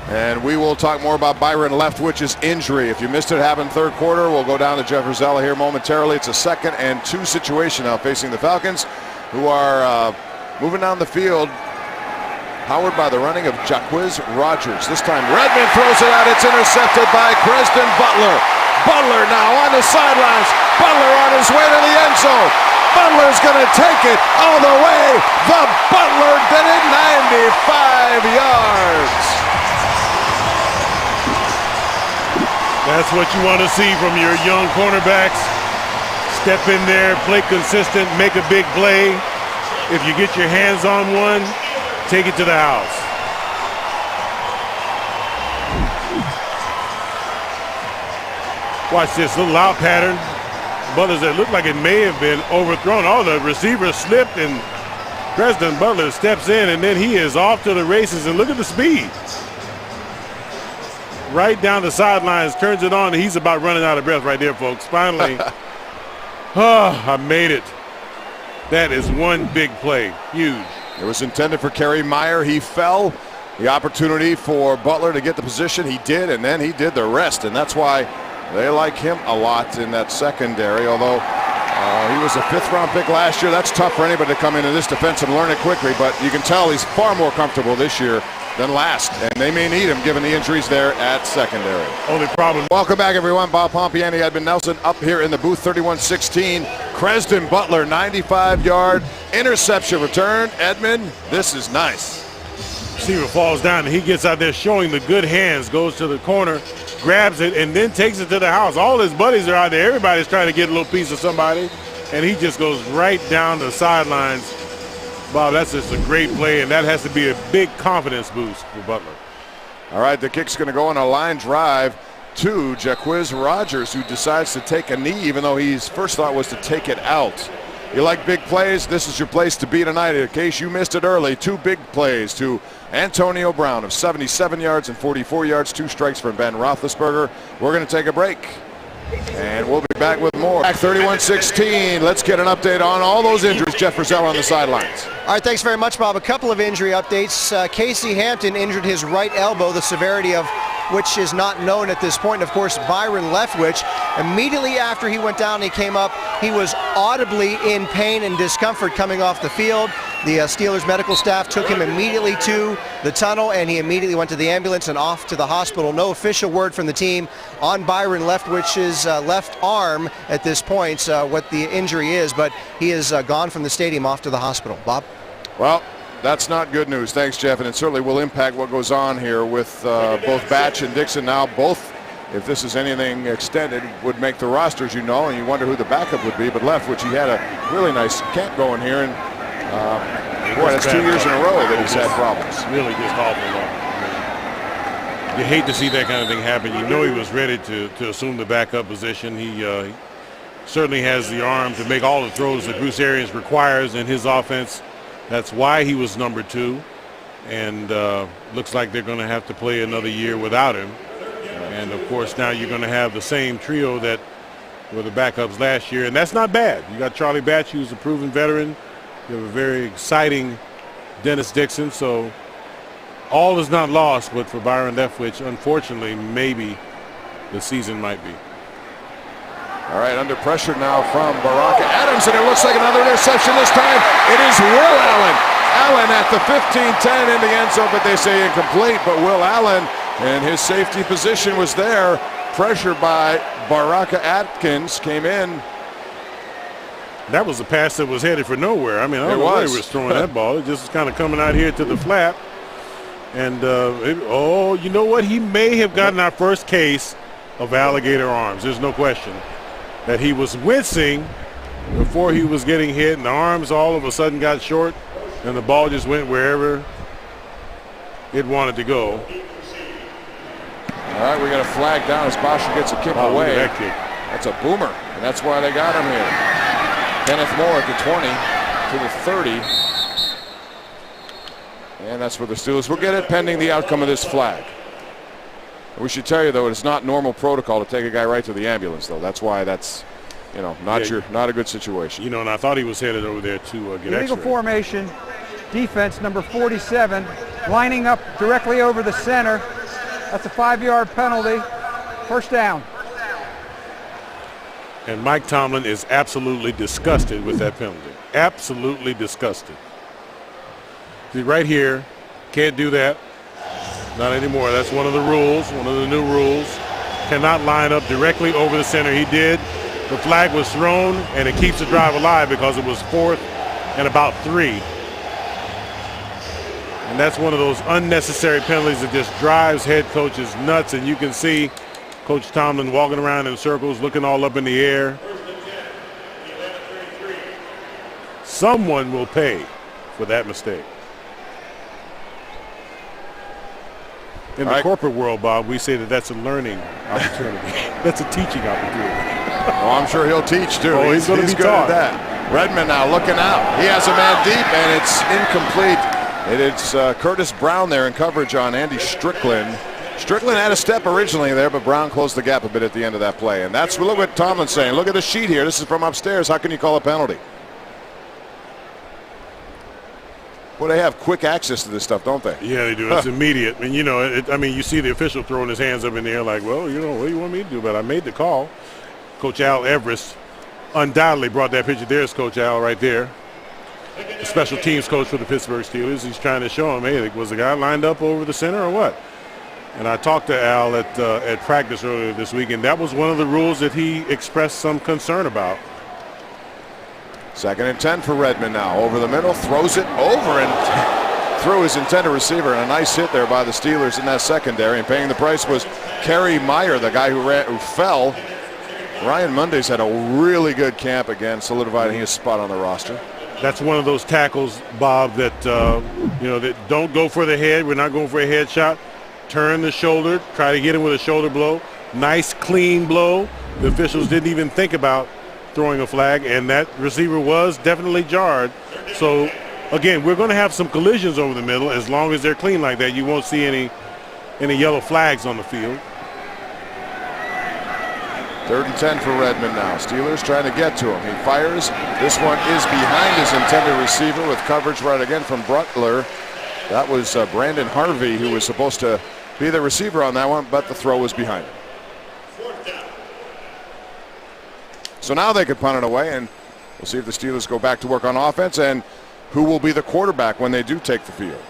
And we will talk more about Byron Leftwich's injury. If you missed it, it happened third quarter. We'll go down to Jeff Rosella here momentarily. It's a 2nd and 2 situation now facing the Falcons, who are moving down the field, powered by the running of Jacquizz Rogers. This time Redmond throws it out. It's intercepted by Preston Butler. Butler now on the sidelines. Butler on his way to the end zone. Butler's going to take it all the way. The Butler did it, 95 yards. That's what you want to see from your young cornerbacks. Step in there, play consistent, make a big play. If you get your hands on one, take it to the house. Watch this little out pattern. Butler's that looked like it may have been overthrown. Oh, the receiver slipped and Preston Butler steps in, and then he is off to the races. And look at the speed. Right down the sidelines, turns it on, and he's about running out of breath right there, folks. Finally, I made it. That is one big play, huge. It was intended for Kerry Meyer. He fell. The opportunity for Butler to get the position, he did, and then he did the rest, and that's why they like him a lot in that secondary, although he was a 5th-round pick last year. That's tough for anybody to come into this defense and learn it quickly, but you can tell he's far more comfortable this year than last, and they may need him given the injuries there at secondary. Only problem. Welcome back, everyone. Bob Pompiani, Edmund Nelson up here in the booth. 31-16. Preston Butler, 95-yard interception return. Edmund, this is nice. Receiver falls down, and he gets out there showing the good hands, goes to the corner, grabs it, and then takes it to the house. All his buddies are out there. Everybody's trying to get a little piece of somebody, and he just goes right down the sidelines. Bob, that's just a great play, and that has to be a big confidence boost for Butler. All right, the kick's going to go on a line drive to Jacquizz Rogers, who decides to take a knee, even though his first thought was to take it out. You like big plays? This is your place to be tonight. In case you missed it early, 2 big plays to Antonio Brown of 77 yards and 44 yards, 2 strikes from Ben Roethlisberger. We're going to take a break, and we'll be back with more. Back 31-16. Let's get an update on all those injuries. Jeff Rosella on the sidelines. All right, thanks very much, Bob. A couple of injury updates. Casey Hampton injured his right elbow, the severity of which is not known at this point. And of course, Byron Leftwich, immediately after he went down, he came up, he was audibly in pain and discomfort coming off the field. The Steelers medical staff took him immediately to the tunnel, and he immediately went to the ambulance and off to the hospital. No official word from the team on Byron Leftwich's left arm at this point, what the injury is, but he is gone from the stadium off to the hospital. Bob? Well, that's not good news. Thanks, Jeff, and it certainly will impact what goes on here with both Batch and Dixon now. Both, if this is anything extended, would make the roster, as you know, and you wonder who the backup would be. But Leftwich, he had a really nice camp going here, and boy, that's 2 years in a row that he's had problems. Really just awful. You hate to see that kind of thing happen. You know he was ready to assume the backup position. He certainly has the arm to make all the throws that Bruce Arians requires in his offense. That's why he was number 2, and looks like they're going to have to play another year without him. And of course, now you're going to have the same trio that were the backups last year, and that's not bad. You got Charlie Batch, who's a proven veteran. You have a very exciting Dennis Dixon, so all is not lost. But for Byron Leftwich, unfortunately, maybe the season might be. All right, under pressure now from Baraka Adams, and it looks like another interception this time. It is Will Allen. Allen at the 15-10 in the end zone, but they say incomplete. But Will Allen and his safety position was there. Pressure by Baraka Atkins came in. That was a pass that was headed for nowhere. I mean, I don't know where he was throwing that ball. It just was kind of coming out here to the flat. And, you know what? He may have gotten our first case of alligator arms. There's no question that he was wincing before he was getting hit, and the arms all of a sudden got short, and the ball just went wherever it wanted to go. All right, we got a flag down as Bosher gets a kick away. Look at that kick. That's a boomer, and that's why they got him here. Kenneth Moore at the 20 to the 30. And that's where the Steelers will get it pending the outcome of this flag. We should tell you, though, it's not normal protocol to take a guy right to the ambulance, though. That's why that's, not a good situation. You know, and I thought he was headed over there to get illegal X-ray. formation, defense number 47, lining up directly over the center. That's a 5-yard penalty. First down. And Mike Tomlin is absolutely disgusted with that penalty. Absolutely disgusted. See, right here, can't do that. Not anymore. That's one of the rules, one of the new rules. Cannot line up directly over the center. He did. The flag was thrown, and it keeps the drive alive because it was 4th and about 3. And that's one of those unnecessary penalties that just drives head coaches nuts. And you can see Coach Tomlin walking around in circles, looking all up in the air. Someone will pay for that mistake. In the corporate world, Bob, we say that that's a learning opportunity. That's a teaching opportunity. Oh, I'm sure he'll teach, too. Oh, he's going to be good taught. at that. Redmond now looking out. He has a man deep, and it's incomplete. It's Curtis Brown there in coverage on Andy Strickland. Strickland had a step originally there, but Brown closed the gap a bit at the end of that play. And that's look what Tomlin's saying. Look at the sheet here. This is from upstairs. How can you call a penalty? Well, they have quick access to this stuff, don't they? Yeah, they do. It's immediate. And, you see the official throwing his hands up in the air like, well, what do you want me to do? But I made the call. Coach Al Everest undoubtedly brought that picture. There's Coach Al right there. The special teams coach for the Pittsburgh Steelers. He's trying to show him, hey, was the guy lined up over the center or what? And I talked to Al at practice earlier this week, and that was one of the rules that he expressed some concern about. 2nd and 10 for Redmond now. Over the middle, throws it over and through his intended receiver. And a nice hit there by the Steelers in that secondary. And paying the price was Kerry Meyer, the guy who fell. Ryan Mundy's had a really good camp again, solidifying his spot on the roster. That's one of those tackles, Bob, that that don't go for the head. We're not going for a head shot. Turn the shoulder, try to get him with a shoulder blow. Nice, clean blow. The officials didn't even think about throwing a flag, and that receiver was definitely jarred. So, again, we're going to have some collisions over the middle. As long as they're clean like that, you won't see any yellow flags on the field. 3rd and 10 for Redmond now. Steelers trying to get to him. He fires. This one is behind his intended receiver with coverage right again from Butler. That was Brandon Harvey who was supposed to be the receiver on that one, but the throw was behind him. So now they could punt it away, and we'll see if the Steelers go back to work on offense and who will be the quarterback when they do take the field.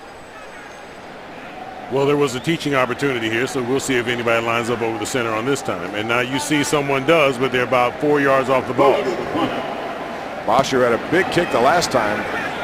Well, there was a teaching opportunity here, so we'll see if anybody lines up over the center on this time. And now you see someone does, but they're about 4 yards off the ball. Bosher had a big kick the last time.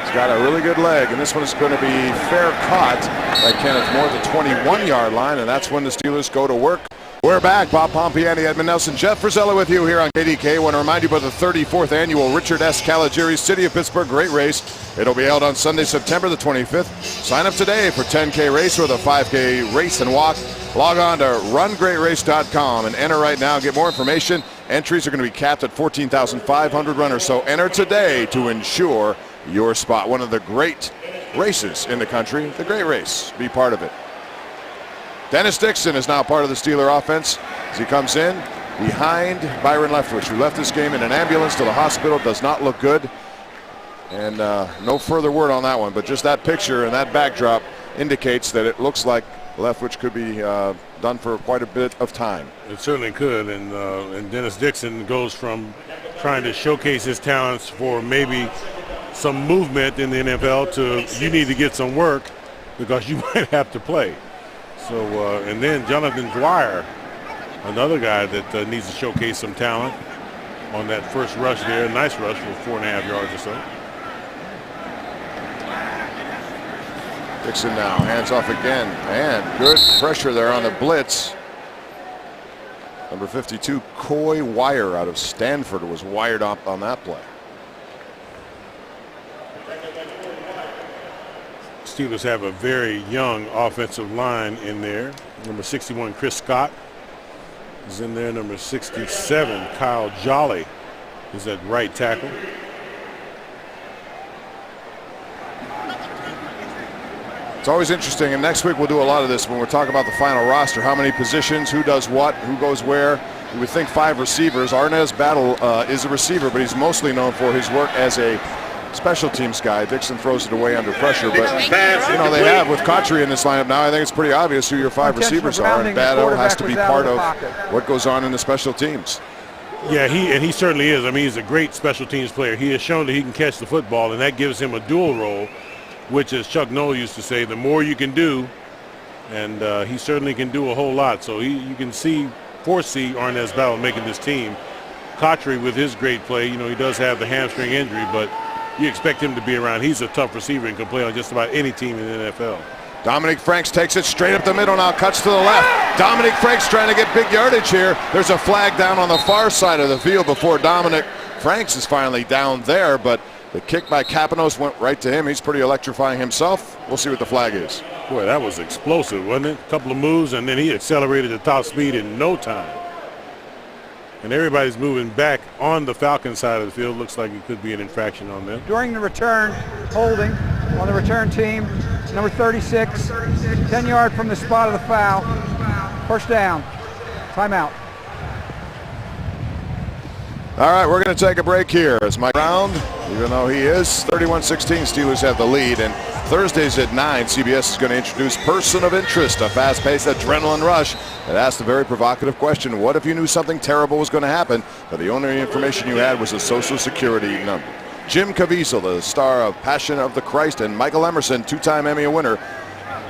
He's got a really good leg, and this one is going to be fair caught by Kenneth Moore at the 21-yard line, and that's when the Steelers go to work. We're back. Bob Pompiani, Edmund Nelson, Jeff Frisella with you here on KDK. I want to remind you about the 34th annual Richard S. Caligiuri City of Pittsburgh Great Race. It'll be held on Sunday, September the 25th. Sign up today for 10K race or the 5K race and walk. Log on to rungreatrace.com and enter right now. Get more information. Entries are going to be capped at 14,500 runners, so enter today to ensure your spot. One of the great races in the country, the Great Race. Be part of it. Dennis Dixon is now part of the Steeler offense as he comes in behind Byron Leftwich, who left this game in an ambulance to the hospital. Does not look good. And no further word on that one, but just that picture and that backdrop indicates that it looks like Leftwich could be done for quite a bit of time. It certainly could, and Dennis Dixon goes from trying to showcase his talents for maybe some movement in the NFL to you need to get some work because you might have to play. So, and then Jonathan Dwyer, another guy that needs to showcase some talent. on that first rush there. Nice rush for 4.5 yards or so. Dixon now hands off again, and good pressure there on the blitz. Number 52, Coy Wire out of Stanford, was wired up on that play. Steelers have a very young offensive line in there. Number 61, Chris Scott is in there. Number 67, Kyle Jolly is at right tackle. It's always interesting, and next week we'll do a lot of this when we're talking about the final roster. How many positions, who does what, who goes where. You would think 5 receivers. Arnaz Battle is a receiver, but he's mostly known for his work as a special teams guy. Dixon throws it away under pressure, but you know, they have with Cotchery in this lineup now. I think it's pretty obvious who your 5 receivers are, and Battle has to be part of what goes on in the special teams. Yeah, he certainly is. I mean, he's a great special teams player. He has shown that he can catch the football, and that gives him a dual role, which, as Chuck Noll used to say, the more you can do, and he certainly can do a whole lot. So you can foresee Arnaz Battle making this team. Cotchery, with his great play, you know, he does have the hamstring injury, but you expect him to be around. He's a tough receiver and can play on just about any team in the NFL. Dominic Franks takes it straight up the middle now, cuts to the left. Dominic Franks trying to get big yardage here. There's a flag down on the far side of the field before Dominic Franks is finally down there, but the kick by Kapanos went right to him. He's pretty electrifying himself. We'll see what the flag is. Boy, that was explosive, wasn't it? A couple of moves, and then he accelerated to top speed in no time. And everybody's moving back on the Falcons side of the field. Looks like it could be an infraction on them. During the return, holding on the return team, number 36, 10 yard from the spot of the foul. First down. Timeout. All right, we're going to take a break here as Mike Brown, even though he is 31-16, Steelers have the lead. And Thursdays at 9, CBS is going to introduce Person of Interest, a fast-paced adrenaline rush that asks the very provocative question, what if you knew something terrible was going to happen, but the only information you had was a Social Security number? Jim Caviezel, the star of Passion of the Christ, and Michael Emerson, 2-time Emmy winner.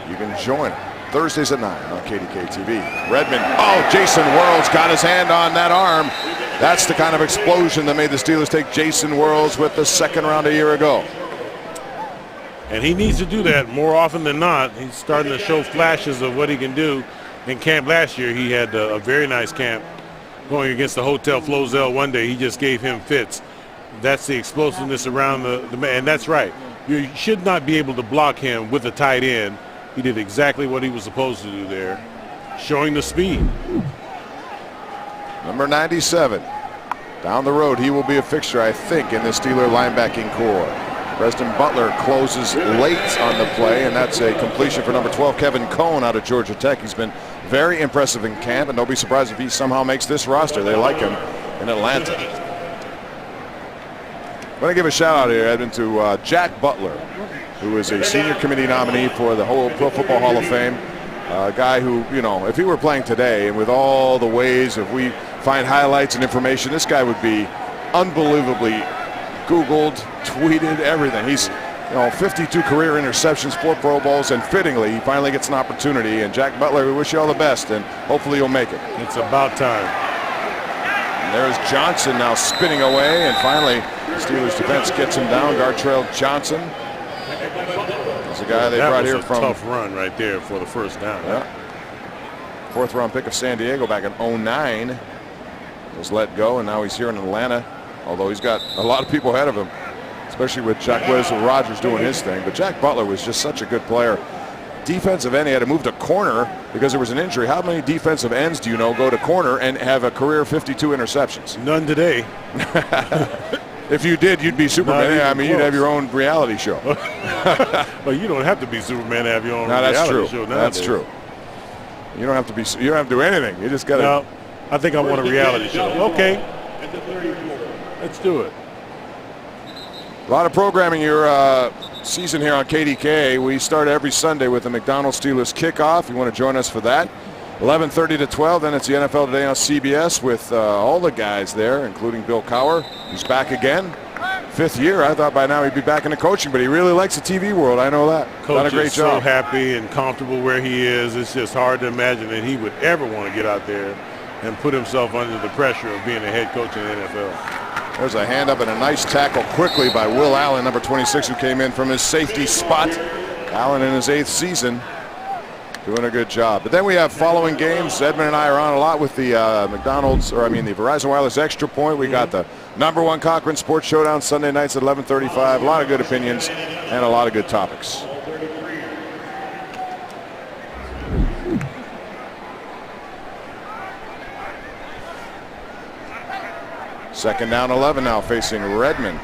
You can join Thursdays at 9 on KDK TV. Redmond, Jason Worlds got his hand on that arm. That's the kind of explosion that made the Steelers take Jason Worlds with the second round a year ago. And he needs to do that more often than not. He's starting to show flashes of what he can do. In camp last year, he had a very nice camp going against the Hotel Flozell one day. He just gave him fits. That's the explosiveness around the man. And that's right. You should not be able to block him with a tight end. He did exactly what he was supposed to do there, showing the speed. Number 97. Down the road, he will be a fixture, I think, in the Steeler linebacking core. Preston Butler closes late on the play, and that's a completion for number 12, Kevin Cohn out of Georgia Tech. He's been very impressive in camp, and don't be surprised if he somehow makes this roster. They like him in Atlanta. I'm going to give a shout out here, Edmund, to Jack Butler, who is a senior committee nominee for the whole Pro Football Hall of Fame. A guy who, you know, if he were playing today and with all the ways if we find highlights and information, this guy would be unbelievably Googled, tweeted, everything. He's, 52 career interceptions, 4 Pro Bowls, and fittingly, he finally gets an opportunity. And Jack Butler, we wish you all the best, and hopefully you'll make it. It's about time. And there's Johnson now spinning away, and finally the Steelers defense gets him down. Gartrell Johnson. He's a guy they brought here from. That was a tough run right there for the first down. Yeah. 4th round pick of San Diego back in 09. Was let go, and now he's here in Atlanta, although he's got a lot of people ahead of him, especially with Jacquizz Rodgers doing his thing. But Jack Butler was just such a good player. Defensive end, he had to move to corner because there was an injury. How many defensive ends do you know go to corner and have a career 52 interceptions? None today. If you did, you'd be Superman. I mean, you'd have your own reality show. Well, you don't have to be Superman to have your own reality show nowadays. That's true. You don't have to be. You don't have to do anything. You just got to. No, I think I want a reality show. Okay, let's do it. A lot of programming your season here on KDK. We start every Sunday with the McDonald's Steelers kickoff. You want to join us for that? 11:30 to 12. Then it's the NFL Today on CBS with all the guys there, including Bill Cowher, who's back again. 5th year. I thought by now he'd be back into coaching, but he really likes the TV world. I know that. Coach Done a great is job. so happy and comfortable where he is. It's just hard to imagine that he would ever want to get out there and put himself under the pressure of being a head coach in the NFL. There's a hand up and a nice tackle quickly by Will Allen, number 26, who came in from his safety spot. Allen in his 8th season, doing a good job. But then we have following games. Edmund and I are on a lot with the the Verizon Wireless Extra Point. We got the #1 Cochran Sports Showdown Sunday nights at 11:35. A lot of good opinions and a lot of good topics. Second down 11 now, facing Redmond,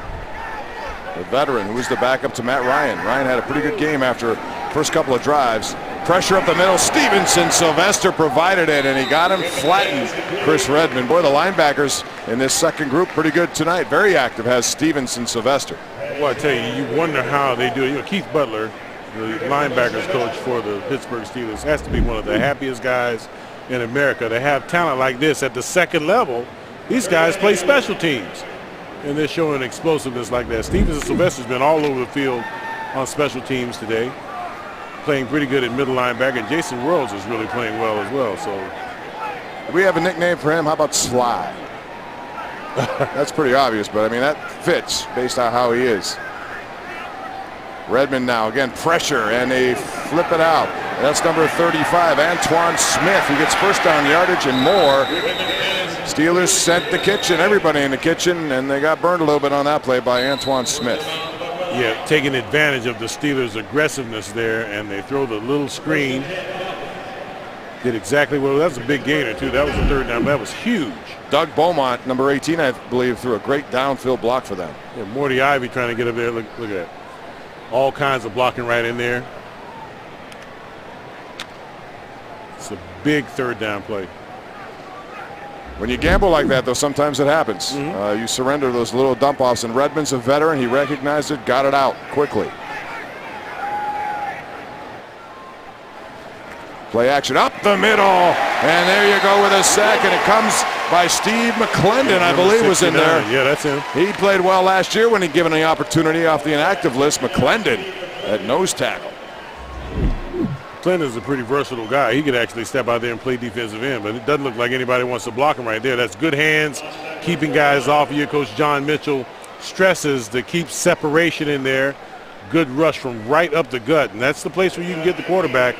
the veteran who was the backup to Matt Ryan. Ryan had a pretty good game after first couple of drives. Pressure up the middle. Stevenson Sylvester provided it, and he got him flattened. Chris Redmond. Boy, the linebackers in this second group pretty good tonight. Very active has Stevenson Sylvester. Well, I tell you, you wonder how they do it. You know, Keith Butler, the linebackers coach for the Pittsburgh Steelers, has to be one of the happiest guys in America to have talent like this at the second level. These guys play special teams, and they're showing explosiveness like that. Stevenson Sylvester's been all over the field on special teams today, playing pretty good at middle linebacker, and Jason Worlds is really playing well as well. So, do we have a nickname for him? How about Sly? That's pretty obvious, but I mean that fits based on how he is. Redmond now again, pressure, and they flip it out. That's number 35, Antoine Smith, who gets first down yardage and more. Steelers sent the kitchen, everybody in the kitchen, and they got burned a little bit on that play by Antoine Smith. Yeah, taking advantage of the Steelers' aggressiveness there, and they throw the little screen. Did exactly what, that was a big gainer too. That was a third down, that was huge. Doug Beaumont, number 18, I believe, threw a great downfield block for them. Yeah, Morty Ivy trying to get up there, look at that. All kinds of blocking right in there. It's a big third down play. When you gamble like that, though, sometimes it happens. You surrender those little dump-offs, and Redmond's a veteran. He recognized it, got it out quickly. Play action up the middle, and there you go with a sack, and it comes by Steve McClendon, I believe, was in there. Yeah, that's him. He played well last year when he given the opportunity off the inactive list. McClendon at nose tackle. McClendon's a pretty versatile guy. He could actually step out there and play defensive end, but it doesn't look like anybody wants to block him right there. That's good hands, keeping guys off of you. Coach John Mitchell stresses to keep separation in there. Good rush from right up the gut, and that's the place where you can get the quarterback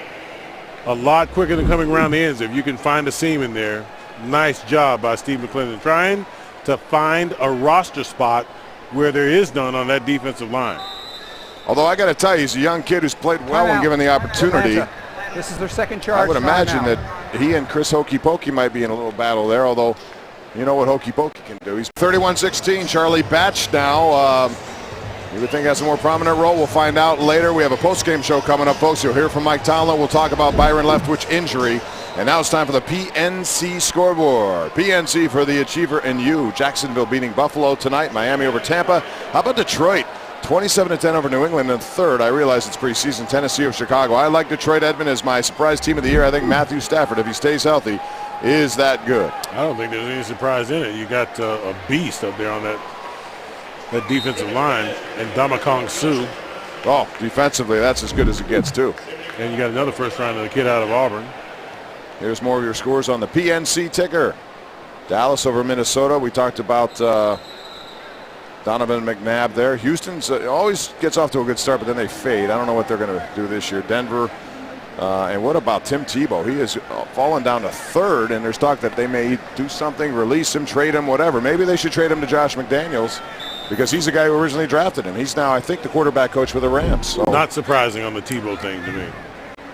a lot quicker than coming around the ends if you can find a seam in there. Nice job by Steve McClendon trying to find a roster spot where there is none on that defensive line. Although I got to tell you, he's a young kid who's played well when given the opportunity. Atlanta. This is their second charge. I would imagine that he and Chris Hokey Pokey might be in a little battle there, although you know what Hokey Pokey can do. He's 31-16. Charlie Batch now. You would think has a more prominent role. We'll find out later. We have a post-game show coming up, folks. You'll hear from Mike Tomlin. We'll talk about Byron Leftwich injury. And now it's time for the PNC scoreboard. PNC for the Achiever and you. Jacksonville beating Buffalo tonight. Miami over Tampa. How about Detroit? 27-10 over New England in third. I realize it's preseason. Tennessee or Chicago. I like Detroit, Edmond, as my surprise team of the year. I think Matthew Stafford, if he stays healthy, is that good. I don't think there's any surprise in it. You got a beast up there on that defensive line, and Damakong Suh. Oh, defensively, that's as good as it gets, too. And you got another first rounder, the kid out of Auburn. Here's more of your scores on the PNC ticker. Dallas over Minnesota. We talked about Donovan McNabb there. Houston's always gets off to a good start, but then they fade. I don't know what they're going to do this year. Denver. And what about Tim Tebow? He has fallen down to third, and there's talk that they may do something, release him, trade him, whatever. Maybe they should trade him to Josh McDaniels, because he's the guy who originally drafted him. He's now, I think, the quarterback coach for the Rams. So. Not surprising on the Tebow thing to me.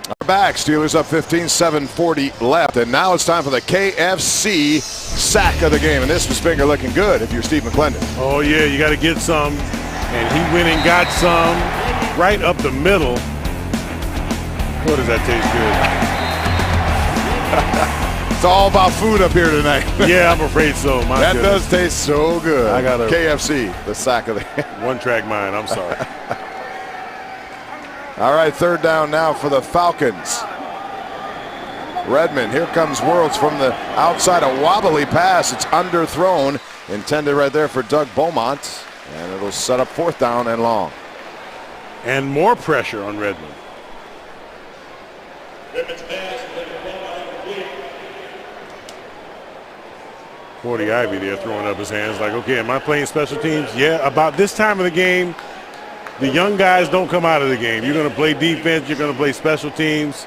Our back, Steelers up 15, 7:40 left. And now it's time for the KFC sack of the game. And this was finger looking good if you're Steve McClendon. Oh, yeah, you got to get some. And he went and got some right up the middle. Boy, does that taste good. It's all about food up here tonight. Yeah, I'm afraid so. My that goodness. does taste so good. I got a KFC, the sack of the one-track mind. I'm sorry. All right, third down now for the Falcons. Redmond, here comes Worlds from the outside, a wobbly pass. It's underthrown, intended right there for Doug Beaumont, and it'll set up fourth down and long. And more pressure on Redmond. Cordy Ivy there throwing up his hands like, okay, am I playing special teams? Yeah, about this time of the game, the young guys don't come out of the game. You're going to play defense. You're going to play special teams.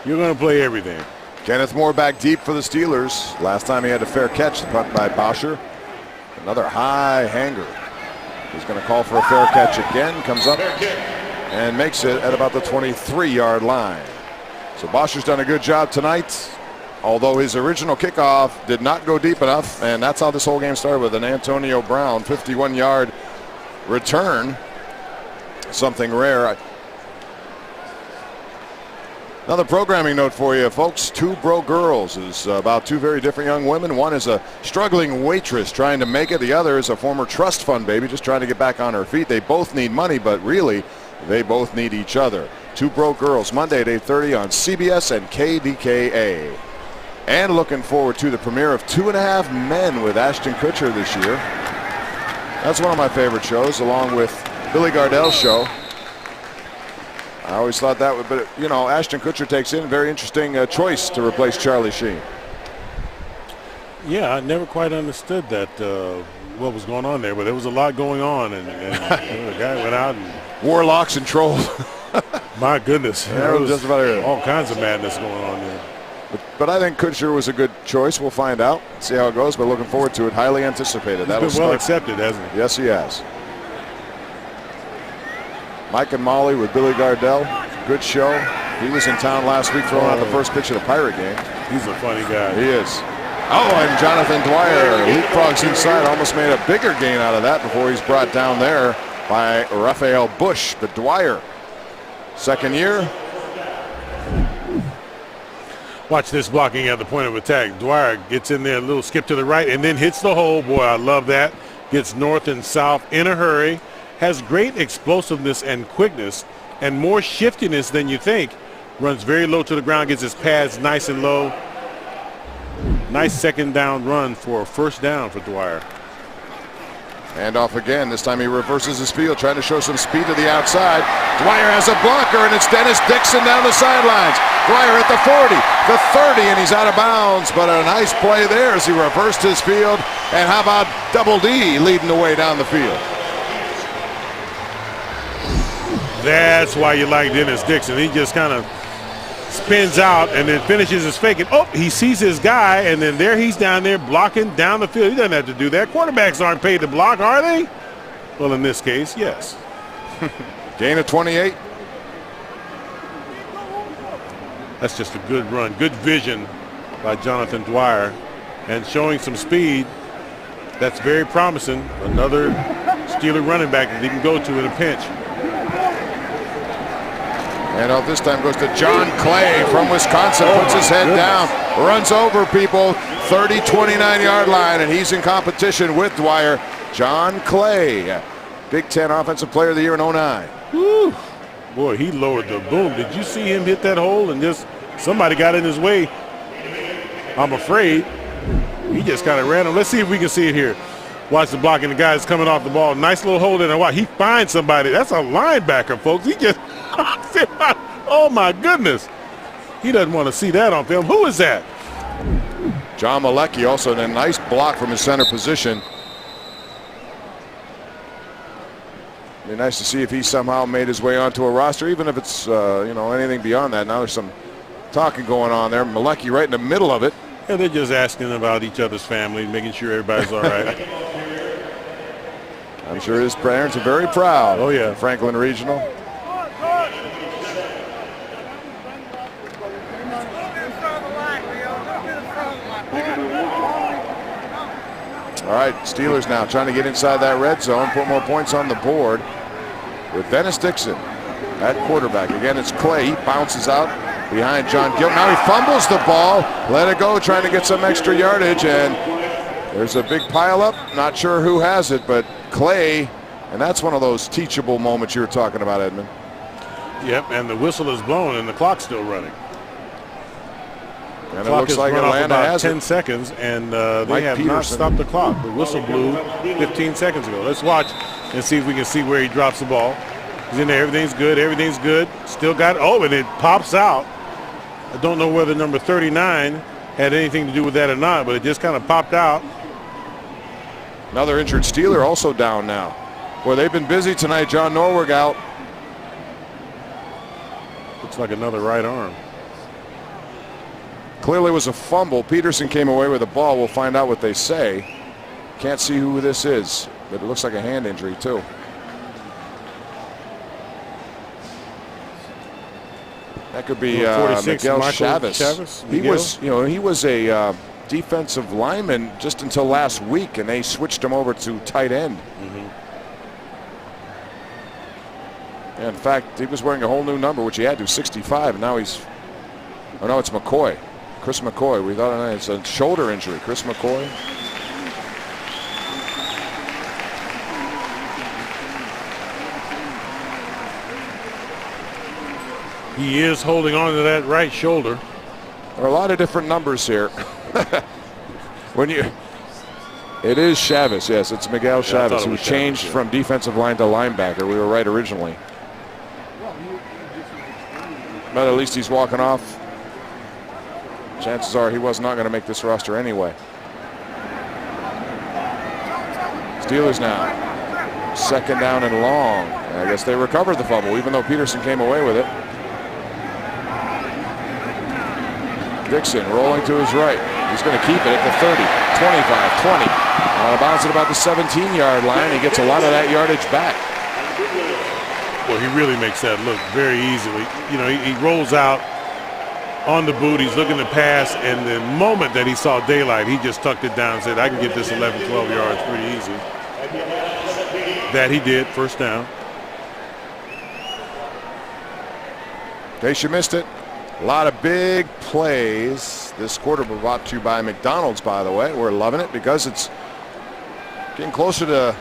You're going to play everything. Kenneth Moore back deep for the Steelers. Last time he had a fair catch, the punt by Bosher. Another high hanger. He's going to call for a fair catch again. Comes up and makes it at about the 23-yard line. So Bosher's done a good job tonight, although his original kickoff did not go deep enough, and that's how this whole game started, with an Antonio Brown 51-yard return. Something rare. Another programming note for you, folks. Two Bro Girls is about two very different young women. One is a struggling waitress trying to make it. The other is a former trust fund baby just trying to get back on her feet. They both need money, but really, they both need each other. Two Bro Girls, Monday at 8:30 on CBS and KDKA. And looking forward to the premiere of 2.5 Men with Ashton Kutcher this year. That's one of my favorite shows, along with Billy Gardell's show. I always thought that would, but you know, Ashton Kutcher takes in a very interesting choice to replace Charlie Sheen. Yeah, I never quite understood that, what was going on there, but there was a lot going on, and the guy went out and warlocks and trolls. My goodness, there was just about all kinds of madness going on there. But I think Kutcher was a good choice. We'll find out, see how it goes. But looking forward to it. Highly anticipated. He's been well accepted, hasn't he? Yes, he has. Mike and Molly with Billy Gardell. Good show. He was in town last week throwing out the first pitch of the Pirate game. He's a funny guy. He is. Oh, and Jonathan Dwyer leapfrogs inside. Almost made a bigger gain out of that before he's brought down there by Raphael Bush. But Dwyer, second year. Watch this blocking at the point of attack. Dwyer gets in there, a little skip to the right, and then hits the hole. Boy, I love that. Gets north and south in a hurry. Has great explosiveness and quickness and more shiftiness than you think. Runs very low to the ground, gets his pads nice and low. Nice second down run for a first down for Dwyer. And off again. This time he reverses his field, trying to show some speed to the outside. Dwyer has a blocker, and it's Dennis Dixon down the sidelines. Dwyer at the 40, the 30, and he's out of bounds. But a nice play there as he reversed his field. And how about Double D leading the way down the field? That's why you like Dennis Dixon. He just kind of spins out and then finishes his fake. And, oh, he sees his guy, and then there he's down there blocking down the field. He doesn't have to do that. Quarterbacks aren't paid to block, are they? Well, in this case, yes. Gain of 28. That's just a good run. Good vision by Jonathan Dwyer, and showing some speed. That's very promising. Another Steeler running back that he can go to in a pinch. And off this time goes to John Clay from Wisconsin. Puts his head down, runs over people, 30, 29-yard line, and he's in competition with Dwyer. John Clay, Big Ten Offensive Player of the Year in 09. Woo. Boy, he lowered the boom. Did you see him hit that hole and just somebody got in his way? I'm afraid. He just kind of ran him. Let's see if we can see it here. Watch the blocking. The guy's coming off the ball. Nice little hold in there. Wow, he finds somebody. That's a linebacker, folks. He just, oh my goodness. He doesn't want to see that on film. Who is that? John Malecki, also a nice block from his center position. Be nice to see if he somehow made his way onto a roster, even if it's you know, anything beyond that. Now there's some talking going on there. Malecki right in the middle of it. Yeah, they're just asking about each other's family, making sure everybody's all right. I'm sure his parents are very proud. Oh yeah, Franklin Regional. All right, Steelers now trying to get inside that red zone, put more points on the board with Dennis Dixon at quarterback. Again, it's Clay. He bounces out behind John Gill. Now he fumbles the ball. Let it go, trying to get some extra yardage, and there's a big pile up. Not sure who has it, but Clay, and that's one of those teachable moments you were talking about, Edmund. Yep, and the whistle is blown and the clock's still running. And it looks like Atlanta has 10 seconds, and they have not stopped the clock. The whistle blew 15 seconds ago. Let's watch and see if we can see where he drops the ball. He's in there. Everything's good. Everything's good. Still got it. Oh, and it pops out. I don't know whether number 39 had anything to do with that or not, but it just kind of popped out. Another injured Steeler also down now. Boy, they've been busy tonight. John Norweg out. Looks like another right arm. Clearly was a fumble. Peterson came away with the ball. We'll find out what they say. Can't see who this is, but it looks like a hand injury too. That could be Miguel Chavez. He was a defensive lineman just until last week, and they switched him over to tight end. In fact, he was wearing a whole new number, which he had to, 65, and now he's, oh no, it's McCoy. Chris McCoy. We thought it's a shoulder injury. Chris McCoy. He is holding on to that right shoulder. There are a lot of different numbers here. It is Chavez, yes, it's Miguel Chavez, who changed from defensive line to linebacker. We were right originally. But at least he's walking off. Chances are he was not going to make this roster anyway. Steelers now. Second down and long. I guess they recovered the fumble, even though Peterson came away with it. Dixon rolling to his right. He's going to keep it at the 30, 25, 20. Out of bounds at about the 17-yard line. He gets a lot of that yardage back. Well, he really makes that look very easily. You know, he rolls out on the boot. He's looking to pass, and the moment that he saw daylight, he just tucked it down and said, I can get this 11, 12 yards pretty easy. That he did, first down. In case you missed it, a lot of big plays. This quarter was brought to you by McDonald's, by the way. We're loving it because it's getting closer to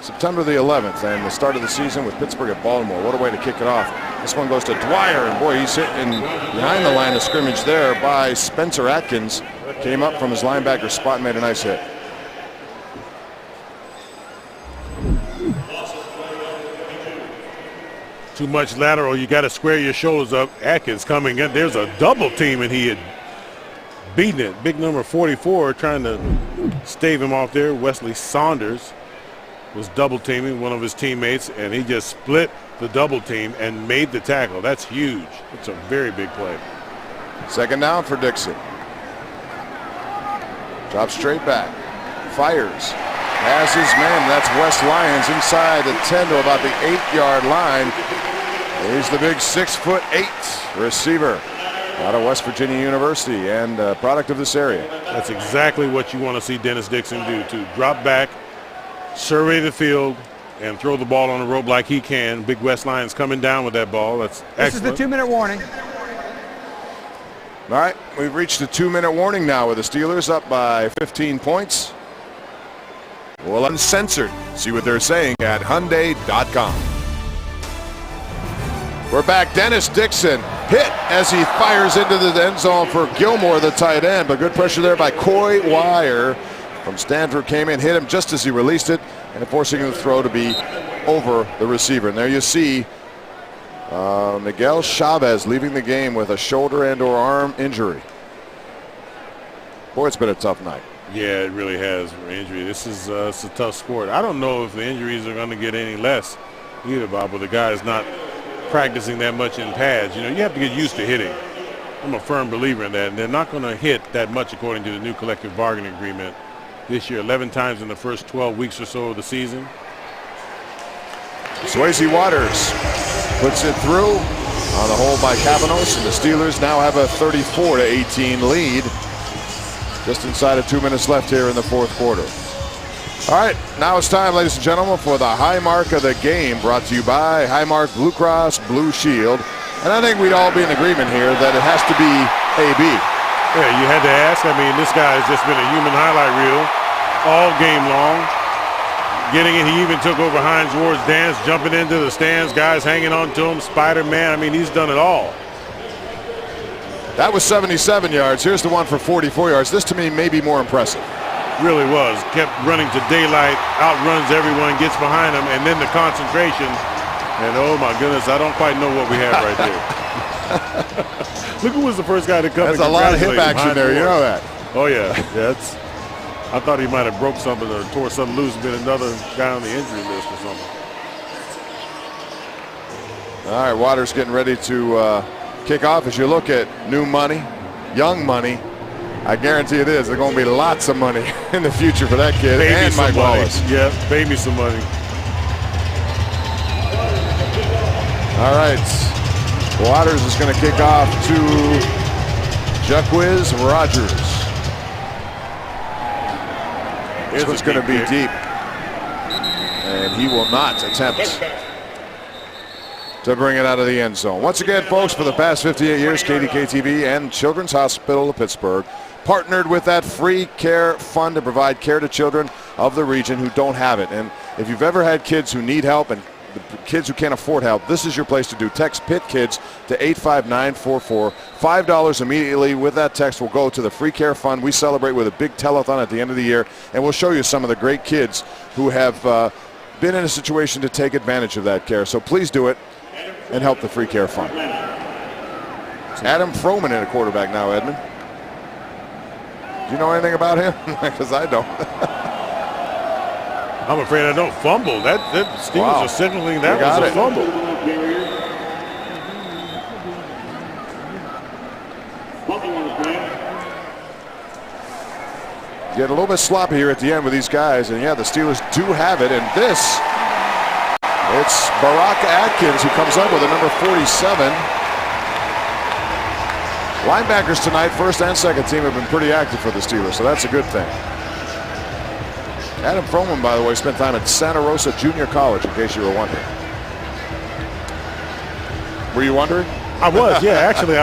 September the 11th and the start of the season with Pittsburgh at Baltimore. What a way to kick it off. This one goes to Dwyer, and boy, he's hitting behind the line of scrimmage there by Spencer Atkins. Came up from his linebacker spot and made a nice hit. Too much lateral. You got to square your shoulders up. Atkins coming in. There's a double team, and he had beaten it. Big number 44 trying to stave him off there. Wesley Saunders was double teaming one of his teammates, and he just split the double team and made the tackle. That's huge. It's a very big play. Second down for Dixon. Drops straight back. Fires. Has his man. That's Wes Lyons inside the 10 to about the 8-yard line. He's the big 6'8" receiver out of West Virginia University and a product of this area. That's exactly what you want to see Dennis Dixon do, to drop back, survey the field, and throw the ball on the rope like he can. Big West Lyons coming down with that ball. That's excellent. This is the 2-minute warning. All right, we've reached the 2-minute warning now with the Steelers up by 15 points. Well, uncensored. See what they're saying at Hyundai.com. We're back. Dennis Dixon hit as he fires into the end zone for Gilmore, the tight end. But good pressure there by Coy Wire from Stanford. Came in, hit him just as he released it, and forcing the throw to be over the receiver. And there you see Miguel Chavez leaving the game with a shoulder and or arm injury. Boy, it's been a tough night. Yeah, it really has for injury. This is it's a tough sport. I don't know if the injuries are going to get any less either, Bob, but the guy is not practicing that much in pads. You know, you have to get used to hitting. I'm a firm believer in that, and they're not going to hit that much according to the new collective bargaining agreement this year. 11 times in the first 12 weeks or so of the season. Swayze Waters puts it through on the hole by Cavanos, and the Steelers now have a 34-18 lead. Just inside of 2 minutes left here in the fourth quarter. All right, now it's time, ladies and gentlemen, for the high mark of the game, brought to you by Highmark Blue Cross Blue Shield. And I think we'd all be in agreement here that it has to be AB. Yeah, you had to ask. I mean, this guy has just been a human highlight reel all game long. Getting it, he even took over Hines Ward's dance, jumping into the stands, guys hanging on to him, Spider-Man. I mean, he's done it all. That was 77 yards. Here's the one for 44 yards. This, to me, may be more impressive. Really was. Kept running to daylight, outruns everyone, gets behind him, and then the concentration. And, oh, my goodness, I don't quite know what we have right there. Look who was the first guy to come. That's a lot of hip action there. You know that. Oh yeah, that's. I thought he might have broke something or tore something loose, been another guy on the injury list or something. All right, Waters getting ready to kick off. As you look at new money, young money, I guarantee it is. There's going to be lots of money in the future for that kid and Mike Wallace. Yeah, pay me some money. All right, Waters is going to kick off to Jaquiz Rogers. This one's going to be deep, and he will not attempt to bring it out of the end zone. Once again, folks, for the past 58 years, KDK-TV and Children's Hospital of Pittsburgh partnered with that free care fund to provide care to children of the region who don't have it. And if you've ever had kids who need help and the kids who can't afford help, this is your place to do. Text PIT KIDS to 85944. $5 immediately with that text will go to the free care fund. We celebrate with a big telethon at the end of the year, and we'll show you some of the great kids who have been in a situation to take advantage of that care. So please do it and help the free care fund. Adam Froman in a quarterback now, Edmund. Do you know anything about him? Because I don't. I'm afraid I don't fumble. That Steelers are signaling that was a fumble. Get a little bit sloppy here at the end with these guys, and yeah, the Steelers do have it, and it's Barack Atkins who comes up with a number 47. Linebackers tonight, first and second team, have been pretty active for the Steelers, so that's a good thing. Adam Froman, by the way, spent time at Santa Rosa Junior College, in case you were wondering. Were you wondering? I was, yeah, actually.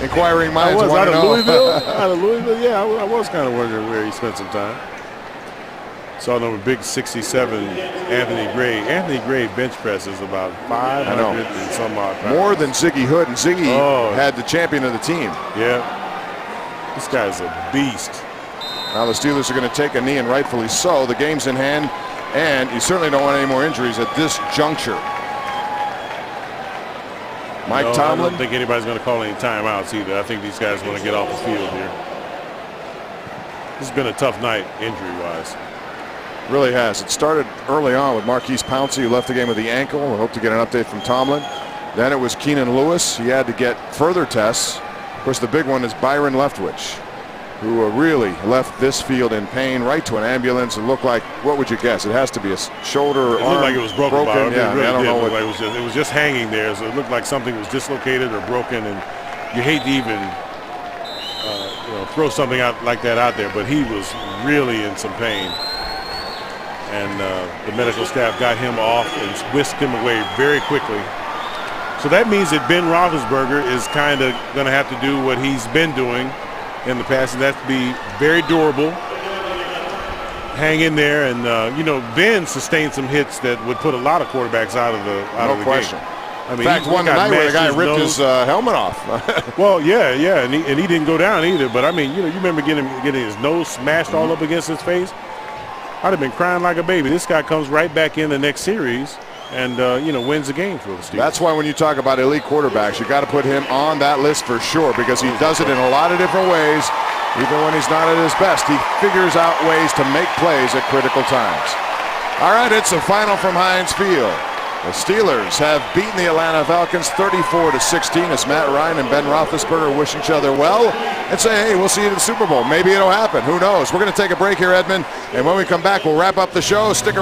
Inquiring minds I was want to know. Out of Louisville, yeah, I was kind of wondering where he spent some time. Saw number big 67, Anthony Gray. Anthony Gray bench press is about 500 and some odd pounds. More than Ziggy Hood, and Ziggy had the champion of the team. Yeah, this guy's a beast. Now the Steelers are going to take a knee, and rightfully so. The game's in hand, and you certainly don't want any more injuries at this juncture. Mike Tomlin. I don't think anybody's going to call any timeouts either. I think these guys are going to get off the field here. This has been a tough night injury-wise. Really has. It started early on with Marquise Pouncey, who left the game with the ankle. We hope to get an update from Tomlin. Then it was Keenan Lewis. He had to get further tests. Of course, the big one is Byron Leftwich, who really left this field in pain, right to an ambulance. It looked like, what would you guess? It has to be a shoulder or arm. It looked like it was broken. Yeah, really I don't know what. Like it was just hanging there, so it looked like something was dislocated or broken, and you hate to even throw something out like that out there, but he was really in some pain. And the medical staff got him off and whisked him away very quickly. So that means that Ben Roethlisberger is kind of going to have to do what he's been doing in the past, and that's be very durable, hang in there, and Ben sustained some hits that would put a lot of quarterbacks out of the question. game. I mean, in fact, one night where the guy ripped his helmet off. Well, yeah, and he didn't go down either. But I mean, you remember getting his nose smashed all up against his face. I'd have been crying like a baby. This guy comes right back in the next series and wins the game for the Steelers. That's why when you talk about elite quarterbacks, you got to put him on that list for sure, because he does it in a lot of different ways. Even when he's not at his best, he figures out ways to make plays at critical times. All right, it's the final from Heinz Field. The Steelers have beaten the Atlanta Falcons 34-16 as Matt Ryan and Ben Roethlisberger wish each other well and say, hey, we'll see you in the Super Bowl. Maybe it'll happen. Who knows? We're going to take a break here, Edmund, and when we come back, we'll wrap up the show. Stick around.